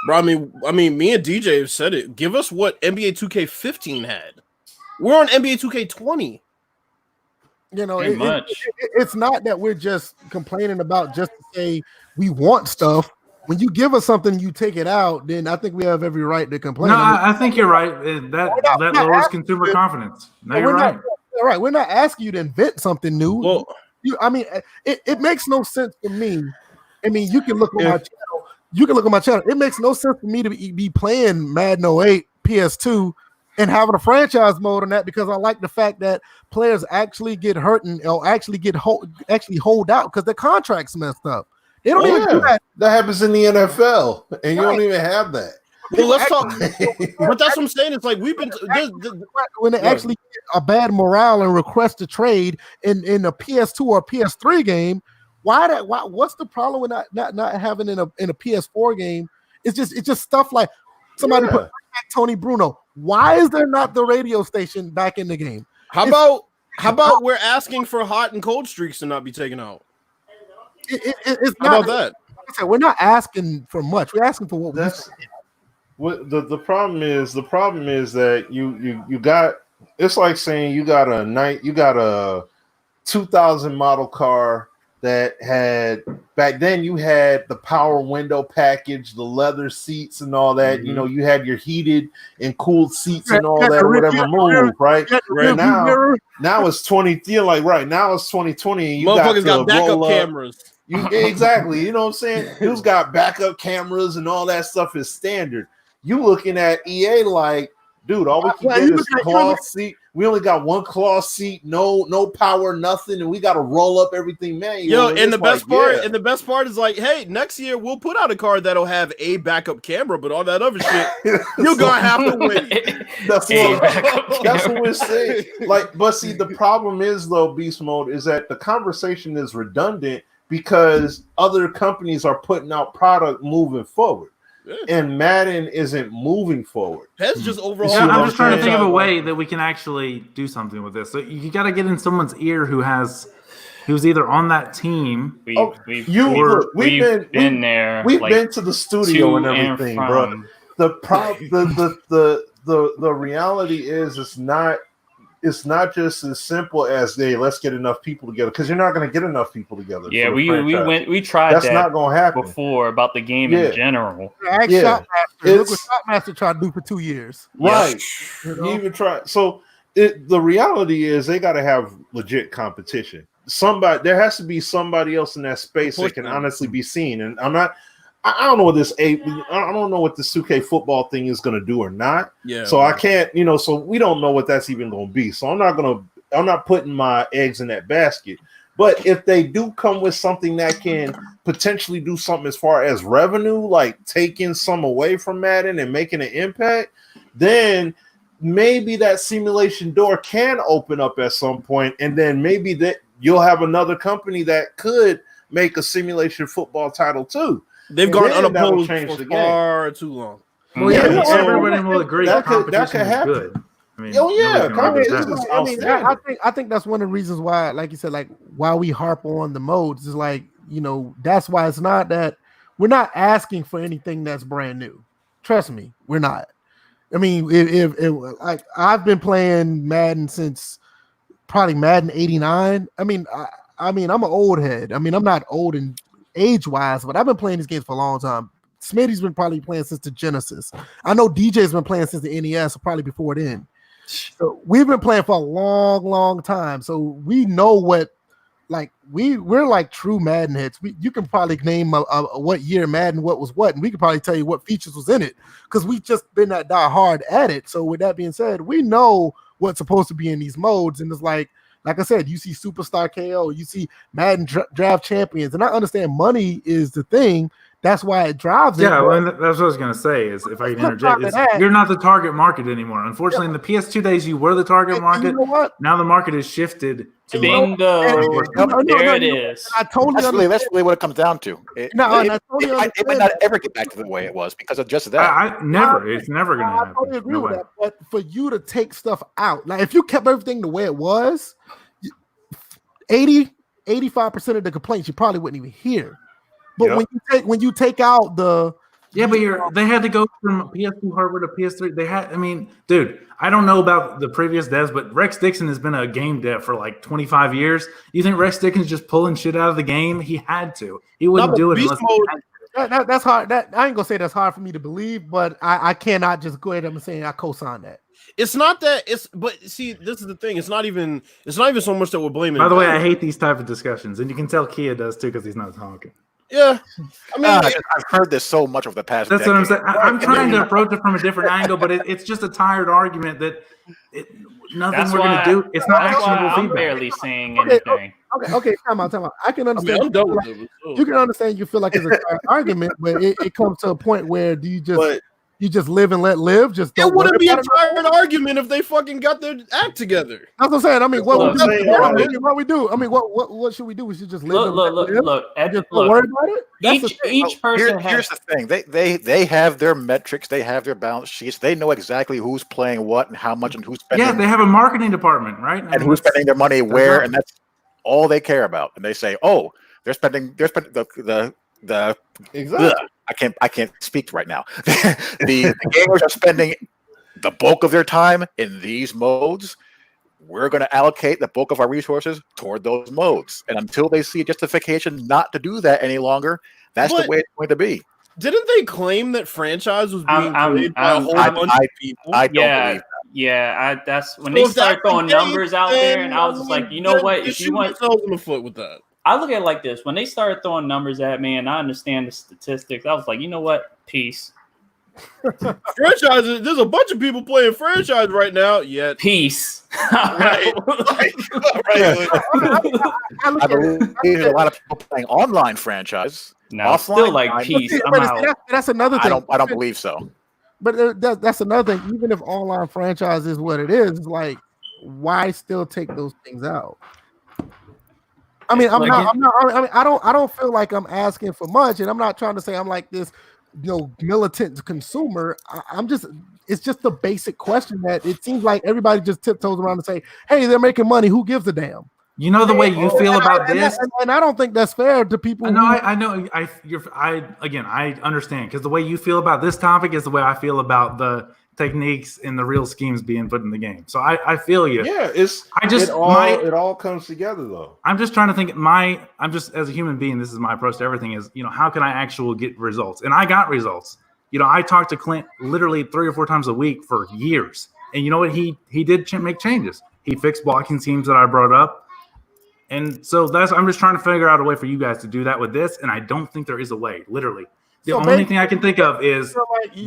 Bro, I mean, me and DJ have said it. Give us what NBA 2K15 had. We're on NBA 2K20. You know, it's not that we're just complaining about just to say we want stuff. When you give us something, you take it out, then I think we have every right to complain. No, I think you're right. That lowers consumer confidence. No, you're right. Right. We're not asking you to invent something new. Well, it makes no sense to me. I mean, you can look at my channel. You can look at my channel. It makes no sense for me to be playing Madden 08 PS2 and having a franchise mode on that because I like the fact that players actually get hurt or actually hold out because their contract's messed up. They don't even do that. That happens in the NFL, and you don't even have that. Well, let's talk. But that's what I'm saying. It's like we've been when they actually get a bad morale and request a trade in a PS2 or PS3 game. Why? What's the problem with not having in a PS4 game? It's just stuff like somebody put Tony Bruno. Why is there not the radio station back in the game? How about we're asking for hot and cold streaks to not be taken out? It's not. How about that? Like I said, we're not asking for much. We're asking for what that's. What the problem is that you got. It's like saying you got a 2000 model car that had back then you had the power window package, the leather seats and all that. You know, you had your heated and cooled seats and all that, whatever move, right? Right now it's 20. You're like now it's 2020 and you got backup cameras. Exactly, you know what I'm saying? Who's got backup cameras and all that stuff is standard. You looking at EA like, dude, all we can get is cloth seat. We only got one cloth seat, no power, nothing, and we got to roll up everything manual. And the best part is like, hey, next year we'll put out a card that'll have a backup camera, but all that other shit, you're gonna have to wait. That's what we're saying. Like, but see, the problem is though, Beast Mode, is that the conversation is redundant because other companies are putting out product moving forward. And Madden isn't moving forward. That's just overall. I'm just trying to think of a way that we can actually do something with this. So you got to get in someone's ear who's either on that team. We've been there. We've been to the studio and everything, bro. The reality is it's not just as simple as let's get enough people together because you're not going to get enough people together. Yeah, we tried that's not going to happen before about the game in general. Look what Shotmaster tried to do for 2 years. Right. You know? He even tried. So the reality is they got to have legit competition. There has to be somebody else in that space that can honestly be seen. And I don't know what this 2K football thing is going to do or not. Yeah. So I can't, so we don't know what that's even going to be. So I'm not putting my eggs in that basket. But if they do come with something that can potentially do something as far as revenue, like taking some away from Madden and making an impact, then maybe that simulation door can open up at some point, and then maybe that you'll have another company that could make a simulation football title too. They've gone unopposed for far too long. Well, everybody will agree that could happen. Good. I mean, I think that's one of the reasons why, like you said, like why we harp on the modes is like, that's why it's not that we're not asking for anything that's brand new. Trust me, we're not. I mean, if like I've been playing Madden since probably Madden 89. I mean, I'm an old head. I mean, I'm not old in age-wise, but I've been playing these games for a long time. Smitty's been probably playing since the Genesis. I know DJ's been playing since the NES, probably before then. So we've been playing for a long, long time. So we know what, like, we're like true Madden heads. You can probably name what year Madden what was what, and we can probably tell you what features was in it because we've just been that die hard at it. So with that being said, we know what's supposed to be in these modes, and it's like I said, you see Superstar KO, you see Madden Draft Champions, and I understand money is the thing. That's why it drives it. Yeah, well, that's what I was going to say. Is if I can interject, you're not the target market anymore. Unfortunately, in the PS2 days, you were the target market. You know what? Now the market has shifted to Bingo. There it is. I totally that's really what it comes down to. It might not ever get back to the way it was because of just that. It's never going to happen. I totally agree with that. But for you to take stuff out, like if you kept everything the way it was, 85% of the complaints you probably wouldn't even hear. But when you take out the but they had to go from PS2 hardware to PS3. Dude, I don't know about the previous devs, but Rex Dixon has been a game dev for like 25 years. You think Rex Dixon's just pulling shit out of the game? He had to. He wouldn't do it unless that's hard. I ain't gonna say that's hard for me to believe, but I cannot just go ahead and say I co-sign that. It's not that but see, this is the thing. It's not even so much that we're blaming. By the way, I hate these type of discussions, and you can tell Kia does too because he's not talking. Yeah, I mean, I've heard this so much over the past. That's decade. What I'm saying. I'm trying to approach it from a different angle, but it's just a tired argument that nothing we're going to do. It's not actionable feedback. I'm barely saying anything. Okay, time out. I can understand. I'm done with it. You can understand. You feel like it's a tired argument, but it comes to a point where you just live and let live. Just don't. It wouldn't be a tired argument if they fucking got their act together. That's what I'm saying. I mean, what we do? I mean, what should we do? We should just live. Look. Just don't worry about it. Each person. Here's the thing. They have their metrics. They have their balance sheets. They know exactly who's playing what and how much and who's spending. Yeah, they have a marketing department, right? And who's spending their money where, and that's all they care about. And they say, oh, they're spending the exactly. I can't speak right now. the gamers are spending the bulk of their time in these modes. We're going to allocate the bulk of our resources toward those modes. And until they see a justification not to do that any longer, that's the way it's going to be. Didn't they claim that franchise was being played by a whole bunch of people? I don't believe that. Yeah, that's when they start throwing numbers out there, and I was just like, you know what? If you want themselves in the foot with that. I look at it like this. When they started throwing numbers at me and I understand the statistics, I was like, you know what? Peace. Franchises, there's a bunch of people playing franchise right now. Yet peace. Right. I believe there's a lot of people playing online franchise. No, offline, still like peace. That's another thing. I don't believe so. But that's another thing. Even if online franchise is what it is, like, why still take those things out? I mean, I don't feel like I'm asking for much, and I'm not trying to say I'm like this, militant consumer. It's just the basic question that it seems like everybody just tiptoes around and say, hey, they're making money. Who gives a damn? You know the way you feel about this, and I don't think that's fair to people. I know. I understand because the way you feel about this topic is the way I feel about the techniques and the real schemes being put in the game. So I feel you. Yeah, it all comes together though. I'm just trying to think. I'm just as a human being. This is my approach to everything. Is how can I actually get results? And I got results. I talked to Clint literally 3 or 4 times a week for years. And you know what? He did make changes. He fixed blocking schemes that I brought up. And so I'm just trying to figure out a way for you guys to do that with this. And I don't think there is a way, literally. The only thing I can think of is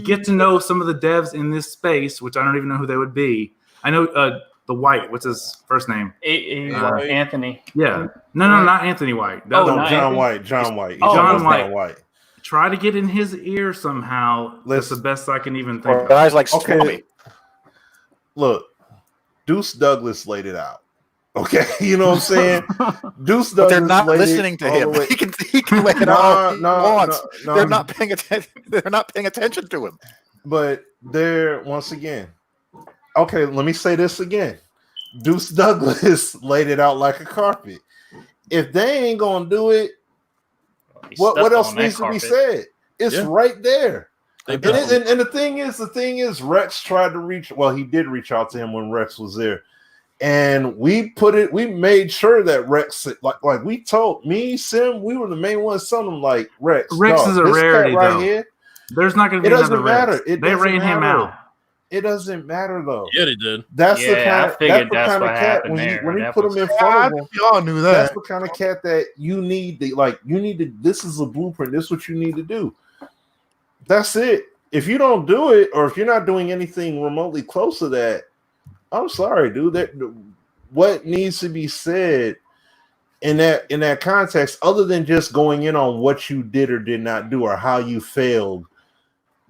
get to know some of the devs in this space, which I don't even know who they would be. I know the White. What's his first name? Anthony. Yeah. No, not Anthony White. John White. John White. Try to get in his ear somehow. That's the best I can even think of. Guys like Smitty. Look, Deuce Douglas laid it out. Okay, you know what I'm saying? Deuce Douglas. But they're not listening to him. He can lay it out he wants. They're not paying attention. They're not paying attention to him. But they're once again. Okay, let me say this again. Deuce Douglas laid it out like a carpet. If they ain't gonna do it, what else needs to be said? It's right there. And the thing is, Rex tried to reach. Well, he did reach out to him when Rex was there. And we made sure that Rex, like we told me, Sim, we were the main ones telling him, like, Rex is a rarity, right though. Here, there's not going to be another Rex. They ran him out. It doesn't matter, though. Yeah, they did. That's the kind of cat when you put him in front of him. Y'all knew that. That's the kind of cat that you need. This is a blueprint. This is what you need to do. That's it. If you don't do it, or if you're not doing anything remotely close to that, I'm sorry, dude. What needs to be said in that context, other than just going in on what you did or did not do or how you failed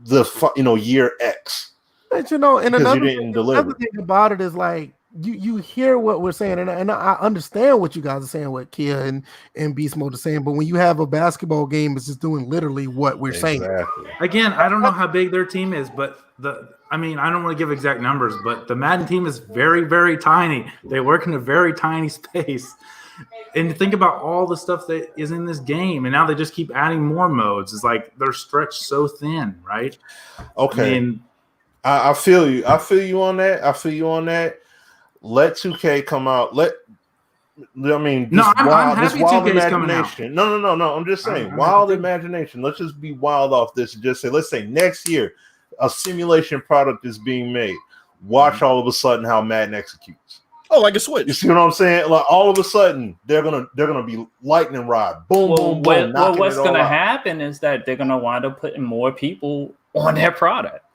year X. But and because you didn't deliver. Another thing about it is like you hear what we're saying, and I understand what you guys are saying, what Kia and Beast Mode are saying, but when you have a basketball game, it's just doing literally what we're saying. Again, I don't know how big their team is, but I don't want to give exact numbers, but the Madden team is very, very tiny. They work in a very tiny space. And think about all the stuff that is in this game, and now they just keep adding more modes. It's like they're stretched so thin, right? Okay. I feel you. I feel you on that. Let 2K come out. I'm happy 2K's coming out. No. I'm just saying, wild imagination. Let's just be wild off this and just say, let's say next year a simulation product is being made. Watch all of a sudden how Madden executes. Oh, like a Switch. You see what I'm saying? Like all of a sudden they're gonna be lightning rod. Boom, boom, boom. Well, what's gonna happen is that they're gonna wind up putting more people on their product.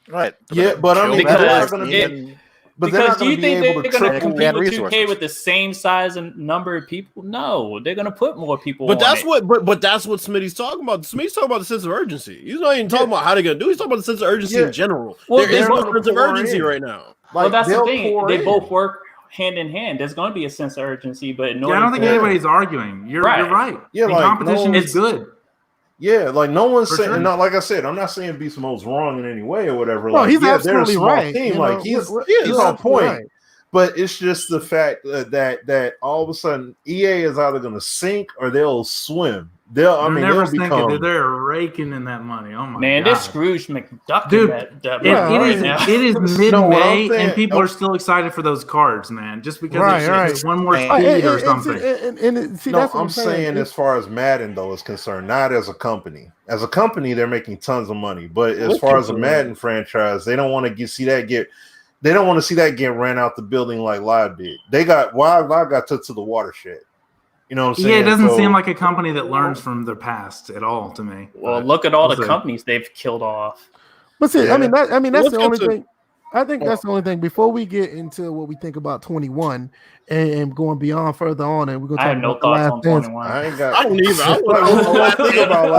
Right. Yeah, but I mean, because do you think they're going to compete with 2K with the same size and number of people? No, they're going to put more people. But that's what Smitty's talking about. Smitty's talking about the sense of urgency. He's not even talking about how they're going to do. He's talking about the sense of urgency in general. Well, there is no sense of urgency right now. Well, that's the thing. They both work hand in hand. There's going to be a sense of urgency, but I don't think anybody's arguing. You're right. Yeah, like, competition is good. Yeah, like no one's saying, sure. Not like I said, I'm not saying Beast Mode's wrong in any way or whatever. No, like, he's absolutely right. Team. Like he's on point. Right. But it's just the fact that all of a sudden EA is either going to sink or they'll swim. They'll become. They're raking in that money. Oh my man, God. this Scrooge McDuck. Dude, it is mid-May and people are still excited for those cards, man. Just because there's one more speed or something. That's what I'm saying as far as Madden though is concerned, not as a company. As a company, they're making tons of money, but as far as a Madden franchise, they don't want to see that get ran out the building like Live did. Live got took to the watershed. You know what I'm saying? Yeah, it doesn't seem like a company that learns from their past at all to me. Well, look at all the companies they've killed off. But see, that's the only thing. I think that's the only thing. Before we get into what we think about 21 and going beyond further on, and we're going to talk about thoughts on 21. I don't either. I want to think about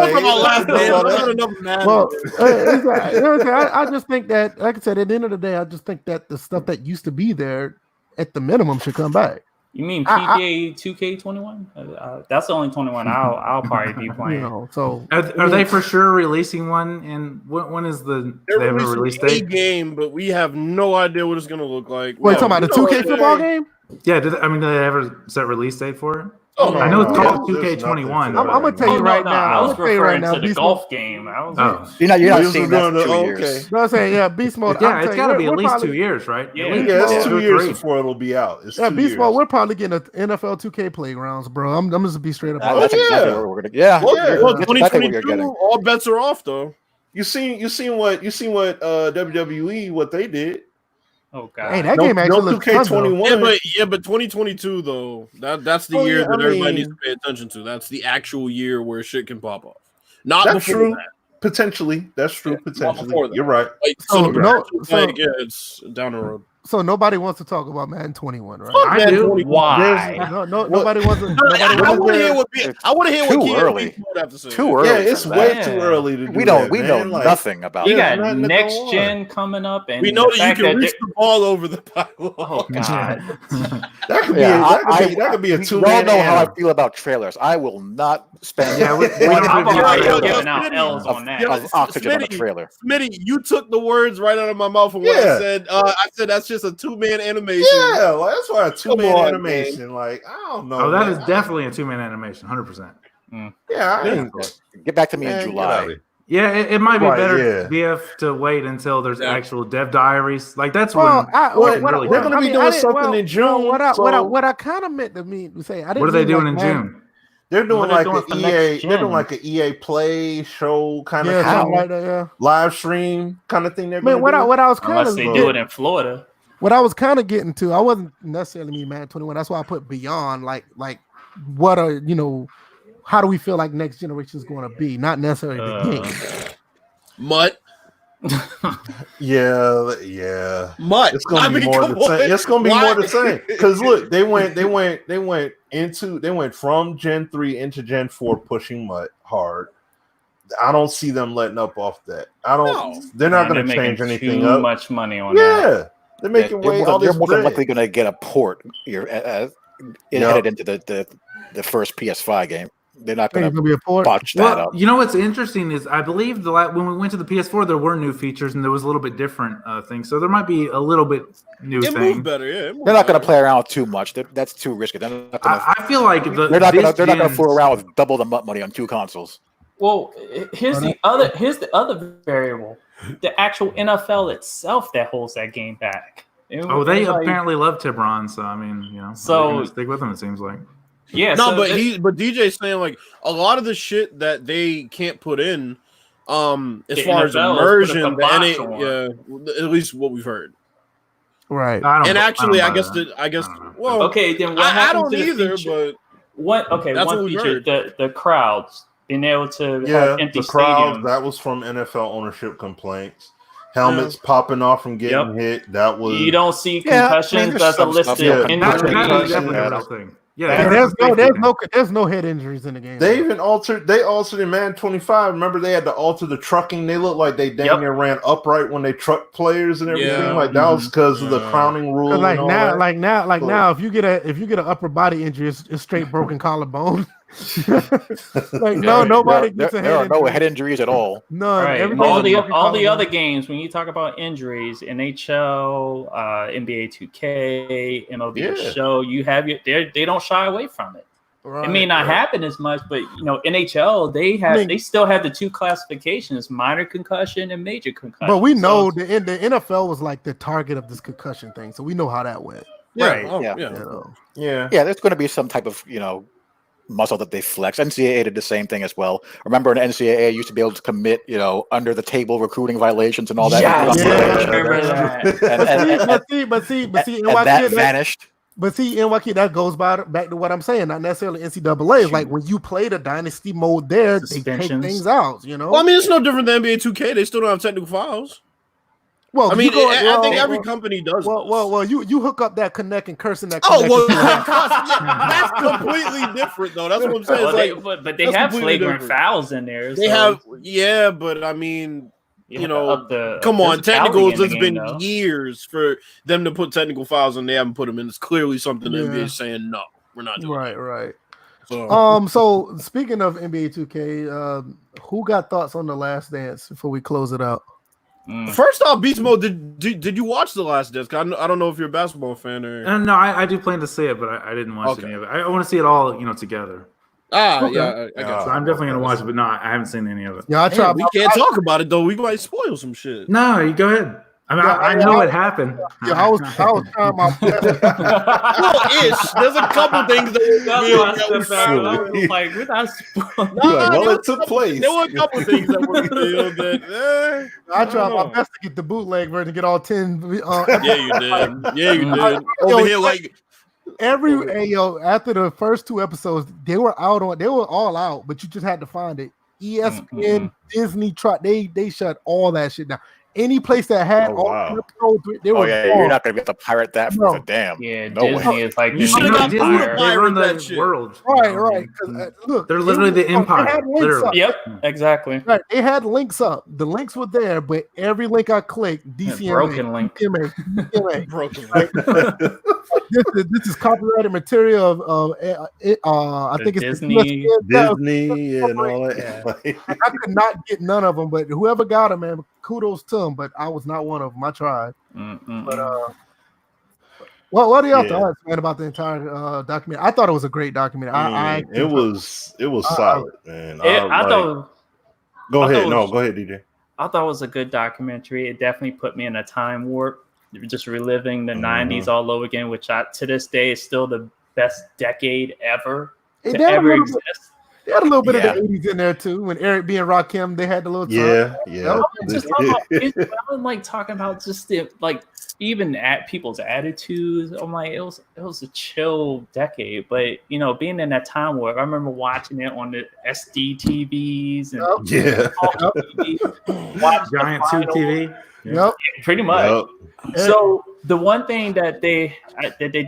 I just think that, like I said, at the end of the day, I just think that the stuff that used to be there, at the minimum, should come back. You mean PGA 2K21? That's the only 21 I'll probably be playing. So are they for sure releasing one? And when is they have a release date? A game, but we have no idea what it's going to look like. Wait, talking about the 2K football game? Yeah, do they have a set release date for it? Oh, no, I know it's called 2K21. I'm going to tell you right now. I was referring to the golf game. You're not seeing that for 2 years. No, I'm saying, Beast Mode. Yeah, it's got to be at least 2 years, right? Yeah, it's 2 years before it'll be out. Beast Mode, we're probably getting an NFL 2K playgrounds, bro. I'm just to be straight up. That's exactly what we're going to get. Well, 2022, all bets are off, though. You seen what WWE, what they did. Oh God! Hey, that game actually looks fun, 21. But 2022 though, that's the year that everybody needs to pay attention to. That's the actual year where shit can pop off. Not that's before true. That. Potentially, that's true. Potentially, you're right. It's down the road. So nobody wants to talk about Madden 21, right? I do. Why? Nobody wants to. I want to hear what early. Have to say. Too early. Yeah, it's way too early to do We know nothing about it. You got next gen coming up, and we know that you can reach the ball over the pylon. Oh God, that could be a 2-man. We all know how I feel about trailers. I will not spend. I'm already giving out L's on that. Of oxygen on a trailer. Smitty, you took the words right out of my mouth from what I said. I said that's just a 2-man animation. Yeah, well, that's why a 2-man animation. Man. Like, I don't know. Oh, that is definitely a 2-man animation, 100%. Yeah, get back to me in July. Yeah, it might be better BF to wait until there's actual dev diaries. Like that's when they're going to be doing something in June. What I kind of meant to say, I didn't. What are they doing in June? They're doing like an EA. They're doing like an EA Play show kind of thing, live stream kind of thing. What I was kind of they do it in Florida. What I was kind of getting to, I wasn't necessarily mean Madden 21. That's why I put beyond, like what are how do we feel like next generation is going to be? Not necessarily the game. Mutt. Yeah. Mutt. It's going to be more the same. It's going to be more the same. Because look, they went from Gen 3 into Gen 4 pushing hard. I don't see them letting up off that. They're not going to change anything up. Too much money on that. They're making way all this. They're more than likely going to get a port. Headed into the first PS5 game. They're not going to botch that up. You know what's interesting is I believe when we went to the PS4, there were new features and there was a little bit different things. So there might be a little bit new thing. Moved better, yeah. They're not going to play around too much. That's too risky. I feel like they're not going to fool around with double the money on 2 consoles. Well, here's the other variable: the actual NFL itself that holds that game back. They apparently love Tibron, so I mean, so stick with them. It seems like. Yeah. No, but DJ's saying like a lot of the shit that they can't put in, as far as immersion, at least what we've heard. Right. I guess. Well, okay, then what I don't to the either. Feature? But one feature, the crowds being able to have empty the crowds. stadiums. That was from NFL ownership complaints. Helmets popping off from getting hit. That was. You don't see concussions. That's a listed injury. Yeah, there's no head injuries in the game. They even altered in Madden 25. Remember, they had to alter the trucking. They looked like they damn near ran upright when they truck players and everything. Yeah. Like that was because of the crowning rule. Now, if you get an upper body injury, it's straight broken collarbone. Nobody gets a head. There are no head injuries at all. None. Right. All the other games, when you talk about injuries, NHL, NBA 2K, MLB The Show, you have they don't shy away from it. Right, it may not happen as much, but NHL they still have the 2 classifications: minor concussion and major concussion. But we know the NFL was like the target of this concussion thing, so we know how that went. Right. There's going to be some type of muscle that they flex. NCAA did the same thing as well. Remember, in NCAA used to be able to commit, under the table recruiting violations and all that. But see, that vanished. But see, NYK, that goes back to what I'm saying. Not necessarily NCAA. It's like when you play the dynasty mode there, they take things out. Well, I mean, it's no different than NBA 2K. They still don't have technical fouls. Well, I mean, I think every company does. Well, you hook up that connect and curse in that. That's completely different, though. That's what I'm saying. But they have flagrant fouls in there. They have, but I mean, come on, technicals. It's been years for them to put technical fouls, and they haven't put them in. It's clearly something the NBA is saying no, we're not doing. Right. So speaking of NBA 2K, who got thoughts on The Last Dance before we close it out? First off, Beast Mode, did you watch The Last Dance? I don't know if you're a basketball fan or. No, I do plan to see it, but I didn't watch any of it. I want to see it all, together. I got you. So I'm definitely gonna watch it, but no, I haven't seen any of it. Yeah, I tried. We can't talk about it though. We might spoil some shit. No, you go ahead. I mean, I know what happened. Yeah, I was trying my best. Well-ish. There's a couple things it took place. There were a couple things that were real good. I tried my best to get the bootleg version, get all 10. Yeah, you did. Over here, like after the first 2 episodes, they were all out, but you just had to find it. ESPN, Disney, they shut all that shit down. Any place that had they were. You're not gonna be able to pirate that for the damn. Yeah, no Disney way. is like you should have Disney. They run the world. Right. Look, they're literally the empire. Yep, exactly. Right, they had links up. The links were there, but every link I clicked, DCMA, broken link. DCMA. Broken link. This is copyrighted material of I think it's Disney and all that. I could not get none of them, but whoever got them, man, kudos to them. But I was not one of them. I tried. But what are y'all thoughts, man, about the entire documentary? I thought it was a great documentary. It was solid, man. Go ahead, DJ. I thought it was a good documentary. It definitely put me in a time warp. Just reliving the 90s all over again, which to this day is still the best decade ever to ever exist. They had a little bit of the 80s in there too. When Eric B and Rakim, they had the little I'm like talking about just the even at people's attitudes. I'm like, it was a chill decade, but being in that time where I remember watching it on the SD TVs and giant tube TV. Yep, pretty much. So The one thing that they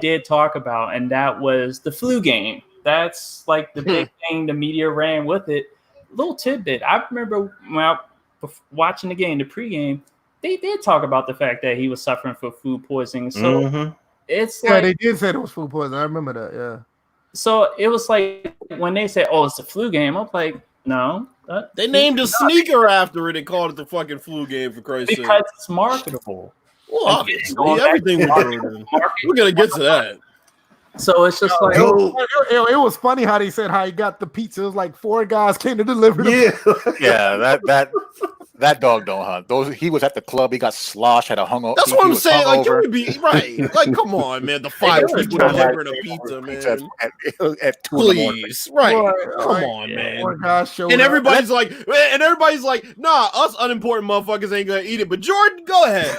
did talk about, and that was the flu game. That's like the big thing the media ran with it. Little tidbit. I remember when I was watching the game, the pregame, they did talk about the fact that he was suffering from food poisoning. So it's like they did say it was food poisoning. I remember that. Yeah. So it was like when they said, "Oh, it's a flu game," I'm like, "No." They named a sneaker after it and called it the fucking flu game, for Christ's sake. Because it's marketable. Well, obviously, everything was Jordan. We're gonna get to that. So it's just like it was funny how they said how he got the pizza. It was like 4 guys came to deliver the Yeah, that dog don't hunt. He was at the club. He got sloshed. Had a hungover. That's what I'm saying. Like you would be right. Like, come on, man. The 5 people delivering a pizza, man. At 2 Please, right? Come on, man. And everybody's like, nah, us unimportant motherfuckers ain't gonna eat it. But Jordan, go ahead.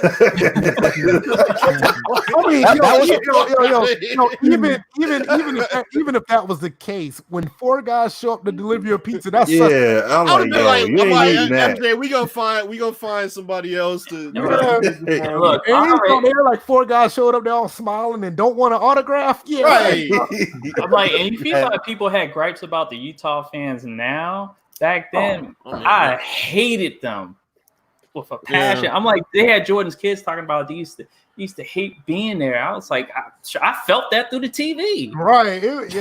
Even if that was the case, when 4 guys show up to deliver your pizza, that's I'm like, we gonna find somebody else to. Look, there like 4 guys showed up, they all smiling and don't want an autograph. Yeah, right. I'm like, and you feel like people had gripes about the Utah fans now. Back then, I hated them with a passion. Yeah. I'm like, they had Jordan's kids talking about they used to hate being there. I was like, I felt that through the TV. Right. It was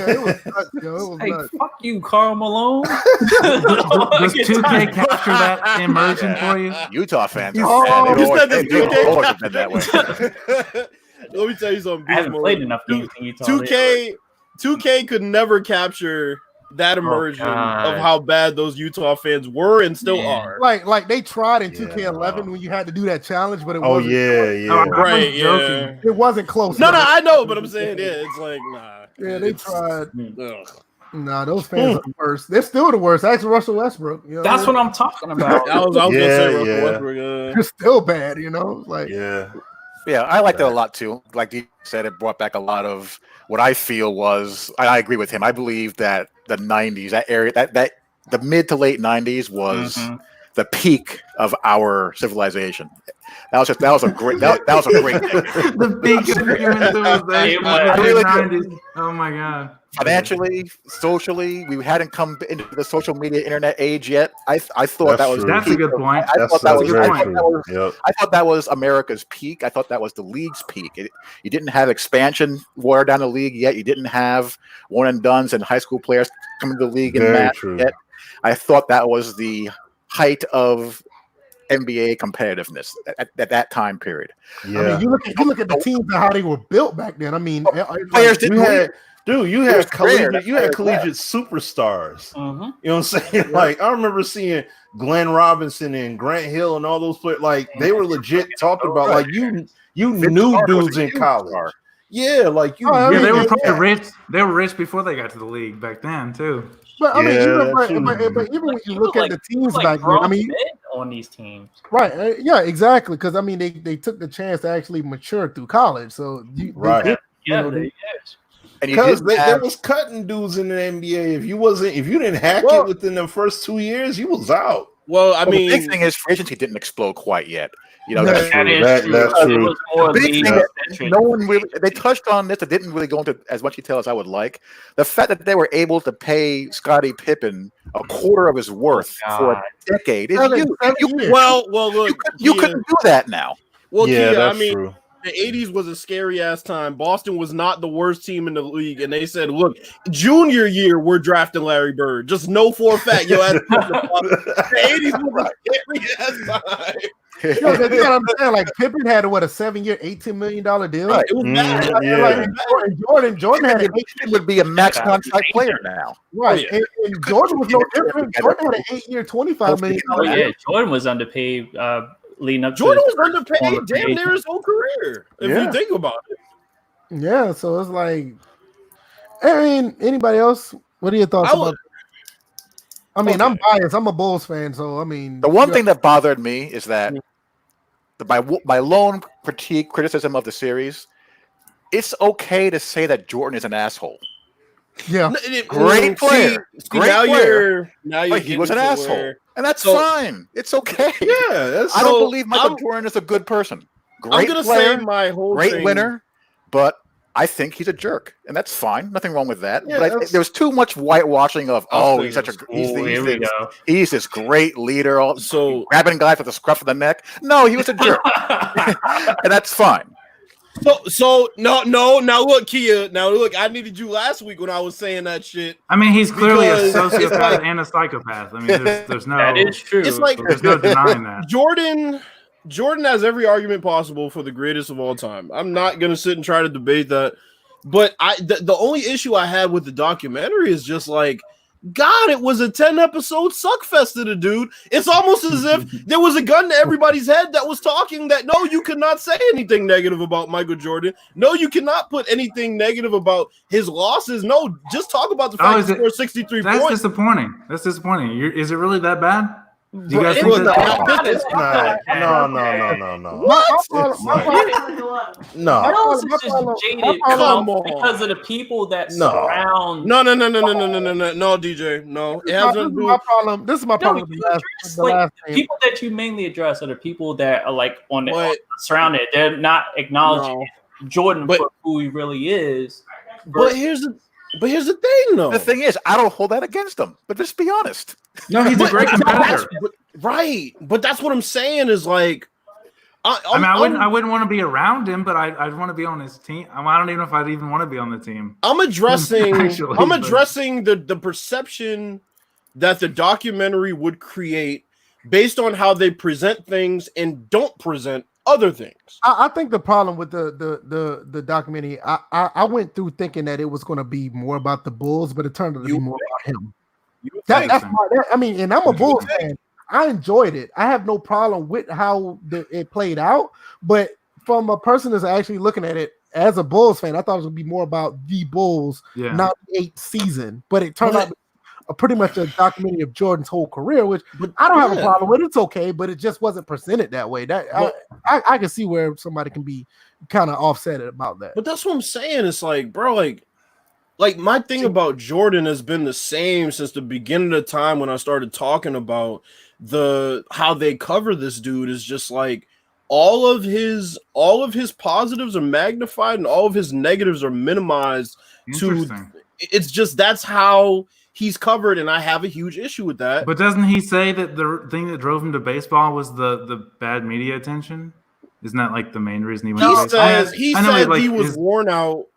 nuts, yo. It was like, nuts. fuck you, Karl Malone. Does 2K capture that immersion for you? Utah fans. Let me tell you something. I haven't played enough games in Utah. 2K could never capture that immersion of how bad those Utah fans were and still are. Like they tried in 2K11 when you had to do that challenge, but it wasn't. Right, yeah. It wasn't close. No, I know, but I'm saying, it's like, nah. Yeah, they tried. Nah, those fans are the worst. They're still the worst. Ask Russell Westbrook. You know That's what I'm talking about. I was gonna say Russell Westbrook. They're still bad, you know. Like Yeah, I like that a lot too. Like you said, it brought back a lot of what I feel was. I agree with him. I believe that the '90s, that area, that the mid to late '90s was the peak of our civilization. That was a great thing. The peak of human civilization. '90s. Oh my god. Financially, socially, we hadn't come into the social media internet age yet. I thought that's a good point. I thought that was America's peak. I thought that was the league's peak. You didn't have expansion water down the league yet. You didn't have one and dones and high school players coming to the league in Madden yet. I thought that was the height of NBA competitiveness at that time period. Yeah. I mean, you look at the teams and how they were built back then. I mean, players didn't. You had collegiate superstars. You know what I'm saying? Yeah. Like I remember seeing Glenn Robinson and Grant Hill and all those players. Like they were legit talking about like you knew dudes in college. Yeah, like you. They were probably rich. They were rich before they got to the league back then too. But I mean, even when you look at the teams back then, I mean, on these teams, right? Yeah, exactly. Because I mean, they took the chance to actually mature through college. So because there was cutting dudes in the NBA. If you didn't hack it within the first 2 years, you was out. Well, I mean, the big thing is free agency didn't explode quite yet. You know, that's true. That's true. The big thing that no one really they touched on this. It didn't really go into as much detail as I would like. The fact that they were able to pay Scottie Pippen a quarter of his worth for a decade is huge. Look, you couldn't do that now. Well, yeah, that's true. The 80s was a scary ass time. Boston was not the worst team in the league, and they said, "Look, junior year we're drafting Larry Bird. Just know for a fact, the 80s was a scary ass time." You gotta understand, like Pippen had a 7-year, $18 million deal. Right. It was bad. Jordan had would be a max contract player now. Right. And Jordan was no different. Jordan had an 8-year, $25 million. Yeah, Jordan was underpaid. Leading up, Jordan was underpaid damn near his whole career. If you think about it. Yeah. So it's like, I mean, anybody else? What are your thoughts about? I mean, I'm biased. I'm a Bulls fan, so I mean, the one thing that bothered me is that my lone criticism of the series, it's okay to say that Jordan is an asshole. Yeah, great player. Now he was an asshole, and that's fine. It's okay. Yeah, I don't believe Michael Jordan is a good person. Great I'm gonna player, say my whole great thing, winner, but I think he's a jerk, and that's fine. Nothing wrong with that. Yeah, But there was too much whitewashing of, I'll say he's such a this. he's this great leader, So grabbing guys with the scruff of the neck. No, he was a jerk, and that's fine. So no. Now look, Kia. Now look, I needed you last week when I was saying that shit. I mean, he's clearly a Because it's sociopath like- and a psychopath. I mean, there's no. That is true. It's like There's no denying that. Jordan has every argument possible for the greatest of all time. I'm not gonna sit and try to debate that. But the only issue I had with the documentary is just like, God, it was a 10-episode suckfest to the dude. It's almost as if there was a gun to everybody's head that was talking that no, you cannot say anything negative about Michael Jordan. No, you cannot put anything negative about his losses. No, just talk about the fact he scored 63 That's points. disappointing. That's disappointing. Is it really that bad? Do you guys It think was that? No. What? No. Mills is just jaded Come on. because of the people that No. surround. No, DJ. No, it has nothing to do my with problem. This is my No, problem. you with the address, the like, last game. people that you mainly address are the people that are like on the But- surrounded. They're not acknowledging Jordan But- for who he really is. But here's the thing, though. The thing is, I don't hold that against him. But just be honest. No, he's a great competitor. Right, but that's what I'm saying is like, I wouldn't want to be around him, but I'd want to be on his team. I don't even know if I'd even want to be on the team. I'm addressing Actually, I'm but- addressing the perception that the documentary would create based on how they present things and don't present other things. I think the problem with the documentary, I went through thinking that it was going to be more about the Bulls, but it turned out to be more about him. I mean, and I'm a Bulls fan. I enjoyed it. I have no problem with how it played out, but from a person that's actually looking at it as a Bulls fan, I thought it would be more about the Bulls, not the 8th season. But it turned out to be pretty much a documentary of Jordan's whole career, which I don't have a problem with. It's okay, but it just wasn't presented that way. I can see where somebody can be kind of offset about that. But that's what I'm saying. It's like, bro, like my thing about Jordan has been the same since the beginning of the time when I started talking about how they cover this dude. Is just like all of his positives are magnified and all of his negatives are minimized. It's just that's how he's covered, and I have a huge issue with that. But doesn't he say that the thing that drove him to baseball was the bad media attention? Isn't that like the main reason he went to baseball? He said he was worn out,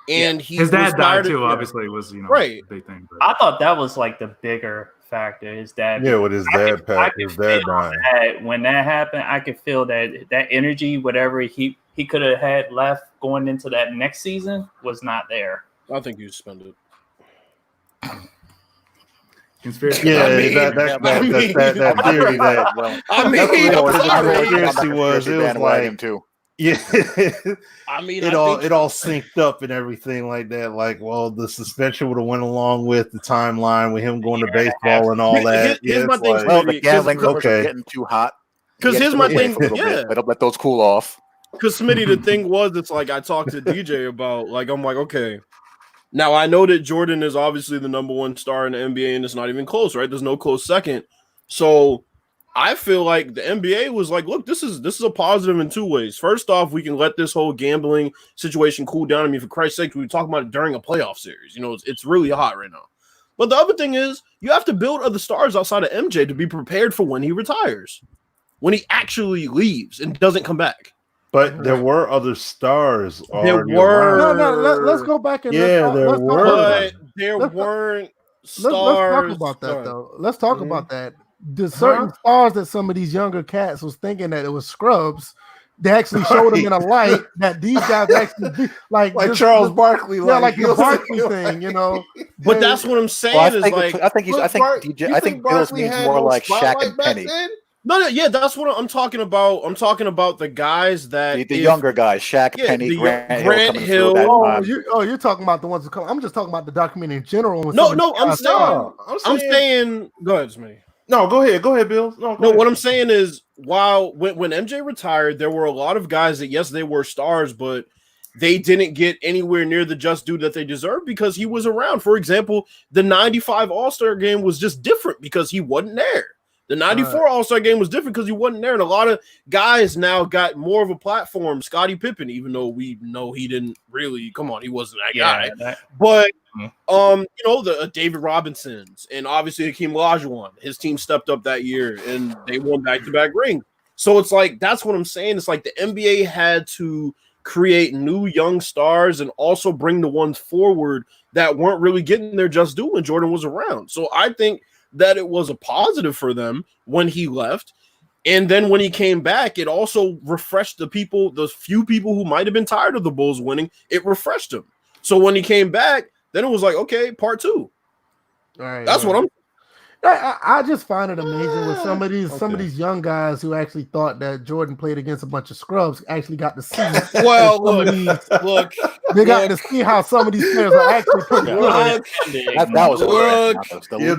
and his dad died too. Obviously, was right. a big thing. But. I thought that was like the bigger factor. His dad, with his dad, his dad dying. When that happened, I could feel that energy, whatever he could have had left going into that next season, was not there. I think you suspended. Conspiracy. Yeah, that theory that. I mean, conspiracy was. It was like him too. Yeah, I mean, it all synced up and everything like that. Like, well, the suspension would have went along with the timeline with him going to baseball and all that. Here's my thing. Well, the gambling numbers are getting too hot. Because here's my thing. Let those cool off. Because Smitty, the thing was, it's like I talked to DJ about. Like, I'm like, okay. Now I know that Jordan is obviously the number one star in the NBA, and it's not even close, right? There's no close second. So I feel like the NBA was like, look, this is a positive in two ways. First off, we can let this whole gambling situation cool down. I mean, for Christ's sake, we were talking about it during a playoff series. You know, it's really hot right now. But the other thing is, you have to build other stars outside of MJ to be prepared for when he retires, when he actually leaves and doesn't come back. But there were other stars. There were. Let's go back and there were. But there weren't stars. Let's talk about that though. Let's talk about that. The certain stars that some of these younger cats was thinking that it was scrubs. They actually showed them in a light that these guys actually be, like Charles Barkley, like the Barkley thing, you know. But that's what I'm saying. I think Bills needs more like Shaq and Penny. No, that's what I'm talking about. I'm talking about the guys that the younger guys, Shaq, Penny, Grant Hill. You're talking about the ones who come. I'm just talking about the documentary in general. I'm saying. Go ahead, Smitty. No, go ahead, Bill. No, what I'm saying is, when MJ retired, there were a lot of guys that yes, they were stars, but they didn't get anywhere near the just due that they deserved because he was around. For example, the '95 All-Star game was just different because he wasn't there. The 94 All-Star game was different because he wasn't there, and a lot of guys now got more of a platform. Scottie Pippen, even though we know he didn't really, come on, he wasn't that guy. But the David Robinsons and obviously Hakeem Olajuwon, his team stepped up that year and they won back-to-back rings. So it's like that's what I'm saying. It's like the NBA had to create new young stars and also bring the ones forward that weren't really getting their just due when Jordan was around. So I think that it was a positive for them when he left. And then when he came back, it also refreshed the few people who might have been tired of the Bulls winning, it refreshed them. So when he came back, then it was like, okay, part 2. That's what I'm. I just find it amazing with some of these young guys who actually thought that Jordan played against a bunch of scrubs actually got to see. Well, look, they got to see how some of these players are actually pretty good. That was like you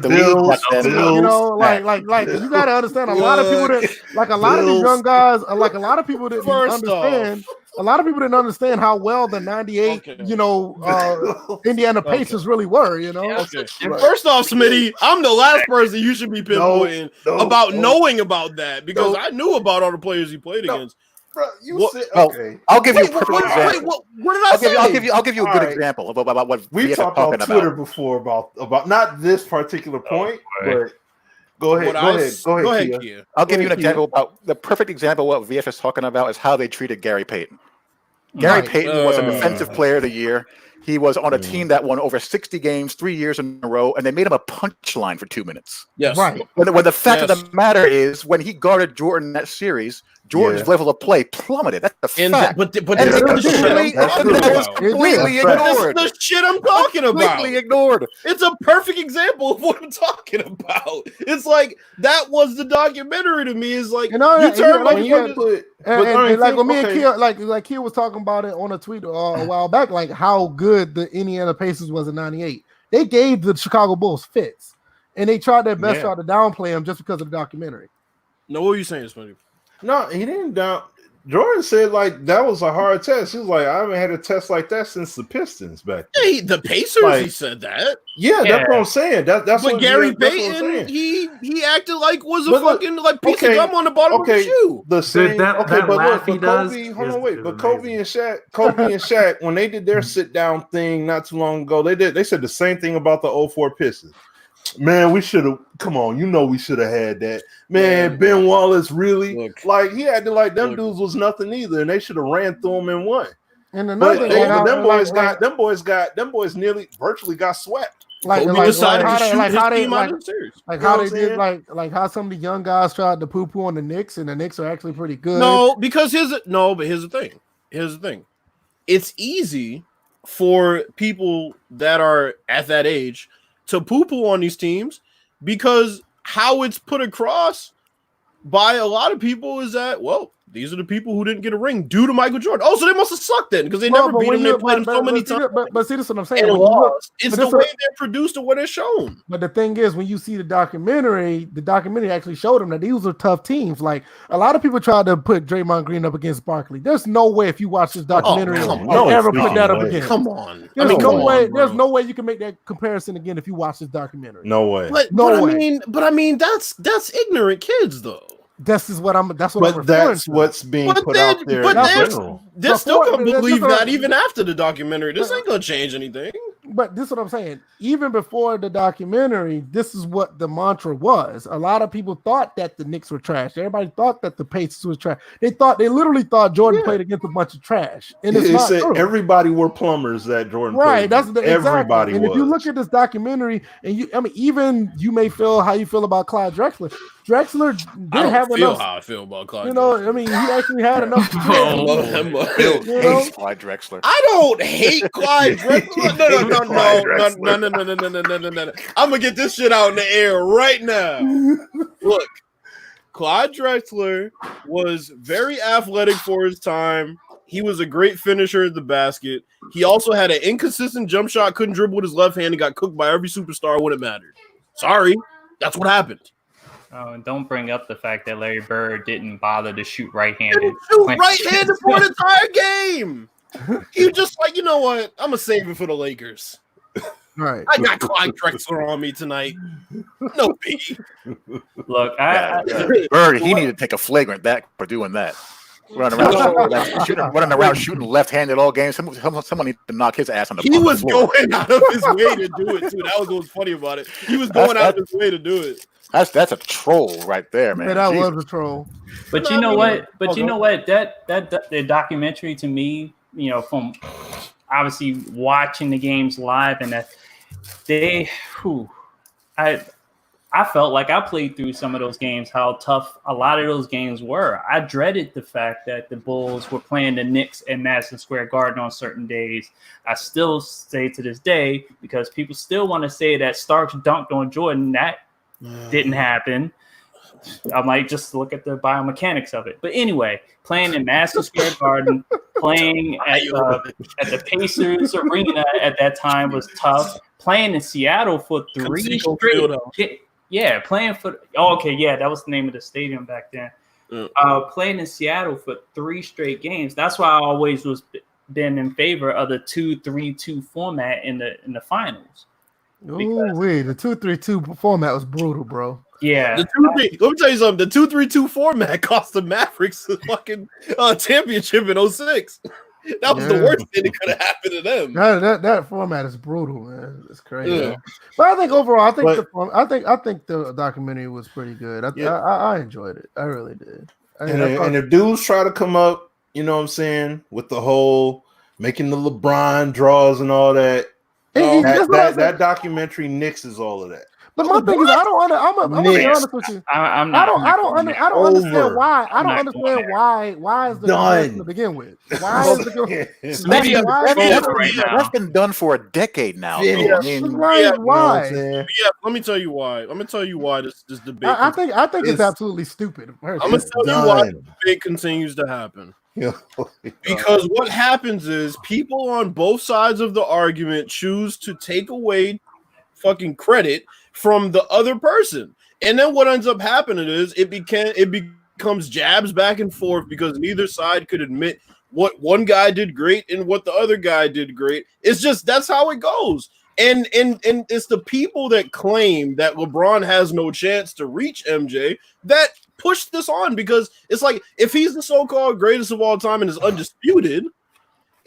got to understand. A lot of people a lot of these young guys, a lot of people didn't understand. A lot of people didn't understand how well the 98, Indiana Pacers really were, Okay. First off, Smitty, I'm the last person you should be pinpointing about knowing about that because I knew about all the players he played against. Bro, I'll give you a perfect example. What did I say? I'll give you a good example of about what we talked on Twitter before about not this particular point, but go ahead. Go ahead, Kia. I'll give you an example about the perfect example of what VF is talking about is how they treated Gary Payton. Gary Payton was a defensive player of the year. He was on a team that won over 60 games 3 years in a row, and they made him a punchline for 2 minutes. Yes. Right. When the fact of the matter is, when he guarded Jordan in that series, Jordan's level of play plummeted. That's a fact. But that was completely ignored. This is the shit I'm talking about. Completely ignored. It's a perfect example of what I'm talking about. It's like that was the documentary to me. Is like like Kia was talking about it on a tweet a while back, like how good the Indiana Pacers was in '98. They gave the Chicago Bulls fits, and they tried their best try to downplay them just because of the documentary. No, what were you saying, Smitty? No, he didn't down. Jordan said like that was a hard test. He was like, I haven't had a test like that since the Pistons back then. Yeah, the Pacers, he said that. Yeah, that's what I'm saying. That's what Gary Payton, he acted like was a fucking like piece of gum on the bottom of the shoe. The same. But Kobe, hold on, wait. But Kobe and Shaq, when they did their sit down thing not too long ago, they said the same thing about the 04 Pistons. Man, we should have. Come on, we should have had that. Man, Ben Wallace really he acted like them dudes was nothing either, and they should have ran through them and won. And another them boys nearly virtually got swept. How some of the young guys tried to poo-poo on the Knicks, and the Knicks are actually pretty good. But here's the thing. It's easy for people that are at that age to poo-poo on these teams because how it's put across by a lot of people is that, these are the people who didn't get a ring due to Michael Jordan. Oh, so they must have sucked then because they never beat him. They played him so many times. But see, that's what I'm saying. It's the way they're produced and what they're shown. But the thing is, when you see the documentary actually showed them that these are tough teams. Like a lot of people tried to put Draymond Green up against Barkley. There's no way if you watch this documentary ever put that up again. Come on. There's no way you can make that comparison again if you watch this documentary. No way. But I mean, that's ignorant kids though. That's what I'm referring to. That's what's being put out there in general. They're still gonna believe that even after the documentary. This ain't gonna change anything. But this is what I'm saying. Even before the documentary, this is what the mantra was. A lot of people thought that the Knicks were trash. Everybody thought that the Pacers was trash. They literally thought Jordan played against a bunch of trash. And it's not true. Everybody were plumbers that Jordan played. That's everybody. And if you look at this documentary, and even you may feel how you feel about Clyde Drexler. Drexler didn't have enough. How I feel about Clyde. He actually had enough. Bill hates Clyde Drexler. I don't hate Clyde Drexler. No. I'm gonna get this shit out in the air right now. Look, Clyde Drexler was very athletic for his time. He was a great finisher at the basket. He also had an inconsistent jump shot, couldn't dribble with his left hand, and got cooked by every superstar when it mattered. Sorry, that's what happened. Oh, and don't bring up the fact that Larry Bird didn't bother to shoot right-handed. Right-handed for an entire game. He was just like, you know what? I'm gonna save it for the Lakers. Right. I got Clyde Drexler on me tonight. No biggie. Look, Bird, he needed to take a flagrant back for doing that. Running around shooting left-handed all games. Someone needed to knock his ass on the He was floor. going out of his way to do it too. That was what was funny about it. He was going out of his way to do it. That's a troll right there, man. Yeah, that Jesus. was a troll. But you know what? That the documentary to me, from obviously watching the games live, and that I felt like I played through some of those games, how tough a lot of those games were. I dreaded the fact that the Bulls were playing the Knicks in Madison Square Garden on certain days. I still say to this day, because people still want to say that Starks dunked on Jordan. That didn't happen. I might just look at the biomechanics of it. But anyway, playing in Madison Square Garden, playing at the Pacers Arena at that time was tough. Playing in Seattle for three straight. Yeah, playing for. Oh, okay, yeah, that was the name of the stadium back then. Playing in Seattle for 3 straight games. That's why I always been in favor of the 2-3-2 format in the finals. Oh, wait, the 2-3-2 format was brutal, bro. Yeah. Let me tell you something. The 2-3-2 format cost the Mavericks the fucking championship in 06. That was the worst thing that could have happened to them. That format is brutal, man. It's crazy. Yeah. But I think overall, I think the documentary was pretty good. I enjoyed it. I really did. And if dudes try to come up, you know what I'm saying, with the whole making the LeBron draws and all that, that documentary nixes all of that. But my thing is, I'm gonna be honest with you. I don't understand why. I don't understand why is the done to begin with? Why is that's been done for a decade now. Why? Yeah, let me tell you why. I'm gonna tell you why this debate. I think it's absolutely stupid. I'm gonna tell you why the debate continues to happen. Because what happens is people on both sides of the argument choose to take away fucking credit from the other person, and then what ends up happening is it becomes jabs back and forth because neither side could admit what one guy did great and what the other guy did great. It's just that's how it goes, and it's the people that claim that LeBron has no chance to reach MJ that push this on, because it's like, if he's the so-called greatest of all time and is undisputed,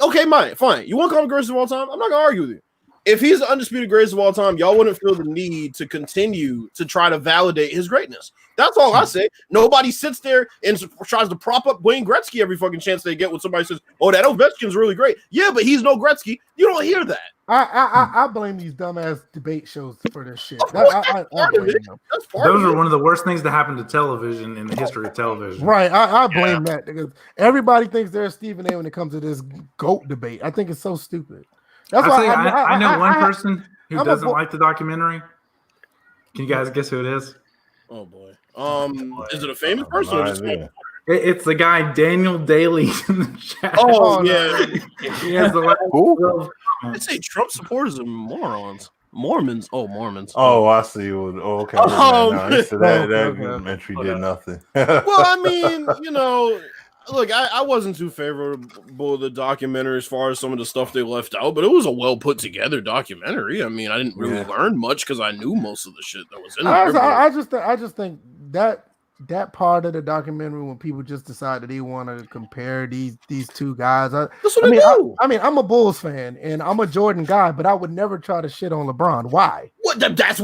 okay, fine. You want to call him greatest of all time? I'm not gonna argue with you. If he's the undisputed greatest of all time, y'all wouldn't feel the need to continue to try to validate his greatness. That's all I say. Nobody sits there and tries to prop up Wayne Gretzky every fucking chance they get when somebody says, "Oh, that Ovechkin's really great." Yeah, but he's no Gretzky. You don't hear that. I blame these dumbass debate shows for this shit. Those are one of the worst things to happen to television in the history of television. Right. I blame that, because everybody thinks they're Stephen A when it comes to this GOAT debate. I think it's so stupid. That's why I know one person who doesn't like the documentary. Can you guys guess who it is? Oh boy. Is it a famous person or just it's the guy Daniel Daly in the chat. Oh yeah. He has the I'd say Trump supporters are morons. Mormons. Oh, Mormons. Oh, I see. Okay. That documentary did nothing. Well, I mean, look, I wasn't too favorable of the documentary as far as some of the stuff they left out, but it was a well put together documentary. I mean, I didn't really learn much because I knew most of the shit that was in there. I just think that part of the documentary, when people just decide that they want to compare these two guys. That's what they do. I'm a Bulls fan and I'm a Jordan guy, but I would never try to shit on LeBron. Why? That's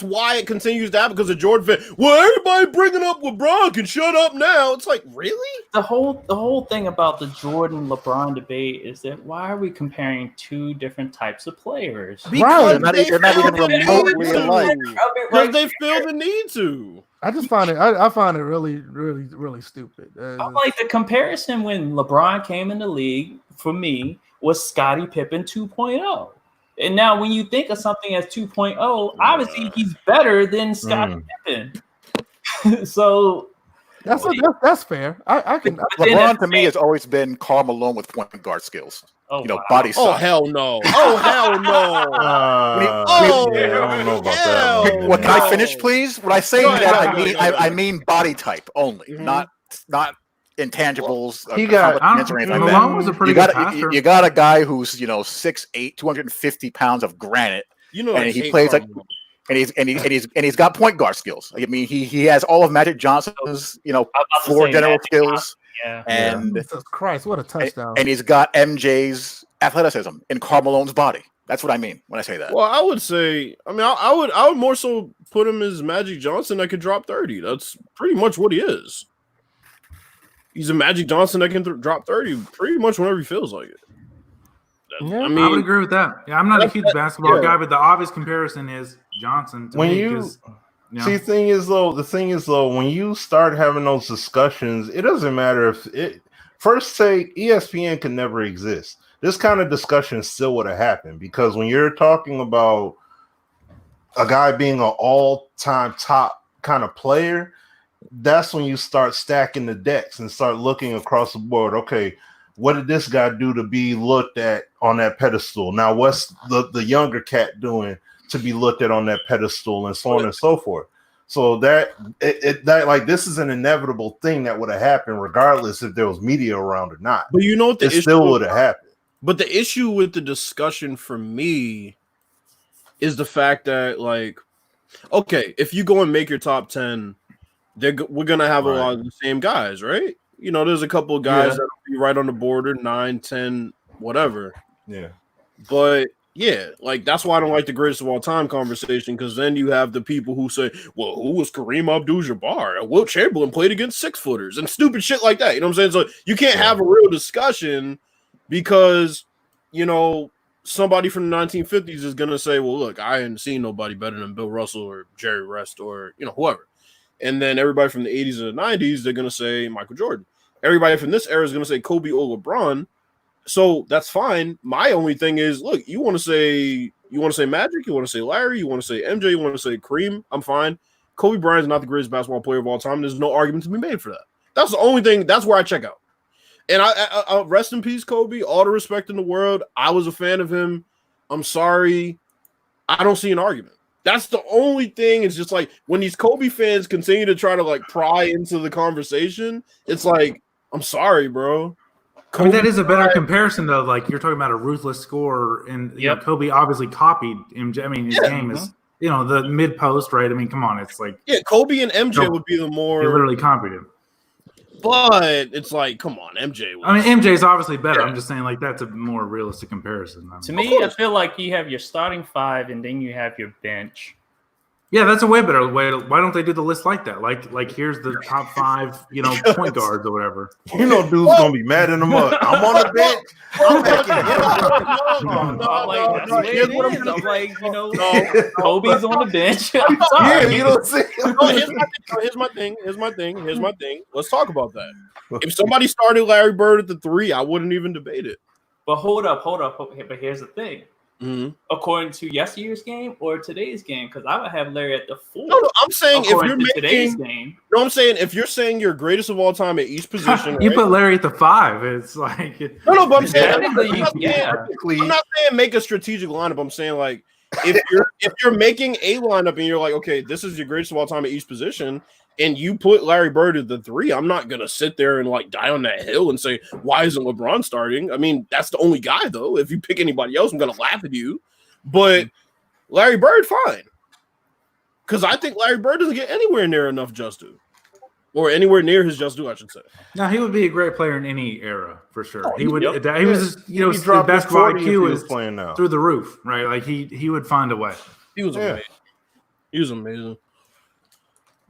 why it continues to happen, because of Jordan fan. Well, everybody bringing up LeBron can shut up now. It's like, really? The whole thing about the Jordan LeBron debate is that why are we comparing two different types of players? Because they're not even remotely alike. Because they feel the need to. I just find it. I find it really, really, really stupid. I'm like, the comparison when LeBron came in the league for me was Scottie Pippen 2.0, and now when you think of something as 2.0, obviously he's better than Scottie Pippen. So that's fair. I can. LeBron to me has always been Karl Malone with point guard skills. Body size. Oh hell no! Oh hell no! I don't know about that. What, can I finish, please? When I say that, I mean body type only, not intangibles, He got- accomplishments or anything like that. Malone was a pretty good passer. You got a guy who's 6'8", 250 pounds of granite, You know, and I he hate plays like, Carmelo. and he's got point guard skills. I mean, he has all of Magic Johnson's about to floor say general Magic skills, Yeah. and Jesus Christ, what a touchdown! and he's got MJ's athleticism in Carmelone's body. That's what I mean when I say that. Well, I would say, I mean, I would more so put him as Magic Johnson that could drop 30. That's pretty much what he is. He's a Magic Johnson that can drop 30 pretty much whenever he feels like it. Yeah. I I mean, would agree with that. Yeah, I'm not a huge basketball guy, but the obvious comparison is Johnson to When me. you 'Cause, see, the thing is though, when you start having those discussions, it doesn't matter if it first say ESPN could never exist. This kind of discussion still would have happened because when you're talking about a guy being an all-time top kind of player, that's when you start stacking the decks and start looking across the board. Okay, what did this guy do to be looked at on that pedestal? Now, what's the younger cat doing to be looked at on that pedestal, and so on and so forth? So that like this is an inevitable thing that would have happened regardless if there was media around or not. but you know what the It issue still would have happened. But the issue with the discussion for me is the fact that, like, okay, if you go and make your top 10, we're going to have a lot of the same guys, right? You know, there's a couple of guys that will be right on the border, 9, 10, whatever. Yeah. But, yeah, like, that's why I don't like the greatest of all time conversation, because then you have the people who say, well, who was Kareem Abdul-Jabbar? And Wilt Chamberlain played against 6-footers and stupid shit like that. You know what I'm saying? So you can't have a real discussion because, you know, somebody from the 1950s is going to say, well, look, I hadn't seen nobody better than Bill Russell or Jerry West or, you know, whoever. And then everybody from the 80s and the 90s, they're going to say Michael Jordan. Everybody from this era is going to say Kobe or LeBron. So that's fine. My only thing is, look, you want to say Magic, you want to say Larry, you want to say MJ, you want to say Kareem, I'm fine. Kobe Bryant's not the greatest basketball player of all time. There's no argument to be made for that. That's the only thing. That's where I check out. And I rest in peace, Kobe. All the respect in the world. I was a fan of him. I'm sorry. I don't see an argument. That's the only thing. It's just like when these Kobe fans continue to try to like pry into the conversation, it's like, I'm sorry, bro. I mean, that is a better comparison, though. Like you're talking about a ruthless scorer, and you know, Kobe obviously copied MJ. I mean, his game is, you know, the mid post, right? I mean, come on, it's like Kobe and MJ would be the more. He literally copied him. But it's like, come on, MJ. I mean, MJ is obviously better. I'm just saying, like, that's a more realistic comparison. To me, I feel like you have your starting 5 and then you have your bench. Yeah, that's a way better way. Why don't they do the list like that? Like here's the top 5, you know, point guards or whatever. You know, dude's gonna be mad in the mud. I'm on the bench. I'm like, you know, Kobe's on the bench. Yeah, you know what I'm saying? Here's my thing. Let's talk about that. If somebody started Larry Bird at the 3, I wouldn't even debate it. But hold up. But here's the thing. Mm-hmm. According to yesterday's game or today's game, because I would have Larry at the 4. No, I'm saying if you're making today's game. No, I'm saying if you're saying you're greatest of all time at each position, you put Larry at the 5. It's like no, but I'm saying I'm not saying make a strategic lineup. I'm saying like if you're making a lineup and you're like, okay, this is your greatest of all time at each position, and you put Larry Bird at the 3, I'm not gonna sit there and like die on that hill and say, why isn't LeBron starting? I mean, that's the only guy though. If you pick anybody else, I'm gonna laugh at you. But Larry Bird, fine. Because I think Larry Bird doesn't get anywhere near enough just due. Or anywhere near his just due, I should say. No, he would be a great player in any era for sure. He would. He was, you know, his basketball IQ is playing now through the roof, right? Like he would find a way. He was amazing. He was amazing.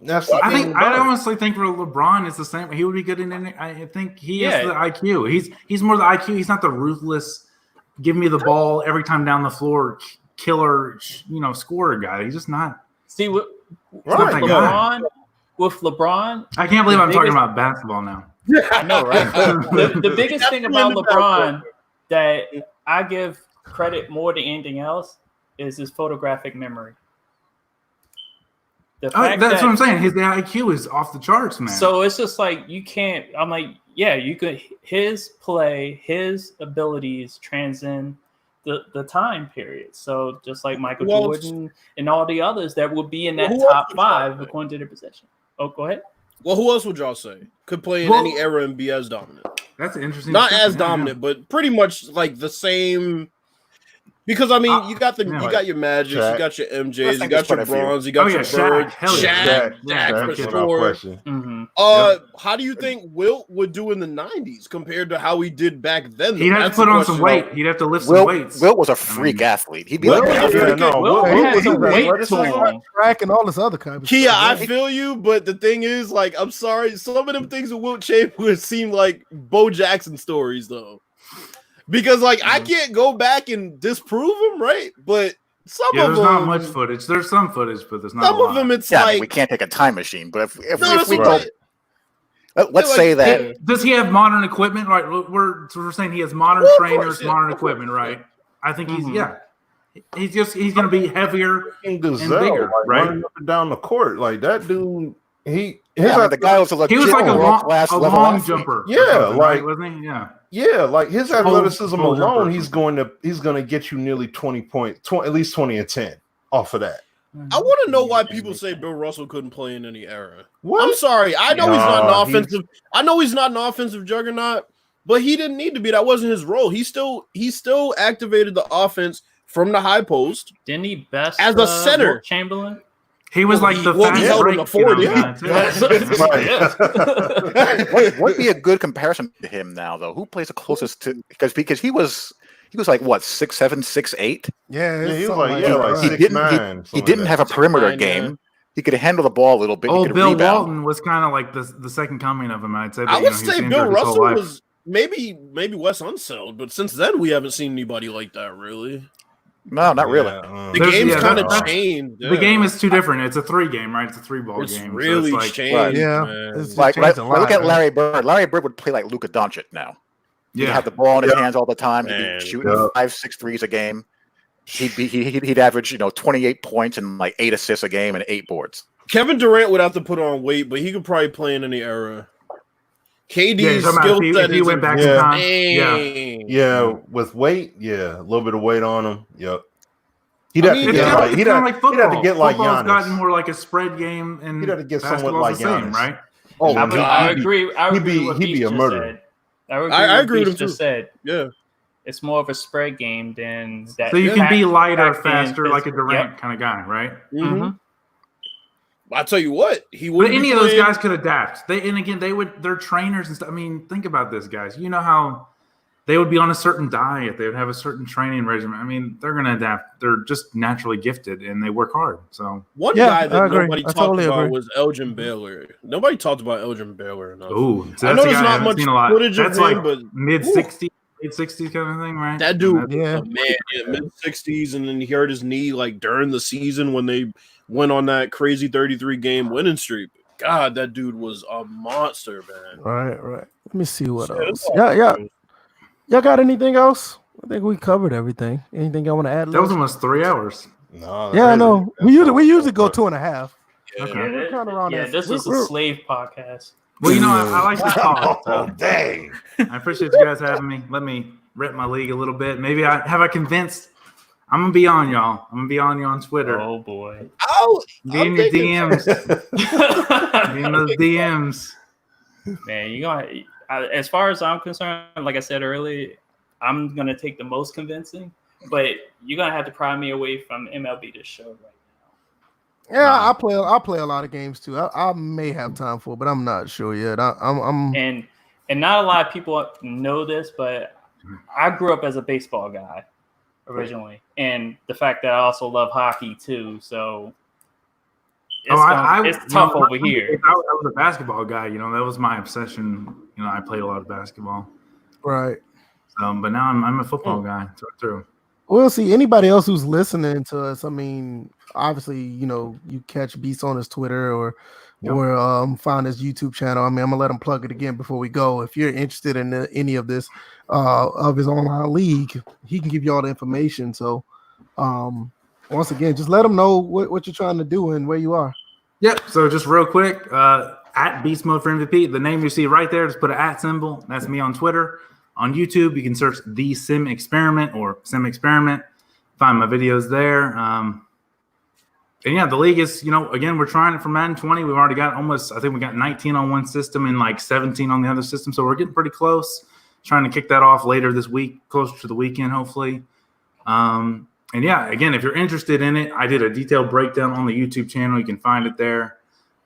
I honestly think for LeBron it's the same. He would be good in any. I think he has the IQ. He's more the IQ. He's not the ruthless. Give me the ball every time down the floor, killer, you know, scorer guy. He's just not. See with LeBron. With LeBron, I can't believe I'm talking about basketball now. I know, right? the biggest thing about LeBron that I give credit more than anything else is his photographic memory. That's what I'm saying. His IQ is off the charts, man. So it's just like you can't. I'm like, yeah, you could. His play, his abilities transcend the time period. So just like Michael Jordan and all the others that would be in that top 5 according to their position. Oh, go ahead. Well, who else would y'all say could play in Well- any era and be as dominant? That's an interesting. Not discussion. as Yeah, dominant, but pretty much like the same. Because I mean, you got yeah. you got your Magics, Shaq. you got your MJs, you think got there's your quite a few. Bronze, you got your Shaq. Bird, Hell yeah. Shaq, Yeah, for Shaq, without sure. question. Mhm. How do you think Wilt would do in the '90s compared to how he did back then? He'd have to That's put the on some question. weight. He'd have to lift some Wilt, weights. Wilt was a freak athlete. He'd be Wilt, like, yeah, no, Will Wilt- had was some a weight athleticism. to him. Track and all this other kind of Kia, stuff. I feel you, but the thing is, like, I'm sorry, some of them things with Wilt Chamberlain seem like Bo Jackson stories, though. Because, like, I can't go back and disprove them, right? But some Yeah, of there's them, not much footage. There's some footage, but there's not. some a lot. of them, it's yeah, I mean, like, we can't take a time machine, but if no, that's we right. let's Yeah, say like, that Does he have modern equipment? Right, we're saying he has modern Well, of trainers, course, yeah, modern of course, equipment, right? I think he's Mhm. yeah. He's going to be heavier. King Gazelle, bigger, like, right? running up and down the court, like that dude. His yeah, I mean, the guy was a He was legit like a world-class long level athlete. jumper. or Yeah, something, like- right, wasn't he? Yeah. yeah, like his athleticism full jumper. alone, he's going to get you nearly 20 points, at least 20 and 10 off of that. I want to know why people say Bill Russell couldn't play in any era. What? I'm sorry. I know he's not Nah, an offensive. I know he's not an offensive juggernaut, but he didn't need to be. That wasn't his role. He still activated the offense from the high post. Didn't he best As a center. Wilt Chamberlain? He was Well, like the he fast held him break, to 40, guy, too. Right. What'd be a good comparison to him now, though? Who plays the closest to because he was like what 6'7", 6'8"? Yeah, Yeah, it's he was something like, yeah, like that. He 6'9". He didn't have a perimeter 6'9", game. yeah. He could handle the ball a little bit. Oh, he could Bill rebound. Walton was kind of like the second coming of him. I'd say. But, I you would know, he say was Bill injured his whole Russell life. was maybe Wes Unseld, but since then we haven't seen anybody like that really. No, not really. The There's- game's yeah, kind of that's- changed. The game is too different. It's a 3 game, right? It's a 3-ball It's game. really so it's like, changed. Yeah, man. it's- Like changed a lot, look at man. Larry Bird. Larry Bird would play like Luka Doncic now. He'd yeah. have the ball in his Yeah. hands all the time. He'd Man. be shooting Yeah. 5-6 threes a game. He'd average 28 points and like 8 assists a game and 8 boards. Kevin Durant would have to put on weight, but he could probably play in any era. Yeah, you're KD's talking about skill if he, set if he is went back in Yeah. time. Yeah. insane. Yeah, with weight, yeah, a little bit of weight on him. Yep. He'd I have mean, to It's get kind of like like, he'd have to get like Football's gotten Giannis. more like a spread game, and He'd have to get basketball's somewhat like the same, Giannis. right? Oh, I he'd be- agree. I he'd agree be- with what he'd be Beach a just murderer. said. I agree with Beach him too. just said. Yeah. It's more of a spread game than that. So you can be lighter, back then, faster, like a physical. Durant Yep. kind of guy, right? Mhm. Mhm. I tell you what, he But would. any of those guys could adapt. They're trainers and stuff. I mean, think about this, guys. You know how they would be on a certain diet. They would have a certain training regimen. I mean, they're going to adapt. They're just naturally gifted and they work hard. So, One Yeah, guy I that agree. nobody I talked totally about agree. was Elgin Baylor. Nobody talked about Elgin Baylor enough. ooh, so I that's know a there's guy I not haven't much seen a lot. footage of That's him, like but mid ooh. 60s, late 60s kind of thing, right? That dude, Yeah. was a man, mid 60s, and then he hurt his knee like during the season when they went on that crazy 33 game winning streak. God, that dude was a monster, man. Right. Let me see what Shit, else. that's all. Y'all got anything else? I think we covered everything. Anything y'all want to add? That was Liz? almost 3 hours. No, Yeah, I really. know. We usually go 2.5. Yeah. Okay. We're kinda around Yeah, that. this was a We're- slave podcast. Well, you know, I like to talk. Oh, So dang. I appreciate you guys having me. Let me rep my league a little bit. Maybe I convinced. I'm gonna be on y'all. I'm gonna be on you on Twitter. Oh boy. Be in your DMs. Be in those DMs. Man, you gonna as far as I'm concerned, like I said earlier, I'm gonna take the most convincing, but you're gonna have to pry me away from MLB this show right Yeah, I play a lot of games too. I may have time for it, but I'm not sure yet. I'm now. And not a lot of people know this, but I grew up as a baseball guy originally, and the fact that I also love hockey too. So it's tough over here. I was a basketball guy. You know, that was my obsession. You know, I played a lot of basketball. right. But now I'm a football guy through. We'll see. Anybody else who's listening to us, I mean, obviously, you catch Beast on his Twitter or find his YouTube channel. I mean, I'm gonna let him plug it again before we go. If you're interested in any of this of his online league, he can give you all the information. So once again, just let him know what you're trying to do and where you are. Yep. So just real quick, at Beast Mode for MVP, the name you see right there, just put an @ symbol. That's me on Twitter. On YouTube, you can search The Sim Experiment or Sim Experiment. Find my videos there. And yeah, the league is, again, we're trying it for Madden 20. We've already got I think we got 19 on one system and like 17 on the other system. So we're getting pretty close. Trying to kick that off later this week, closer to the weekend, hopefully. And yeah, again, if you're interested in it, I did a detailed breakdown on the YouTube channel. You can find it there.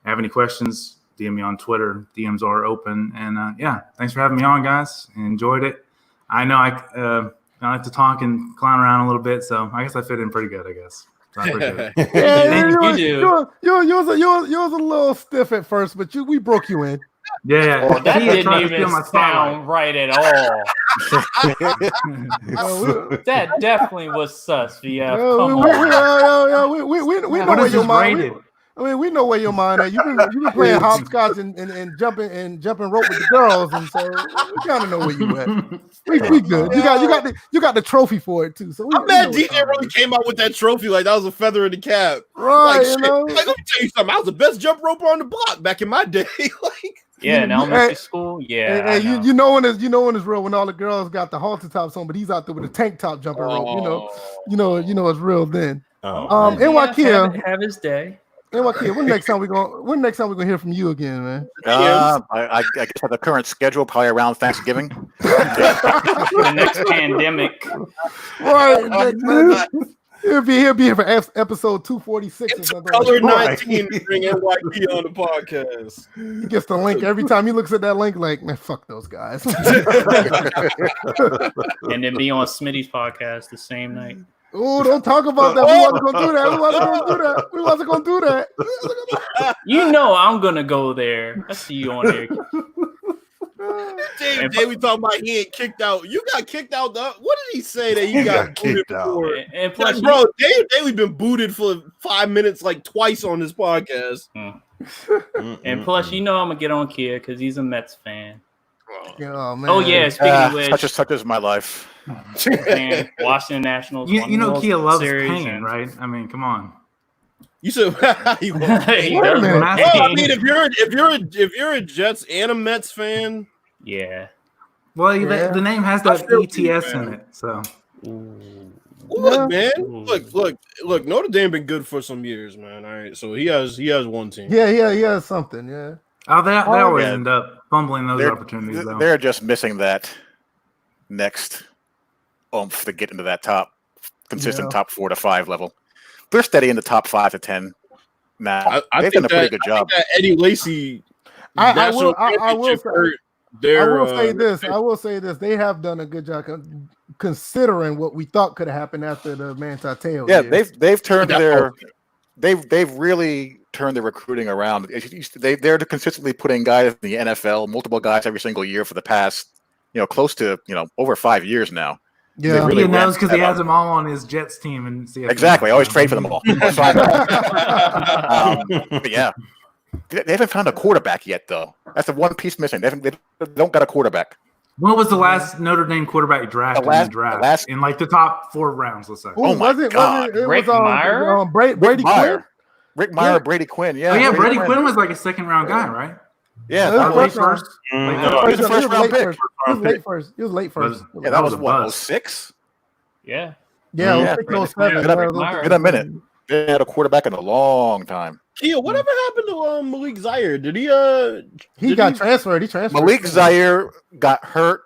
Have any questions, DM me on Twitter. DMs are open. And yeah, thanks for having me on, guys. Enjoyed it. I know I like to talk and clown around a little bit, so I guess I fit in pretty good, I guess. So I appreciate it. Yeah, You do. You was a little stiff at first, but we broke you in. Yeah. Well, that He tried didn't to even steal my sound right at all. That definitely was sus, VF. Come on. We know What where is your this mind. rated? We know where your mind at. You've been playing hopscotch and jumping rope with the girls, and so we kind of know where you at. We good. You got the trophy for it too. So I'm mad DJ really came out with that trophy like that was a feather in the cap. Right, Like, you shit. know. Like, let me tell you something. I was the best jump roper on the block back in my day. Like, Yeah, in elementary school. Yeah. I Hey, know. you know when it's real when all the girls got the halter tops on, but he's out there with a tank top jumping rope. You know it's real then. NY have his day. NY, when next time we gonna hear from you again, man? I guess for the current schedule, probably around Thanksgiving. The next pandemic. Right. He'll be here for episode 246 or something. Color 19 to bring NYP on the podcast. He gets the link every time he looks at that link, like, man, fuck those guys. And then be on Smitty's podcast the same night. Oh, don't talk about that. We wasn't gonna do that. You know I'm gonna go there. I see you on there. Day we talking about he ain't kicked out. You got kicked out. What did he say that you got kicked booted out? for? And plus, Bro, Daly's been booted for 5 minutes like twice on this podcast. and plus, you know I'm gonna get on Kia because he's a Mets fan. Oh, man. Oh yeah, speaking of which, such is my life. man, Washington Nationals. You know World Kia loves Series pain, and- right? I mean, come on. You said He Wait a does minute. love well, I pain. mean, if you're a Jets and a Mets fan, Yeah. Well, Yeah. the name has I that feel you, ETS in man. it, so. look, man, Ooh. look. Notre Dame been good for some years, man. All right, so he has one team. Yeah, he has something, yeah. Oh, they always yeah. end up fumbling those They're- opportunities, though. They're just missing that next oomph to get into that consistent top 4 to 5 level. They're steady in the top 5 to 10 now. I They've think done a pretty good I job. think that Eddie Lacy. I national will championship hurt their, I will say this. They have done a good job considering what we thought could have happened after the Manti Te'o. Yeah, year. they've turned they've really turned the recruiting around. They're consistently putting guys in the NFL, multiple guys every single year for the past, close to over 5ve years now. Yeah, really he knows ramped because that he has up. them all on his Jets team and CFM. Exactly. I always trade for them all. But yeah, they haven't found a quarterback yet, though. That's the one piece missing. They don't got a quarterback. When was the last Notre Dame quarterback draft in like the top 4 rounds, let's say? Ooh, my God. It Rick was Meyer? Brady Quinn. Rick Meyer, Brady Quinn. Yeah. Oh, yeah, Brady Quinn. Quinn was like a 2nd-round guy, right? Yeah, That was that was- first First? No, he was a first-round pick. He was late first. He was late first. Yeah, that was a what, bust. 06? Yeah. Yeah, Yeah. 06-07. Been a minute. They had a quarterback in a long time. Kia, whatever happened to Malik Zaire? Did he He got transferred. He transferred. Malik Zaire got hurt,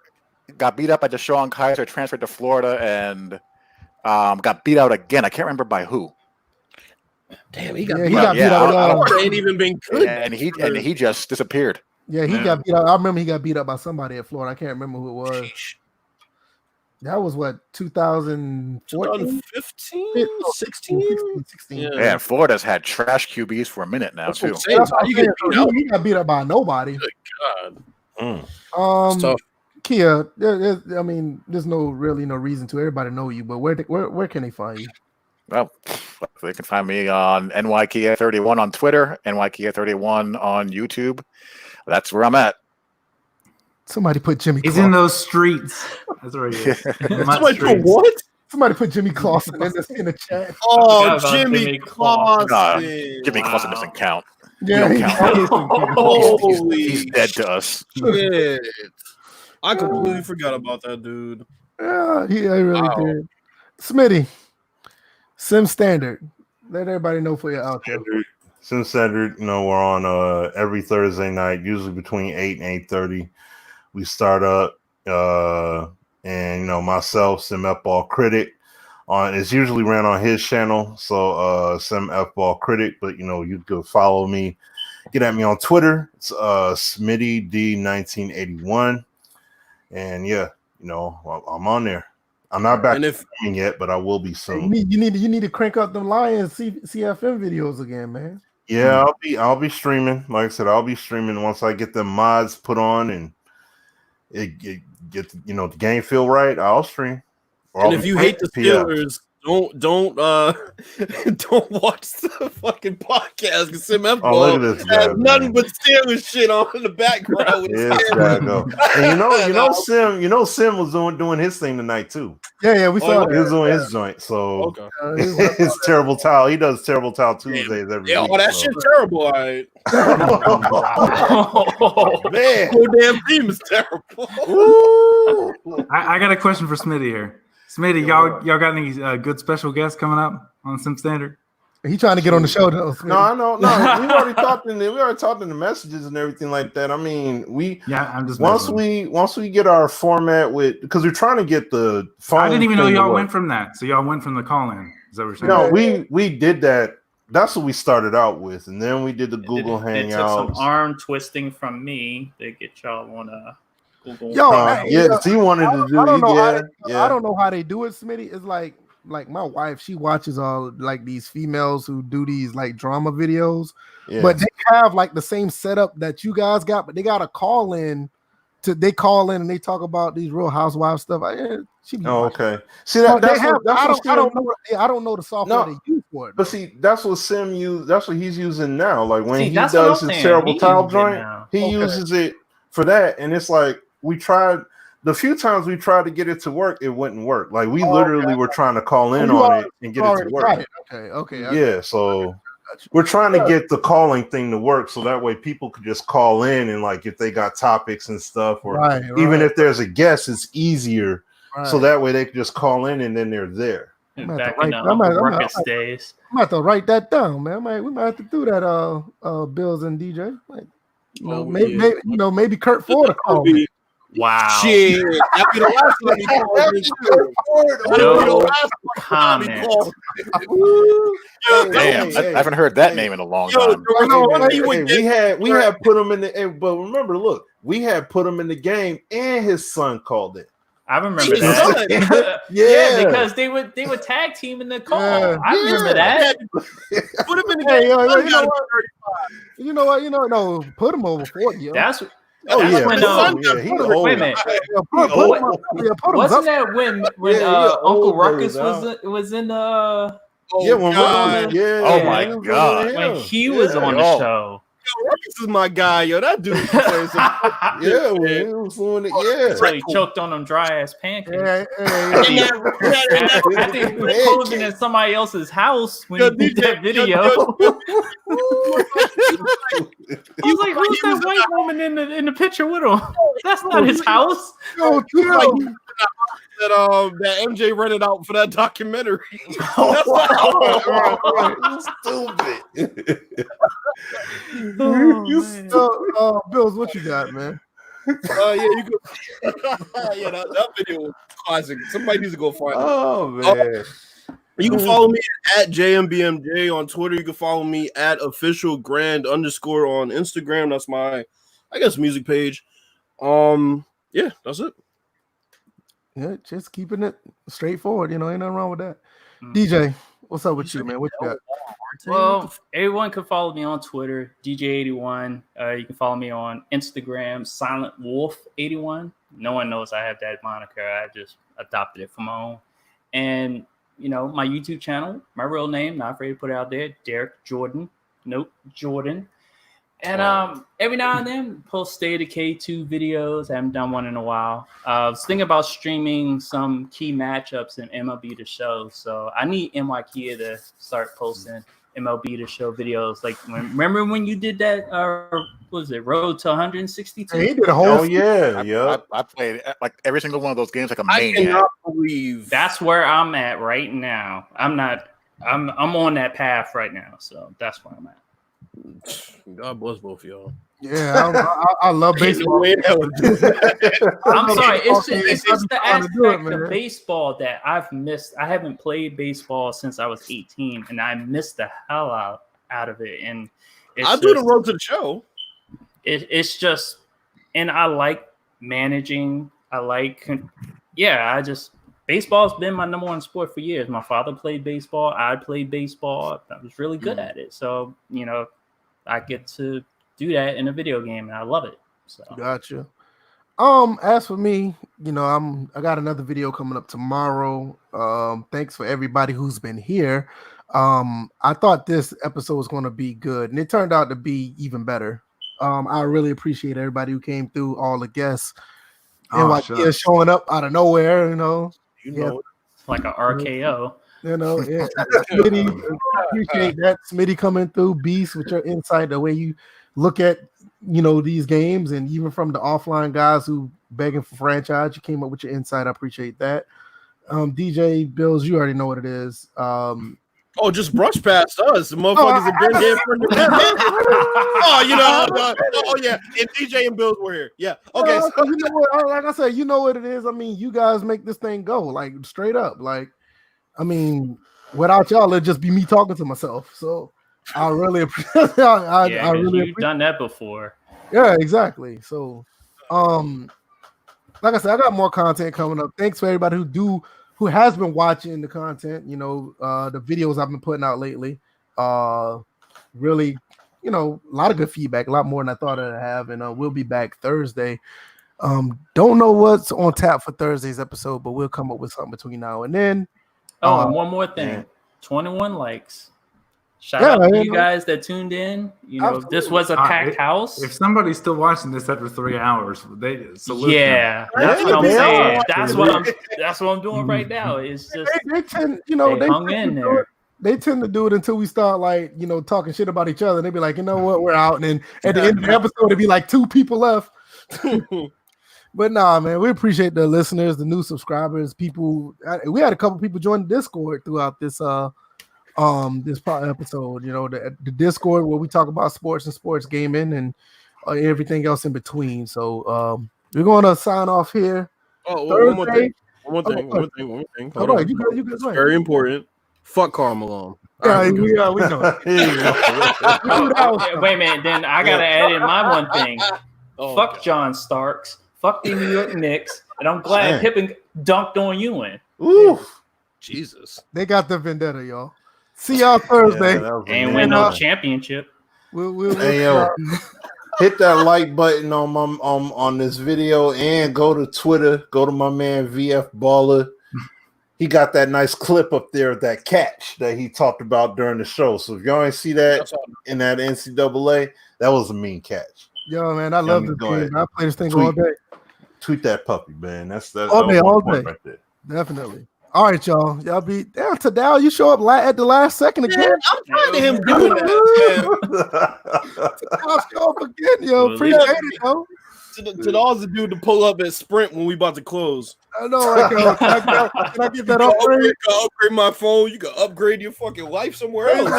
got beat up by Deshaun Kaiser, transferred to Florida, and got beat out again. I can't remember by who. Damn, he Yeah, got he got beat out. Florida ain't even been good. And he just disappeared. Yeah, he got beat up. I remember he got beat up by somebody at Florida. I can't remember who it was. That was what, 2014? 2015, 16? 16. Yeah, Florida's had trash QBs for a minute now, That's what too. I'm saying. That's So what how I'm you get saying. beat out? He got beat up by nobody. Good God. Um, tough. Kia, there's no reason to. Everybody know you, but where can they find you? Well, they can find me on NYKia31 on Twitter, NYKia31 on YouTube. That's where I'm at. Somebody put Jimmy. He's Clausen. in those streets. That's where he is. Somebody put what? Somebody put Jimmy Clausen in the chat. Oh, Forgot about Jimmy Jimmy Clausen. Nah, Jimmy Clausen doesn't count. Yeah, don't he- count. Holy He's dead to us. shit. I completely forgot about that dude. yeah, he really Wow. did. Smitty, Sim Standard. Let everybody know for your out there. Sim Standard, you know, we're on every Thursday night, usually between 8 and 8:30. We start up, and you know, myself, Sim F-Ball Critic, it's usually ran on his channel, so Sim F-Ball Critic. But you know, you could follow me, get at me on Twitter. It's Smitty D1981, and yeah, you know, I'm on there. I'm not back yet, but I will be soon. You need to crank up them Lions CFM videos again, man. Yeah, I'll be streaming. Like I said, I'll be streaming once I get the mods put on and it get the game feel right. I'll stream. And if you hate the Steelers, don't watch the fucking podcast because Sim F-Ball has nothing but Steelers shit on in the background. And you know Sim was doing his thing tonight too. Yeah, we saw he was doing his joint. So his terrible towel. He does terrible towel Tuesdays every week. Yeah, that shit's terrible. All right. Man, whole damn team is terrible. I got a question for Smitty here. Smitty, y'all got any good special guests coming up on Sim Standard? He trying to get on the show though. No, I know. No, we already talked in the messages and everything like that. I mean, I'm just once we get our format because we're trying to get the phone. I didn't even know y'all went from that. So y'all went from the call-in. Is that what you're saying? No, we did that. That's what we started out with, and then we did the Google Hangouts. It took some arm twisting from me to get y'all on Google. He wanted to do. I don't know how they do it, Smitty. It's like my wife, she watches all like these females who do these like drama videos, but they have like the same setup that you guys got, but they got to call in and they talk about these Real Housewives stuff. Okay. See I don't know the software they use for it. But see, that's what Sim used. That's what he's using now. Like when he does his terrible towel joint, he uses it for that, and it's like we tried. The few times we tried to get it to work, it wouldn't work. Like we literally were trying to call in on it and get it to work. Okay. So we're trying to get the calling thing to work, so that way people could just call in and like if they got topics and stuff, or even if there's a guest, it's easier. So that way they could just call in and then they're there. Back in the Ruckus days. I'm about to write that down, man. We might have to do that. Bills and DJ. Like, maybe Kurt Ford will call me. Wow. Shit. That'd be the last one he called. Damn, I haven't heard that name in a long time. We had put him in the. But remember, look, we had put him in the game, and his son called it. I remember that. Yeah, because they would tag team in the call. I remember that. Put him in the game. You know what? No, put him over 40. That's Wasn't that when Uncle Ruckus was in Oh my god! When he was on the show. Yo, Ruckus is my guy, yo. That dude. He was doing it. So he choked on them dry ass pancakes. I think he was posing in somebody else's house when he did that video. He's like, "Who's that white woman in the picture with him? That's not his house." That MJ rented out for that documentary. Stupid. Bills, what you got, man? You could. That video was classic. Somebody needs to go find it. Oh man. You can follow me at JMBMJ on Twitter. You can follow me at officialgrand_ on Instagram. That's my, music page. That's it. Yeah, just keeping it straightforward. Ain't nothing wrong with that. DJ, what's up with you, man? What you got? Well, everyone can follow me on Twitter, DJ81. You can follow me on Instagram, SilentWolf81. No one knows I have that moniker. I just adopted it from my own. And, my YouTube channel, my real name, not afraid to put it out there, Derek Jordan. Nope, Jordan. And every now and then, post State of K2 videos. I haven't done one in a while. I was thinking about streaming some key matchups in MLB The Show. So I need NY to start posting MLB The Show videos. Like, remember when you did that? What was it, Road to 162? He did a whole. Oh yeah, I played like every single one of those games like a I maniac. cannot believe that's where I'm at right now. I'm not. I'm on that path right now, so that's where I'm at. God bless both of y'all. Yeah, I love baseball. I'm sorry, it's just the aspect of baseball that I've missed. I haven't played baseball since I was 18, and I missed the hell out of it. And I'll do the road to the show. It's just, and I like managing. Baseball's been my number one sport for years. My father played baseball. I played baseball. I was really good at it. So, I get to do that in a video game, and I love it. So gotcha. As for me, I got another video coming up tomorrow. Thanks for everybody who's been here. I thought this episode was going to be good, and it turned out to be even better. I really appreciate everybody who came through, all the guests. NYT showing up out of nowhere, it's like an RKO. Smitty, appreciate that. Smitty coming through, Beast, with your insight, the way you look at these games, and even from the offline guys who begging for franchise, you came up with your insight. I appreciate that. DJ Bills, you already know what it is. Just brush past us. The motherfuckers have been here for yeah. And DJ and Bills were here. Yeah. Okay. So, you know what? Like I said, you know what it is. I mean, you guys make this thing go, like, straight up. Like, I mean, without y'all, it'd just be me talking to myself. So I really appreciate. You've done that before. Yeah, exactly. So, like I said, I got more content coming up. Thanks for everybody who has been watching the content. The videos I've been putting out lately. Really, a lot of good feedback, a lot more than I thought I'd have. And we'll be back Thursday. Don't know what's on tap for Thursday's episode, but we'll come up with something between now and then. And one more thing. Yeah. 21 likes. Shout out to you guys that tuned in. Absolutely. This was a packed house. If somebody's still watching this after 3 hours, they salute them. That's what I'm saying. That's what I'm doing right now. It's just they tend, they hung in there. They tend to do it until we start talking shit about each other. And they be like, you know what, we're out. And then at the end of the episode, it'd be like 2 people left. But nah, man, we appreciate the listeners, the new subscribers, people. We had a couple people join the Discord throughout this episode. The Discord where we talk about sports and sports gaming and everything else in between. So we're going to sign off here. One more thing. Hold on. You guys very important. Fuck Karl Malone. Yeah, we know. Wait a minute. Then I gotta add in my one thing. Fuck God. John Starks. Fuck the New York Knicks. And I'm glad Pippen dunked on Ewing. Ooh, Jesus. They got the vendetta, y'all. See y'all Thursday. Ain't win no championship. Hit that like button on this video and go to Twitter. Go to my man VF Baller. He got that nice clip up there of that catch that he talked about during the show. So if y'all ain't see that in that NCAA, that was a mean catch. Yo, man, I love this game. I play this thing all day. Tweet that puppy, man. That's all day right there. Definitely. All right, y'all. Y'all be damn. Tadal, you show up at the last second again. Man, I'm tired of him doing that. Tadal, show up again, yo. Appreciate it, yo. Tadal's the dude to pull up at Sprint when we about to close. I know. Can I get that upgrade? You can upgrade my phone. You can upgrade your fucking life somewhere else.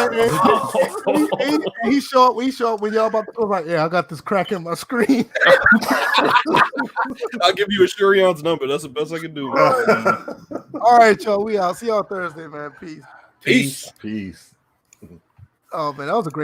He show up when y'all about to close. Like, yeah, I got this crack in my screen. I'll give you a Shurion's number. That's the best I can do. All right, y'all. We out. See y'all Thursday, man. Peace. Peace. Oh man, that was a great.